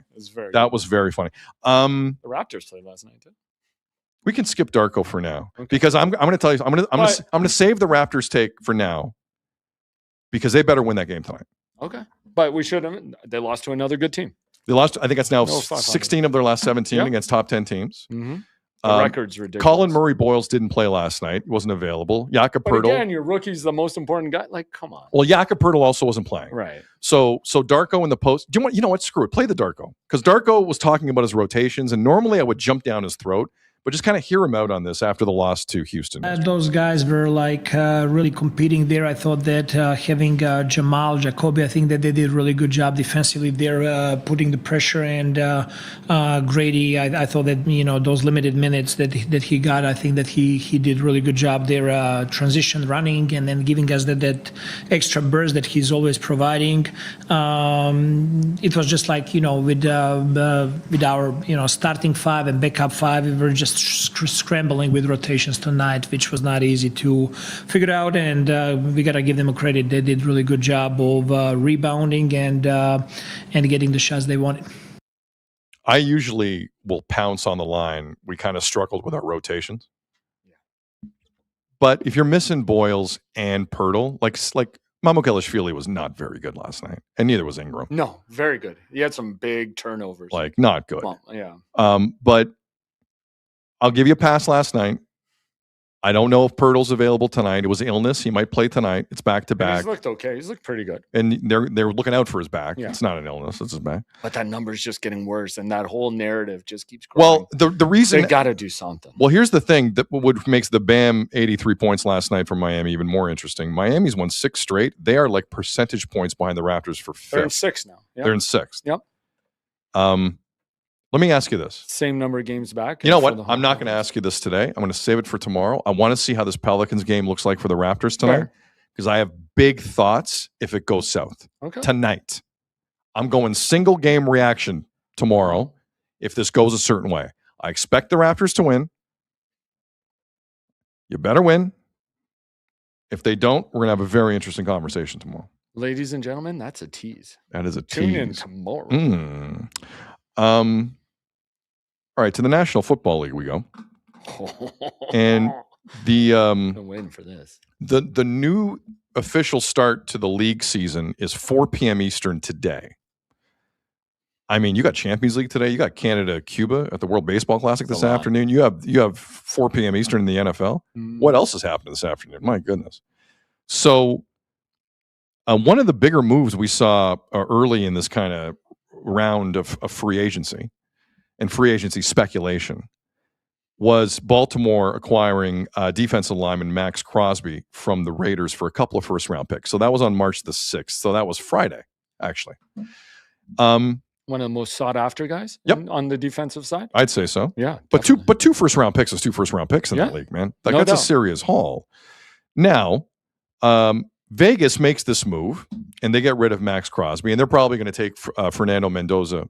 Speaker 1: That was very funny.
Speaker 5: The Raptors played last night too.
Speaker 1: We can skip Darko for now because I'm going to tell you I'm going to save the Raptors take for now because they better win that game tonight.
Speaker 5: Okay, but we should have. They lost to another good team.
Speaker 1: They lost. I think it's now 16 of their last 17 against top 10 teams.
Speaker 5: Mm-hmm. The record's ridiculous.
Speaker 1: Colin Murray-Boyles didn't play last night. He wasn't available. Jakob Poeltl.
Speaker 5: Again, your rookie's the most important guy. Like, come on.
Speaker 1: Well, Jakob Poeltl also wasn't playing.
Speaker 5: Right.
Speaker 1: So Darko in the post. You know what? Screw it. Play the Darko. Because Darko was talking about his rotations, and normally I would jump down his throat, but just kind of hear him out on this after the loss to Houston.
Speaker 14: Those guys were really competing there. I thought that having Jamal, Jacoby, I think that they did a really good job defensively there, putting the pressure. And Grady, I thought that those limited minutes that he got, I think that he did a really good job there, transition running and then giving us that extra burst that he's always providing. It was just like with our starting five and backup five, we were just scrambling with rotations tonight, which was not easy to figure out, and we got to give them a credit. They did a really good job of rebounding and getting the shots they wanted.
Speaker 1: I usually will pounce on the line. We kind of struggled with our rotations. But if you're missing Boyles and Poeltl, like Mamukelashvili was not very good last night, and neither was Ingram.
Speaker 5: No, very good. He had some big turnovers.
Speaker 1: Like, not good.
Speaker 5: Well, yeah.
Speaker 1: But I'll give you a pass last night. I don't know if Poeltl's available tonight. It was illness. He might play tonight. It's back-to-back.
Speaker 5: He's looked okay. He's looked pretty good.
Speaker 1: And they're looking out for his back.
Speaker 5: Yeah.
Speaker 1: It's not an illness. It's his back.
Speaker 5: But that number's just getting worse, and that whole narrative just keeps growing.
Speaker 1: Well, the reason...
Speaker 5: They got to do something.
Speaker 1: Well, here's the thing that makes the Bam 83 points last night from Miami even more interesting. Miami's won 6 straight. They are like percentage points behind the Raptors for 5th.
Speaker 5: They're in 6th now. Yep.
Speaker 1: They're in 6th.
Speaker 5: Yep.
Speaker 1: Let me ask you this.
Speaker 5: Same number of games back.
Speaker 1: You know what? I'm not going to ask you this today. I'm going to save it for tomorrow. I want to see how this Pelicans game looks like for the Raptors tonight because I have big thoughts if it goes south.
Speaker 5: Okay.
Speaker 1: Tonight. I'm going single game reaction tomorrow if this goes a certain way. I expect the Raptors to win. You better win. If they don't, we're going to have a very interesting conversation tomorrow.
Speaker 5: Ladies and gentlemen, that's a tease.
Speaker 1: That is a tease.
Speaker 5: Tune in tomorrow.
Speaker 1: All right, to the National Football League we go. And
Speaker 5: I'm waiting for this.
Speaker 1: The new official start to the league season is 4 p.m. Eastern today. I mean, you got Champions League today. You got Canada, Cuba at the World Baseball Classic this afternoon. You have 4 p.m. Eastern in the NFL. What else has happened this afternoon? My goodness. So one of the bigger moves we saw early in this kind of round of free agency and free agency speculation was Baltimore acquiring defensive lineman Max Crosby from the Raiders for a couple of first-round picks. So that was on March the 6th. So that was Friday, actually.
Speaker 5: One of the most sought-after guys on the defensive side?
Speaker 1: I'd say so.
Speaker 5: Yeah.
Speaker 1: But two first-round picks is 2 first-round picks in the league, man. Like,
Speaker 5: No
Speaker 1: that's a
Speaker 5: doubt.
Speaker 1: serious haul. Now, Vegas makes this move, and they get rid of Max Crosby, and they're probably going to take Fernando Mendoza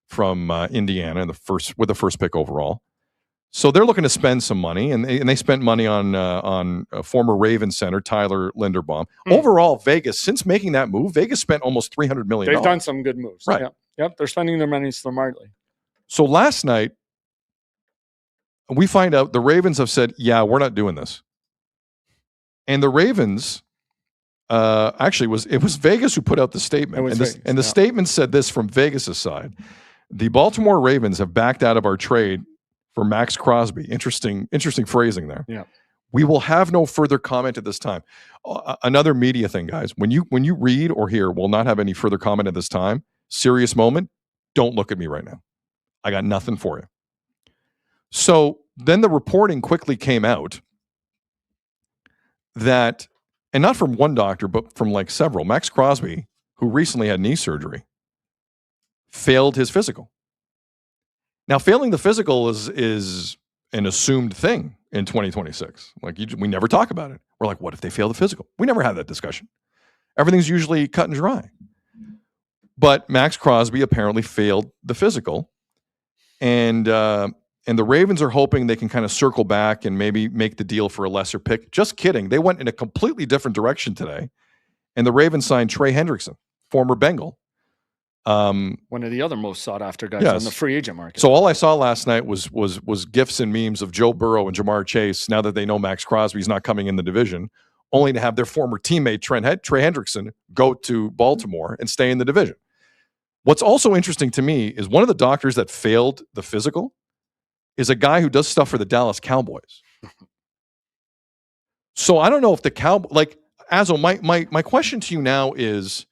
Speaker 1: from Indiana with the first pick overall. So they're looking to spend some money, and they spent money on former Ravens center Tyler Linderbaum. Overall, Vegas, since making that move, Vegas spent almost $300 million.
Speaker 5: They've done some good moves.
Speaker 1: Right.
Speaker 5: Yeah. Yep. They're spending their money smartly.
Speaker 1: So last night, we find out the Ravens have said, yeah, we're not doing this. And the Ravens, actually, it was Vegas who put out the statement. And the statement said this from Vegas' side. The Baltimore Ravens have backed out of our trade for Max Crosby. Interesting phrasing there.
Speaker 5: Yeah.
Speaker 1: We will have no further comment at this time. Another media thing, guys. When you read or hear, will not have any further comment at this time, serious moment, don't look at me right now. I got nothing for you. So then the reporting quickly came out that, and not from one doctor, but from like several, Max Crosby, who recently had knee surgery, failed his physical. Now, failing the physical is an assumed thing in 2026. Like, we never talk about it. We're like, what if they fail the physical? We never have that discussion. Everything's usually cut and dry. But Max Crosby apparently failed the physical, and the Ravens are hoping they can kind of circle back and maybe make the deal for a lesser pick. Just kidding. They went in a completely different direction today, and the Ravens signed Trey Hendrickson, former Bengal.
Speaker 5: One of the other most sought-after guys on the free agent market.
Speaker 1: So all I saw last night was gifs and memes of Joe Burrow and Jamar Chase, now that they know Max Crosby's not coming in the division, only to have their former teammate Trey Hendrickson go to Baltimore and stay in the division. What's also interesting to me is one of the doctors that failed the physical is a guy who does stuff for the Dallas Cowboys. So I don't know if the Azo, my question to you now is,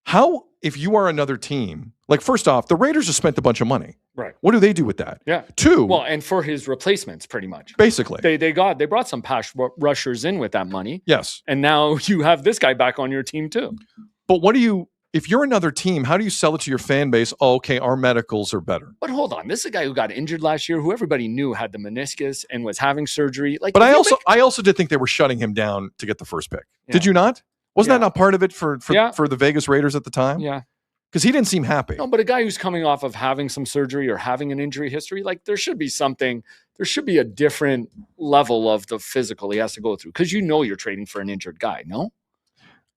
Speaker 1: how, if you are another team, like, first off, the Raiders just spent a bunch of money.
Speaker 5: Right.
Speaker 1: What do they do with that?
Speaker 5: Yeah.
Speaker 1: Two.
Speaker 5: Well, and for his replacements, pretty much.
Speaker 1: Basically.
Speaker 5: They brought some pass rushers in with that money.
Speaker 1: Yes.
Speaker 5: And now you have this guy back on your team too.
Speaker 1: But if you're another team, how do you sell it to your fan base? Oh, okay, our medicals are better.
Speaker 5: But hold on, this is a guy who got injured last year, who everybody knew had the meniscus and was having surgery. Like,
Speaker 1: but I also did think they were shutting him down to get the first pick. Yeah. Did you not? Wasn't that not part of it for the Vegas Raiders at the time?
Speaker 5: Yeah.
Speaker 1: Because he didn't seem happy.
Speaker 5: No, but a guy who's coming off of having some surgery or having an injury history, like, there should be a different level of the physical he has to go through. Because you're trading for an injured guy, no?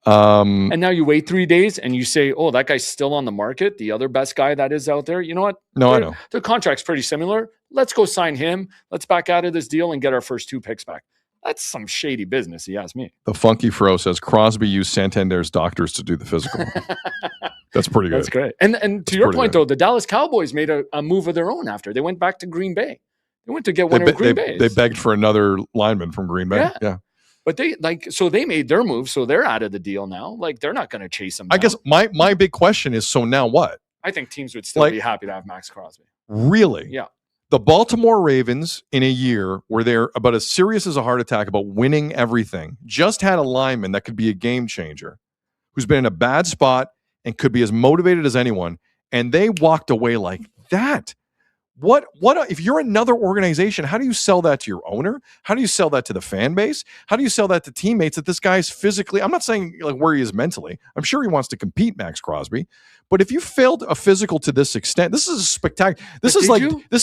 Speaker 5: And now you wait 3 days and you say, oh, that guy's still on the market, the other best guy that is out there. You know what?
Speaker 1: No, I know.
Speaker 5: The contract's pretty similar. Let's go sign him. Let's back out of this deal and get our first 2 picks back. That's some shady business, he asked me.
Speaker 1: The Funky Fro says Crosby used Santander's doctors to do the physical. That's pretty good.
Speaker 5: That's great. And to your point, though, the Dallas Cowboys made a move of their own after. They went back to Green Bay. They went to get one of Green Bay's.
Speaker 1: They begged for another lineman from Green Bay. Yeah.
Speaker 5: But they made their move, so they're out of the deal now. Like, they're not going to chase him down.
Speaker 1: I guess my big question is, so now what?
Speaker 5: I think teams would still be happy to have Max Crosby.
Speaker 1: Really?
Speaker 5: Yeah.
Speaker 1: The Baltimore Ravens, in a year where they're about as serious as a heart attack about winning everything, just had a lineman that could be a game changer, who's been in a bad spot and could be as motivated as anyone, and they walked away like that. What if you're another organization, how do you sell that to your owner? How do you sell that to the fan base? How do you sell that to teammates that this guy's physically, I'm not saying like where he is mentally. I'm sure he wants to compete, Max Crosby. But if you failed a physical to this extent, this is a spectacular. This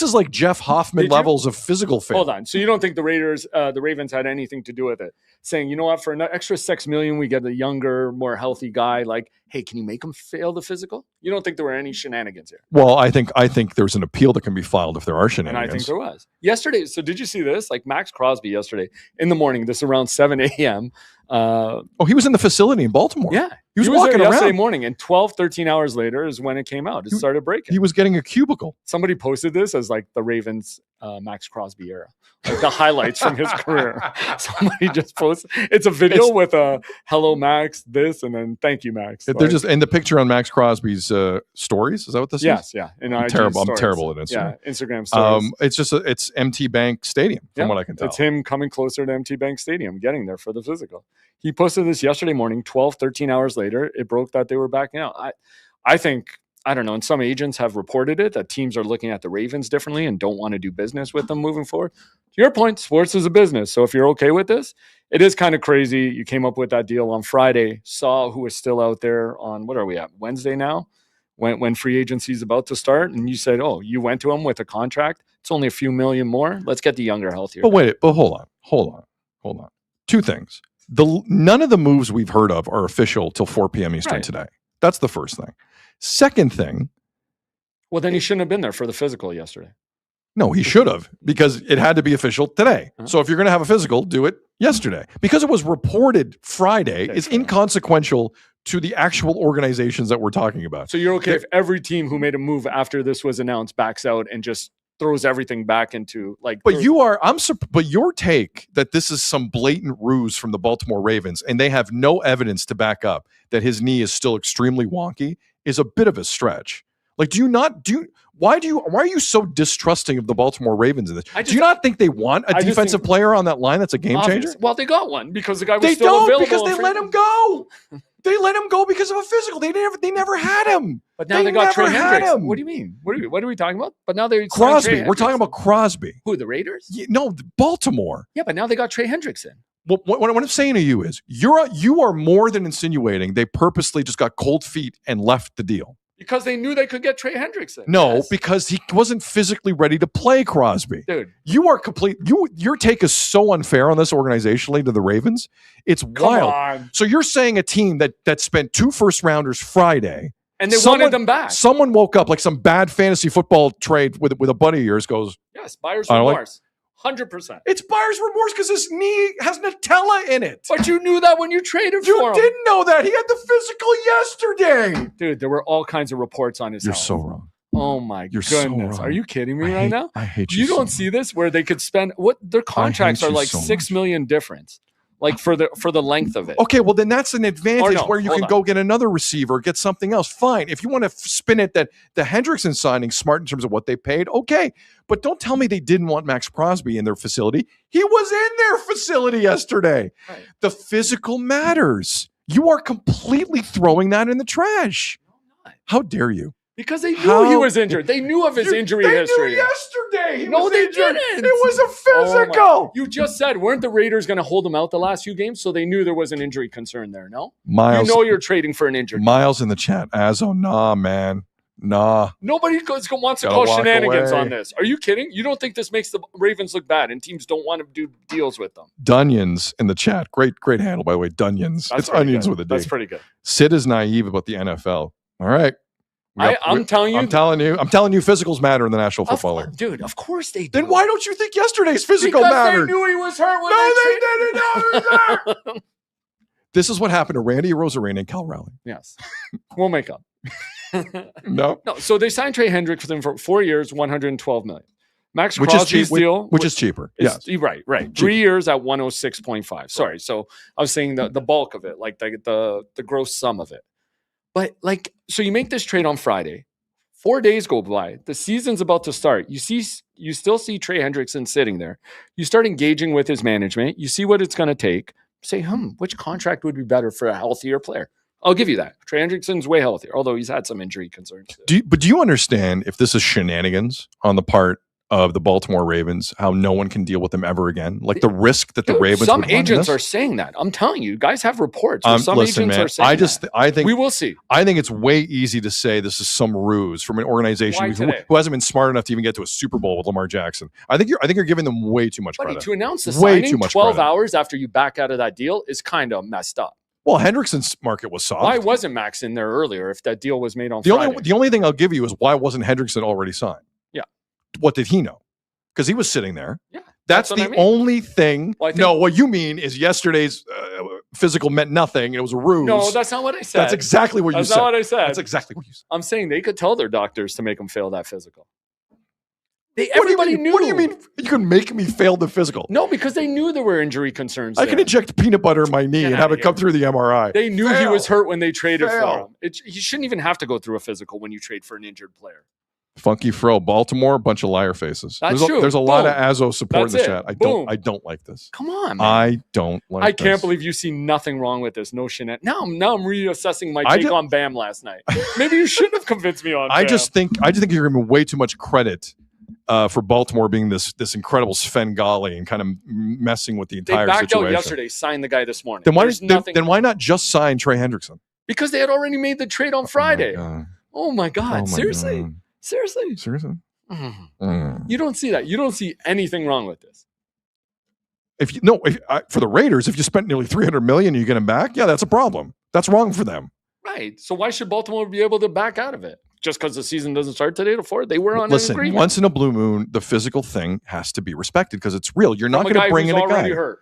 Speaker 1: is like Jeff Hoffman levels of physical failure.
Speaker 5: Hold on. So you don't think the Ravens had anything to do with it? Saying, you know what, for an extra $6 million, we get a younger, more healthy guy. Like, hey, can you make him fail the physical? You don't think there were any shenanigans here?
Speaker 1: Well, I think there's an appeal that can be filed if there are
Speaker 5: And
Speaker 1: shenanigans.
Speaker 5: I think there was. Yesterday, so did you see this? Like Max Crosby yesterday in the morning, this around 7 a.m.
Speaker 1: He was in the facility in Baltimore.
Speaker 5: Yeah.
Speaker 1: He was
Speaker 5: there
Speaker 1: walking
Speaker 5: yesterday
Speaker 1: around.
Speaker 5: morning, and 13 hours later is when it came out. It started breaking.
Speaker 1: He was getting a cubicle.
Speaker 5: Somebody posted this as like the Ravens Max Crosby era, like the highlights from his career. Somebody just posted. It's a video with a hello Max, this, and then thank you Max.
Speaker 1: They're just in the picture on Max Crosby's stories. Is that what this is?
Speaker 5: Yes, yeah. In
Speaker 1: I'm
Speaker 5: IG
Speaker 1: terrible. I'm
Speaker 5: stories.
Speaker 1: terrible at Instagram.
Speaker 5: Yeah, Instagram stories.
Speaker 1: It's just it's MT Bank Stadium from what I can tell.
Speaker 5: It's him coming closer to MT Bank Stadium, getting there for the physical. He posted this yesterday morning, 13 hours later. It broke that they were backing out. I think, I don't know, and some agents have reported it, that teams are looking at the Ravens differently and don't want to do business with them moving forward. To your point, sports is a business. So if you're okay with this, it is kind of crazy. You came up with that deal on Friday, saw who is still out there on, what are we at, Wednesday now? When free agency is about to start, and you said, oh, you went to him with a contract. It's only a few million more. Let's get the younger, healthier.
Speaker 1: But hold on. Two things. None of the moves we've heard of are official till 4 p.m. Eastern today. That's the first thing. Second thing.
Speaker 5: Well, then he shouldn't have been there for the physical yesterday.
Speaker 1: No, he should have, because it had to be official today. So if you're going to have a physical, do it yesterday. Because it was reported Friday is inconsequential to the actual organizations that we're talking about.
Speaker 5: So you're okay if every team who made a move after this was announced backs out and just throws everything back into like.
Speaker 1: But but your take that this is some blatant ruse from the Baltimore Ravens and they have no evidence to back up that his knee is still extremely wonky is a bit of a stretch. Like, why are you so distrusting of the Baltimore Ravens in this? Do you not think they want a defensive player on that line that's a game changer?
Speaker 5: Well, they got one because the guy was
Speaker 1: They
Speaker 5: still available.
Speaker 1: because they let him go. They let him go because of a physical. They never had him.
Speaker 5: But now they got Trey
Speaker 1: never had
Speaker 5: Hendricks.
Speaker 1: him.
Speaker 5: What do you mean? What are we talking about? But now they
Speaker 1: Crosby. We're talking about Crosby.
Speaker 5: Who, the Raiders?
Speaker 1: No, Baltimore.
Speaker 5: Yeah, but now they got Trey Hendricks in.
Speaker 1: Well, what I'm saying to you is you are more than insinuating they purposely just got cold feet and left the deal.
Speaker 5: Because they knew they could get Trey Hendricks in.
Speaker 1: No, because he wasn't physically ready to play Crosby.
Speaker 5: Dude.
Speaker 1: You are your take is so unfair on this organizationally to the Ravens. It's wild.
Speaker 5: On.
Speaker 1: So you're saying a team that spent 2 first-rounders Friday.
Speaker 5: And they wanted them back.
Speaker 1: Someone woke up like some bad fantasy football trade with a buddy of yours goes,
Speaker 5: yes, buyer's remorse. 100%.
Speaker 1: It's buyer's remorse because his knee has Nutella in it.
Speaker 5: But you knew that when you traded for him.
Speaker 1: You didn't know that. He had the physical yesterday.
Speaker 5: Dude, there were all kinds of reports on his
Speaker 1: You're
Speaker 5: health.
Speaker 1: so wrong.
Speaker 5: Oh my
Speaker 1: You're so
Speaker 5: goodness.
Speaker 1: wrong.
Speaker 5: Are you kidding me right now?
Speaker 1: I hate you.
Speaker 5: You don't see this where they could spend what their contracts
Speaker 1: hate
Speaker 5: are
Speaker 1: you
Speaker 5: like
Speaker 1: so
Speaker 5: $6 million difference. Like for the length of it.
Speaker 1: Okay, well then that's an advantage where you
Speaker 5: hold
Speaker 1: can
Speaker 5: on.
Speaker 1: go get another receiver, get something else. Fine. If you want to spin it that the Hendrickson signing smart in terms of what they paid, okay. But don't tell me they didn't want Max Crosby in their facility. He was in their facility yesterday.
Speaker 5: Right.
Speaker 1: The physical matters. You are completely throwing that in the trash. How dare you?
Speaker 5: Because they knew he was injured. They knew of his injury history.
Speaker 1: They knew yesterday. He
Speaker 5: No,
Speaker 1: was
Speaker 5: they
Speaker 1: injured.
Speaker 5: didn't.
Speaker 1: It was a physical.
Speaker 5: You just said, weren't the Raiders going to hold him out the last few games? So they knew there was an injury concern there, no?
Speaker 1: Miles,
Speaker 5: you know you're trading for an injured.
Speaker 1: Miles in the chat. Azo, nah, man. Nah.
Speaker 5: Nobody wants to
Speaker 1: Gotta
Speaker 5: call
Speaker 1: walk
Speaker 5: shenanigans
Speaker 1: away.
Speaker 5: on this. Are you kidding? You don't think this makes the Ravens look bad and teams don't want to do deals with them?
Speaker 1: Dunions in the chat. Great handle, by the way. Dunions.
Speaker 5: That's
Speaker 1: It's
Speaker 5: pretty
Speaker 1: onions
Speaker 5: good.
Speaker 1: with a D.
Speaker 5: That's pretty good.
Speaker 1: Sid is naive about the NFL. All right.
Speaker 5: I'm telling you,
Speaker 1: physicals matter in the National Football League.
Speaker 5: Dude, of course they do.
Speaker 1: Then why don't you think yesterday's physical
Speaker 5: because
Speaker 1: mattered?
Speaker 5: they knew he was hurt when
Speaker 1: They didn't know he was hurt. This is what happened to Randy Arozarena and Cal Raleigh.
Speaker 5: Yes. We'll make up.
Speaker 1: No.
Speaker 5: So they signed Trey Hendricks for 4 years, $112 million. Max
Speaker 1: Which is
Speaker 5: Crosby's
Speaker 1: cheap,
Speaker 5: deal,
Speaker 1: which is cheaper. Yes.
Speaker 5: Right. 3 years at 106.5. Sorry. So I was saying the bulk of it, like the gross sum of it. But so you make this trade on Friday. 4 days go by. The season's about to start. You still see Trey Hendrickson sitting there. You start engaging with his management. You see what it's going to take. Say, which contract would be better for a healthier player? I'll give you that. Trey Hendrickson's way healthier, although he's had some injury concerns.
Speaker 1: Do you understand if this is shenanigans on the part of the Baltimore Ravens, how no one can deal with them ever again? Like the risk that the Ravens.
Speaker 5: Some
Speaker 1: would run
Speaker 5: agents
Speaker 1: this?
Speaker 5: are saying that. I'm telling you, guys have reports. Where some
Speaker 1: listen,
Speaker 5: agents
Speaker 1: man,
Speaker 5: are saying
Speaker 1: I think
Speaker 5: we will see.
Speaker 1: I think it's way easy to say this is some ruse from an organization who hasn't been smart enough to even get to a Super Bowl with Lamar Jackson. I think you're giving them way too much
Speaker 5: Buddy,
Speaker 1: credit.
Speaker 5: to announce the
Speaker 1: way
Speaker 5: signing
Speaker 1: too much
Speaker 5: 12
Speaker 1: credit.
Speaker 5: hours after you back out of that deal is kind of messed up.
Speaker 1: Well, Hendrickson's market was soft.
Speaker 5: Why wasn't Max in there earlier if that deal was made on
Speaker 1: the
Speaker 5: Friday?
Speaker 1: only thing I'll give you is why wasn't Hendrickson already signed?
Speaker 5: Yeah.
Speaker 1: What did he know? Because he was sitting there.
Speaker 5: Yeah.
Speaker 1: That's
Speaker 5: what
Speaker 1: the
Speaker 5: I mean.
Speaker 1: only thing.
Speaker 5: Well,
Speaker 1: No, what you mean is yesterday's physical meant nothing. It was a ruse.
Speaker 5: No, that's not what I said.
Speaker 1: That's exactly what you said.
Speaker 5: That's not what I said.
Speaker 1: That's exactly what you said.
Speaker 5: I'm saying they could tell their doctors to make them fail that physical.
Speaker 1: What
Speaker 5: Everybody
Speaker 1: do you mean?
Speaker 5: knew.
Speaker 1: What do you mean you can make me fail the physical?
Speaker 5: No, because they knew there were injury concerns.
Speaker 1: I can inject peanut butter in my knee and have it come through the MRI.
Speaker 5: They knew he was hurt when they traded for
Speaker 1: Fail.
Speaker 5: him. You shouldn't even have to go through a physical when you trade for an injured player.
Speaker 1: Funky Fro, Baltimore, bunch of liar faces.
Speaker 5: That's true.
Speaker 1: There's a lot of
Speaker 5: Boom.
Speaker 1: Azo support
Speaker 5: That's
Speaker 1: in the
Speaker 5: it.
Speaker 1: chat. I don't like this.
Speaker 5: Come on, man.
Speaker 1: I don't like
Speaker 5: I
Speaker 1: this.
Speaker 5: can't believe you see nothing wrong with this. No shit. Now I'm reassessing my take on Bam last night. Maybe you shouldn't have convinced me on Bam.
Speaker 1: I just think you're giving way too much credit for Baltimore being this incredible Svengali and kind of messing with the entire
Speaker 5: they backed
Speaker 1: situation.
Speaker 5: out yesterday, signed the guy this morning.
Speaker 1: Then why not just sign Trey Hendrickson?
Speaker 5: Because they had already made the trade on Friday. Oh my God. Seriously?
Speaker 1: God.
Speaker 5: Seriously? You don't see that. You don't see anything wrong with this.
Speaker 1: For the Raiders, if you spent nearly $300 million and you get him back, yeah, that's a problem. That's wrong for them.
Speaker 5: Right. So why should Baltimore be able to back out of it? Just because the season doesn't start today to 4? They were on an agreement.
Speaker 1: Once in a blue moon, the physical thing has to be respected because it's real. You're not going to bring in a guy.
Speaker 5: Hurt.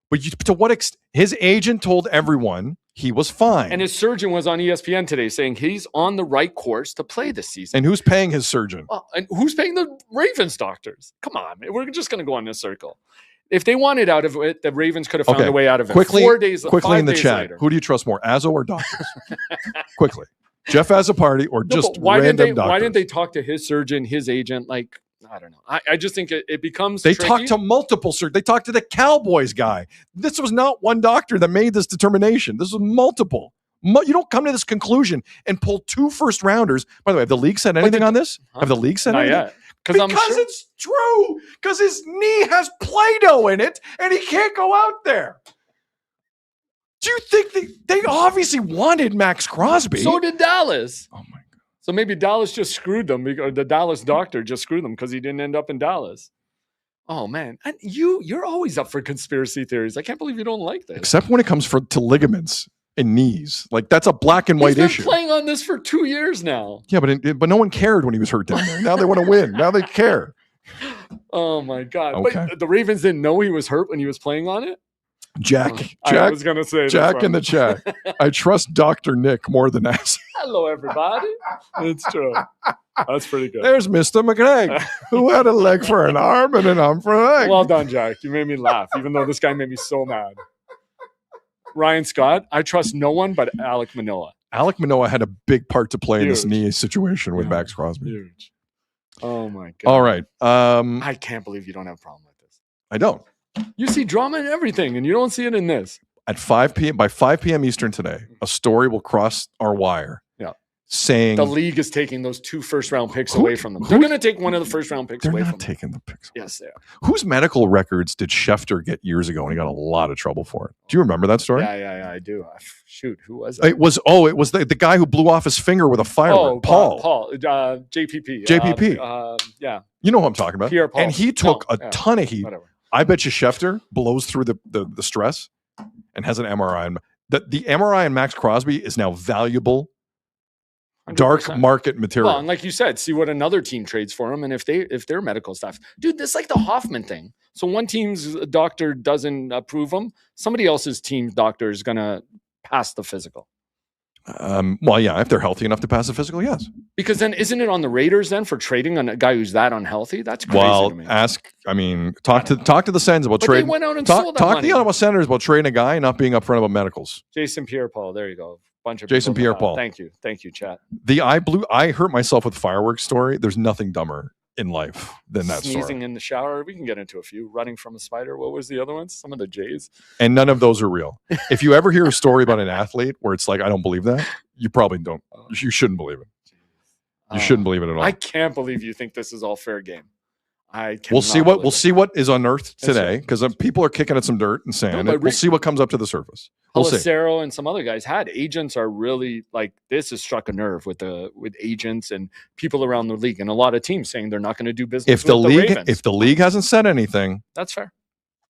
Speaker 1: But to what extent? His agent told everyone he was fine.
Speaker 5: And his surgeon was on ESPN today saying he's on the right course to play this season.
Speaker 1: And who's paying his surgeon?
Speaker 5: And who's paying the Ravens doctors? Come on, we're just going to go on this circle. If they wanted out of it, the Ravens could have found a way out of it.
Speaker 1: Quickly
Speaker 5: 4 days,
Speaker 1: quickly in the chat.
Speaker 5: Later.
Speaker 1: Who do you trust more, Azo or doctors? Quickly. Jeff Azzopardi or just random doctors?
Speaker 5: Why didn't they talk to his surgeon, his agent? Like, I don't know. I just think it becomes
Speaker 1: They
Speaker 5: tricky.
Speaker 1: talked to multiple surgeons. They talked to the Cowboys guy. This was not one doctor that made this determination. This was multiple. You don't come to this conclusion and pull 2 first rounders. By the way, have the league said anything on this? Have the league said
Speaker 5: Not
Speaker 1: anything?
Speaker 5: yet. Because
Speaker 1: it's true. Because his knee has Play-Doh in it and he can't go out there. Do you think they obviously wanted Max Crosby?
Speaker 5: So did Dallas.
Speaker 1: Oh my God.
Speaker 5: So maybe Dallas just screwed them, or the Dallas doctor just screwed them because he didn't end up in Dallas. Oh man, and you're always up for conspiracy theories. I can't believe you don't like this.
Speaker 1: Except when it comes to ligaments and knees, like that's a black and white issue.
Speaker 5: He's been playing on this for 2 years now.
Speaker 1: Yeah, but no one cared when he was hurt down there. Now they want to win. Now they care.
Speaker 5: Oh my God!
Speaker 1: Okay.
Speaker 5: But the Ravens didn't know he was hurt when he was playing on it.
Speaker 1: Jack,
Speaker 5: I was gonna say
Speaker 1: Jack in the chat. I trust Dr. Nick more than us.
Speaker 5: Hello, everybody. It's true. That's pretty good.
Speaker 1: There's Mr. McNaig, who had a leg for an arm and an arm for a leg.
Speaker 5: Well done, Jack. You made me laugh, even though this guy made me so mad. Ryan Scott, I trust no one but Alek Manoah.
Speaker 1: Alek Manoah had a big part to play in this knee situation with Max Crosby.
Speaker 5: Huge. Oh my God.
Speaker 1: All right.
Speaker 5: I can't believe you don't have a problem with this.
Speaker 1: I don't.
Speaker 5: You see drama in everything, and you don't see it in this.
Speaker 1: At 5 p.m. by 5 p.m. Eastern today, a story will cross our wire.
Speaker 5: Yeah.
Speaker 1: Saying
Speaker 5: the league is taking those 2 first-round picks away from them. They're going to take one of the first-round picks away from them.
Speaker 1: They're not taking the picks.
Speaker 5: Yes, they are.
Speaker 1: Whose medical records did Schefter get years ago and he got a lot of trouble for it? Do you remember that story?
Speaker 5: Yeah, I do. Shoot, who was it?
Speaker 1: It was the guy who blew off his finger with a firework. Paul.
Speaker 5: JPP.
Speaker 1: JPP.
Speaker 5: Yeah.
Speaker 1: You know who I'm talking about.
Speaker 5: Pierre Paul.
Speaker 1: And he took a ton of heat.
Speaker 5: Whatever.
Speaker 1: I bet you Schefter blows through the stress and has an MRI. The MRI on Max Crosby is now valuable 100%. Dark market material.
Speaker 5: Well, and like you said, see what another team trades for him, and if their medical staff, dude, this is like the Hoffman thing. So one team's doctor doesn't approve them, somebody else's team doctor is gonna pass the physical.
Speaker 1: Well, yeah, if they're healthy enough to pass the physical, yes.
Speaker 5: Because then isn't it on the Raiders then for trading on a guy who's that unhealthy? That's crazy to me.
Speaker 1: Talk to the Sens about trading.
Speaker 5: They went out and sold that
Speaker 1: talk
Speaker 5: money.
Speaker 1: to the Ottawa Senators about trading a guy and not being upfront about medicals.
Speaker 5: Jason Pierre-Paul, there you go. Bunch of
Speaker 1: Jason
Speaker 5: people.
Speaker 1: Pierre-Paul.
Speaker 5: Thank you, chat.
Speaker 1: I hurt myself with fireworks story. There's nothing dumber in life than that
Speaker 5: Sneezing
Speaker 1: story.
Speaker 5: in the shower. We can get into a few. Running from a spider. What was the other ones? Some of the J's.
Speaker 1: And none of those are real. If you ever hear a story about an athlete where it's like, I don't believe that, you probably don't. You shouldn't believe it. You shouldn't believe it at all.
Speaker 5: I can't believe you think this is all fair game.
Speaker 1: We'll see what is unearthed today because people are kicking at some dirt and sand. We'll see what comes up to the surface. We'll see.
Speaker 5: Pelissero and some other guys had agents are really like this has struck a nerve with agents and people around the league and a lot of teams saying they're not going to do business with the Ravens.
Speaker 1: If the league hasn't said anything,
Speaker 5: that's fair.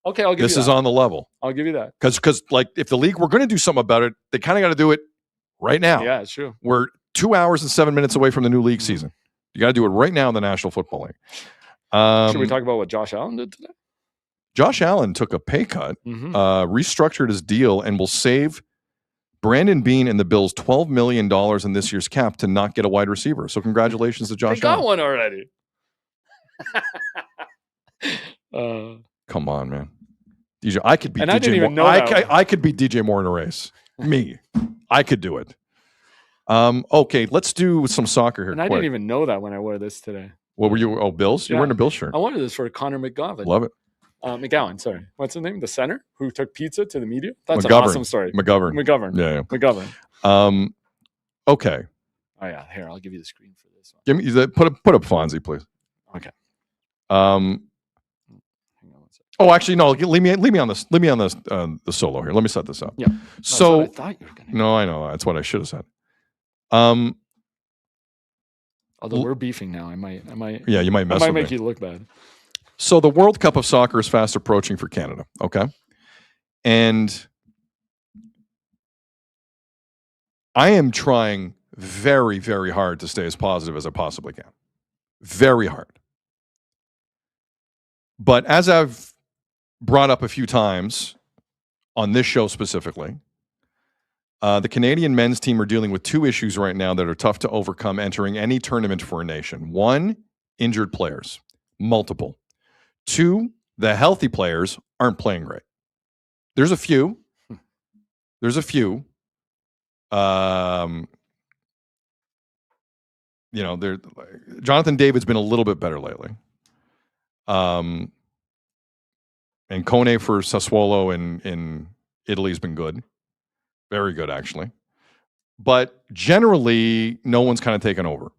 Speaker 5: Okay, I'll give
Speaker 1: This
Speaker 5: you
Speaker 1: is
Speaker 5: that.
Speaker 1: on the level.
Speaker 5: I'll give you that.
Speaker 1: Because like if the league were going to do something about it, they kind of got to do it right now.
Speaker 5: Yeah, it's true.
Speaker 1: We're 2 hours and 7 minutes away from the new league season. You got to do it right now in the National Football League.
Speaker 5: Should we talk about what Josh Allen did today?
Speaker 1: Josh Allen took a pay cut, restructured his deal, and will save Brandon Beane and the Bills $12 million in this year's cap to not get a wide receiver. So congratulations to Josh
Speaker 5: They got
Speaker 1: Allen.
Speaker 5: one already.
Speaker 1: Come on, man. DJ, I could be
Speaker 5: And
Speaker 1: DJ
Speaker 5: I didn't even
Speaker 1: Moore.
Speaker 5: know that.
Speaker 1: I could be DJ Moore in a race. Me. I could do it. Okay, let's do some soccer here.
Speaker 5: And I didn't even know that when I wore this today.
Speaker 1: What were you? Oh, Bills? You're
Speaker 5: Yeah.
Speaker 1: wearing a Bills shirt.
Speaker 5: I wanted this for Connor McGowan.
Speaker 1: Love it.
Speaker 5: McGowan, sorry. What's his name? The center who took pizza to the media? That's
Speaker 1: McGovern.
Speaker 5: an awesome story.
Speaker 1: McGovern.
Speaker 5: Yeah. McGovern.
Speaker 1: Okay.
Speaker 5: Oh, yeah. Here, I'll give you the screen for this one.
Speaker 1: Give me the put up Fonzie, please.
Speaker 5: Okay.
Speaker 1: Oh, actually, no. Leave me on this. Leave me on this. The solo here. Let me set this up.
Speaker 5: Yeah.
Speaker 1: So
Speaker 5: That's what I thought you were gonna.
Speaker 1: No, I know. That's what I should have said.
Speaker 5: Although we're beefing now, I might.
Speaker 1: Yeah, you might mess
Speaker 5: I might
Speaker 1: with
Speaker 5: make
Speaker 1: me.
Speaker 5: you look bad.
Speaker 1: So the World Cup of Soccer is fast approaching for Canada. Okay, and I am trying very, very hard to stay as positive as I possibly can. Very hard. But as I've brought up a few times on this show specifically, the Canadian men's team are dealing with two issues right now that are tough to overcome entering any tournament for a nation. One, injured players, multiple. Two, the healthy players aren't playing great. There's a few. Jonathan David's been a little bit better lately. And Kone for Sassuolo in Italy has been good. Very good, actually. But generally, no one's kind of taken over.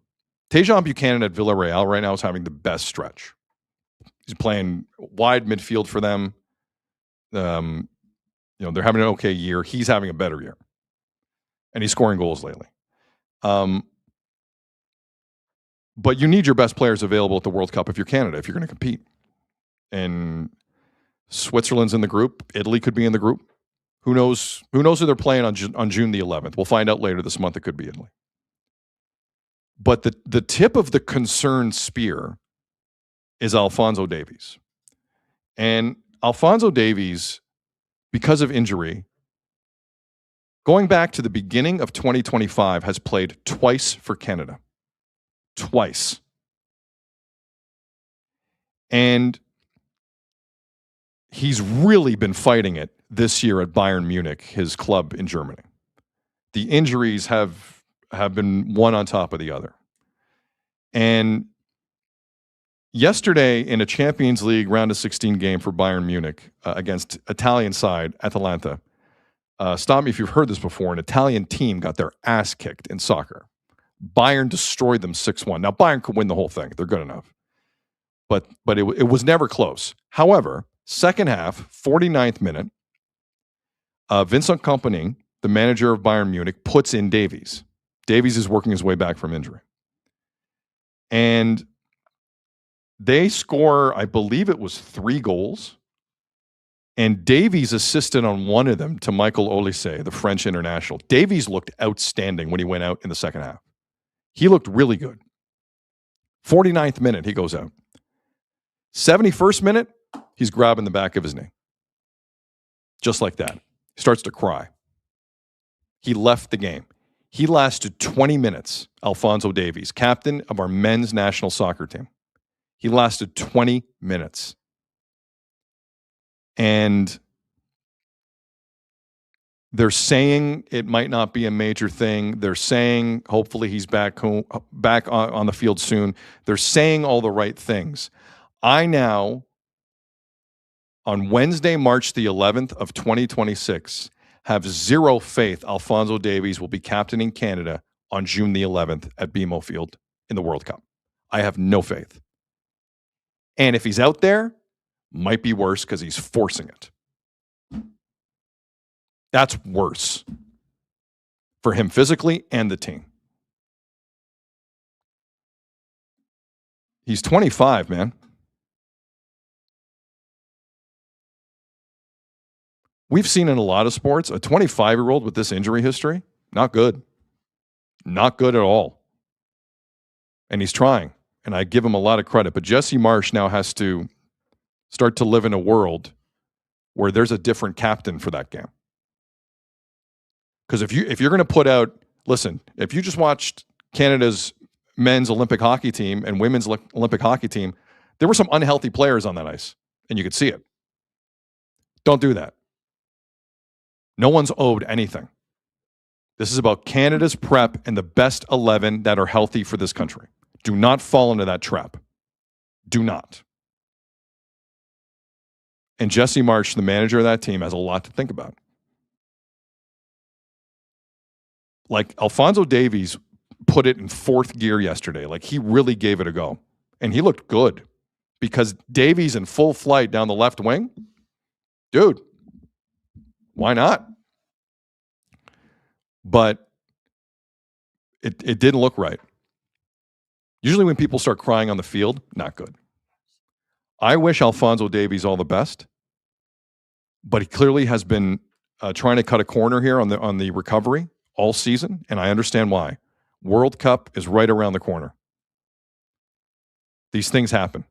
Speaker 1: Tejan Buchanan at Villarreal right now is having the best stretch. He's playing wide midfield for them. They're having an okay year. He's having a better year. And he's scoring goals lately. But you need your best players available at the World Cup if you're Canada, if you're going to compete. And Switzerland's in the group. Italy could be in the group. Who knows who they're playing on June the 11th? We'll find out later this month. It could be Italy. But the tip of the concern spear is Alphonso Davies. And Alphonso Davies, because of injury, going back to the beginning of 2025, has played twice for Canada. Twice. And he's really been fighting it this year at Bayern Munich, his club in Germany. The injuries have been one on top of the other. And yesterday in a Champions League round of 16 game for Bayern Munich against Italian side Atalanta, stop me if you've heard this before, an Italian team got their ass kicked in soccer. Bayern destroyed them 6-1. Now, Bayern could win the whole thing. They're good enough. But it was never close. However, second half, 49th minute, Vincent Kompany, the manager of Bayern Munich, puts in Davies. Davies is working his way back from injury. And they score, I believe it was 3 goals. And Davies assisted on one of them to Michael Olise, the French international. Davies looked outstanding when he went out in the second half. He looked really good. 49th minute, he goes out. 71st minute, he's grabbing the back of his knee. Just like that. He starts to cry. He left the game. He lasted 20 minutes, Alphonso Davies, captain of our men's national soccer team. He lasted 20 minutes. And they're saying it might not be a major thing. They're saying hopefully he's back on the field soon. They're saying all the right things. I now, on Wednesday, March the 11th of 2026, have zero faith Alphonso Davies will be captaining Canada on June the 11th at BMO Field in the World Cup. I have no faith. And if he's out there, might be worse because he's forcing it. That's worse for him physically and the team. He's 25, man. We've seen in a lot of sports, a 25-year-old with this injury history, not good. Not good at all. And he's trying, and I give him a lot of credit. But Jesse Marsch now has to start to live in a world where there's a different captain for that game. Because if you're going to put out, listen, if you just watched Canada's men's Olympic hockey team and women's Olympic hockey team, there were some unhealthy players on that ice, and you could see it. Don't do that. No one's owed anything. This is about Canada's prep and the best 11 that are healthy for this country. Do not fall into that trap. Do not. And Jesse Marsch, the manager of that team, has a lot to think about. Like, Alphonso Davies put it in fourth gear yesterday. Like, he really gave it a go. And he looked good because Davies in full flight down the left wing, dude, why not? But it didn't look right. Usually when people start crying on the field, not good. I wish Alphonso Davies all the best, but he clearly has been trying to cut a corner here on the recovery all season, and I understand why. World Cup is right around the corner. These things happen.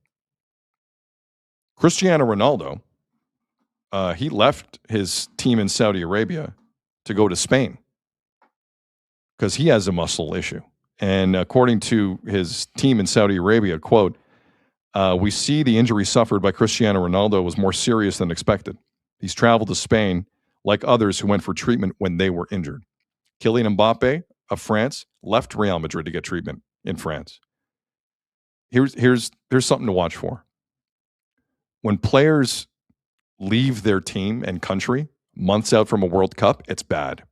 Speaker 1: Cristiano Ronaldo, he left his team in Saudi Arabia to go to Spain because he has a muscle issue. And according to his team in Saudi Arabia, quote, we see the injury suffered by Cristiano Ronaldo was more serious than expected. He's traveled to Spain like others who went for treatment when they were injured. Kylian Mbappe of France left Real Madrid to get treatment in France. Here's something to watch for. When players leave their team and country months out from a World Cup, it's bad.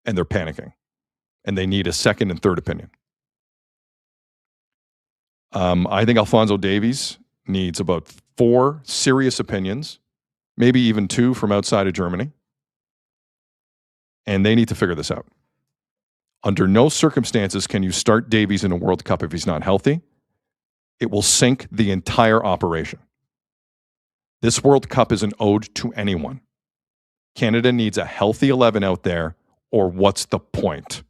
Speaker 1: And they're panicking. And they need a second and third opinion. I think Alphonso Davies needs about 4 serious opinions, maybe even 2 from outside of Germany. And they need to figure this out. Under no circumstances can you start Davies in a World Cup if he's not healthy. It will sink the entire operation. This World Cup is an ode to anyone. Canada needs a healthy 11 out there, or what's the point?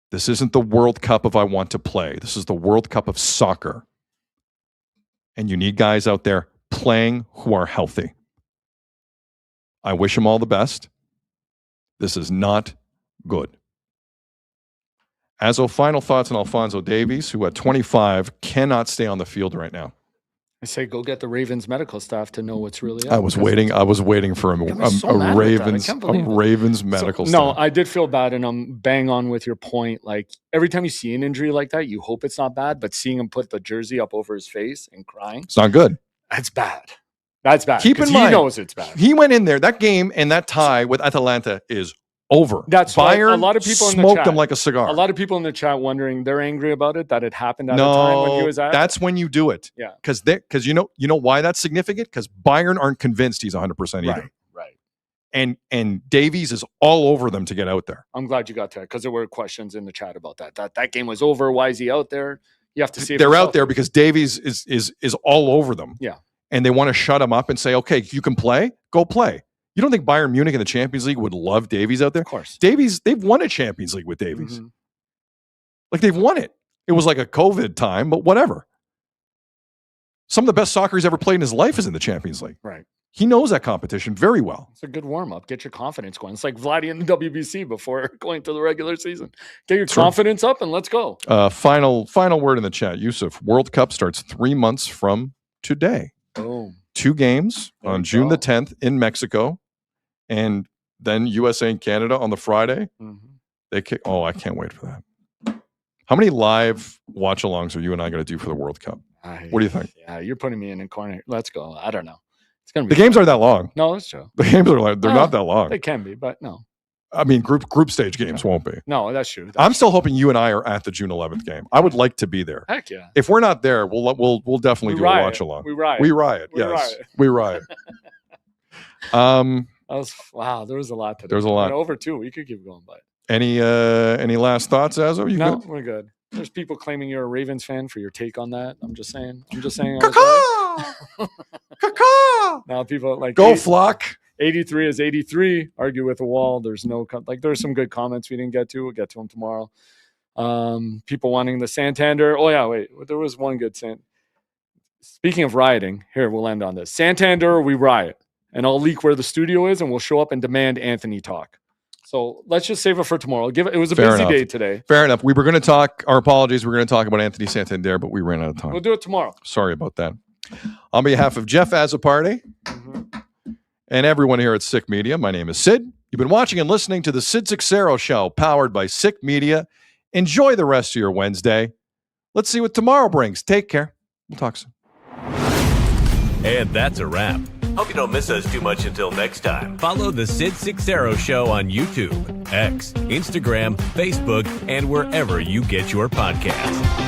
Speaker 1: This isn't the World Cup of I want to play. This is the World Cup of soccer. And you need guys out there playing who are healthy. I wish them all the best. This is not good. As of final thoughts on Alphonso Davies, who at 25 cannot stay on the field right now.
Speaker 5: I say go get the Ravens medical staff to know what's really up.
Speaker 1: I was waiting for a Ravens medical staff.
Speaker 5: No, I did feel bad, and I'm bang on with your point. Like, every time you see an injury like that, you hope it's not bad, but seeing him put the jersey up over his face and crying,
Speaker 1: it's not good.
Speaker 5: That's bad. That's bad.
Speaker 1: Keep in mind,
Speaker 5: he knows it's bad.
Speaker 1: He went in there. That game and that tie with Atalanta is over.
Speaker 5: That's
Speaker 1: Bayern
Speaker 5: a lot of people
Speaker 1: smoked them like a cigar.
Speaker 5: A lot of people in the chat wondering, they're angry about it, that it happened at a time when he was at.
Speaker 1: That's when you do it.
Speaker 5: Yeah.
Speaker 1: Because you know why that's significant? Because Bayern aren't convinced he's 100% either.
Speaker 5: Right.
Speaker 1: And Davies is all over them to get out there.
Speaker 5: I'm glad you got to that, because there were questions in the chat about that. That game was over. Why is he out there? You have to see if
Speaker 1: they're out there because Davies is all over them.
Speaker 5: Yeah.
Speaker 1: And they want to shut him up and say, okay, you can play, go play. You don't think Bayern Munich in the Champions League would love Davies out there?
Speaker 5: Of course.
Speaker 1: Davies, they've won a Champions League with Davies. Mm-hmm. Like, they've won it. It was like a COVID time, but whatever. Some of the best soccer he's ever played in his life is in the Champions League.
Speaker 5: Right.
Speaker 1: He knows that competition very well.
Speaker 5: It's a good warm-up. Get your confidence going. It's like Vladdy in the WBC before going to the regular season. Get your confidence up and let's go.
Speaker 1: Final word in the chat. Yusuf, World Cup starts 3 months from today.
Speaker 5: Boom.
Speaker 1: 2 games on June the 10th in Mexico, and then USA and Canada on the Friday. Mm-hmm. I can't wait for that. How many live watch-alongs are you and I going to do for the World Cup? What do you think?
Speaker 5: Yeah, you're putting me in a corner. Let's go. I don't know. It's gonna be
Speaker 1: the games aren't that long.
Speaker 5: No, that's true.
Speaker 1: The games are they're not that long.
Speaker 5: They can be, but no.
Speaker 1: I mean, group stage games won't be.
Speaker 5: No, that's true.
Speaker 1: I'm still hoping you and I are at the June 11th game. I would like to be there.
Speaker 5: Heck yeah!
Speaker 1: If we're not there, we'll definitely do a watch along.
Speaker 5: We riot.
Speaker 1: We riot.
Speaker 5: Wow, there was a lot today.
Speaker 1: There was a lot.
Speaker 5: Over 2. We could keep going, but
Speaker 1: any last thoughts, Azo?
Speaker 5: No, we're good. There's people claiming you're a Ravens fan for your take on that. I'm just saying.
Speaker 1: Caca! Caca!
Speaker 5: Now people are like,
Speaker 1: Go Flock.
Speaker 5: 83 is 83. Argue with a wall. There's no there's some good comments we didn't get to. We'll get to them tomorrow. People wanting the Santander. Oh yeah, wait. There was one good Speaking of rioting, here we'll end on this. Santander, we riot, and I'll leak where the studio is, and we'll show up and demand Anthony talk. So let's just save it for tomorrow. It was a busy day today.
Speaker 1: Fair enough. We were going to talk. Our apologies. We were going to talk about Anthony Santander, but we ran out of time.
Speaker 5: We'll do it tomorrow.
Speaker 1: Sorry about that. On behalf of Jeff Azzopardi and everyone here at Sick Media, my name is Sid. You've been watching and listening to the Sid Seixeiro Show, powered by Sick Media. Enjoy the rest of your Wednesday. Let's see what tomorrow brings. Take care. We'll talk soon.
Speaker 4: And that's a wrap. Hope you don't miss us too much until next time. Follow the Sid Seixeiro Show on YouTube, X, Instagram, Facebook, and wherever you get your podcasts.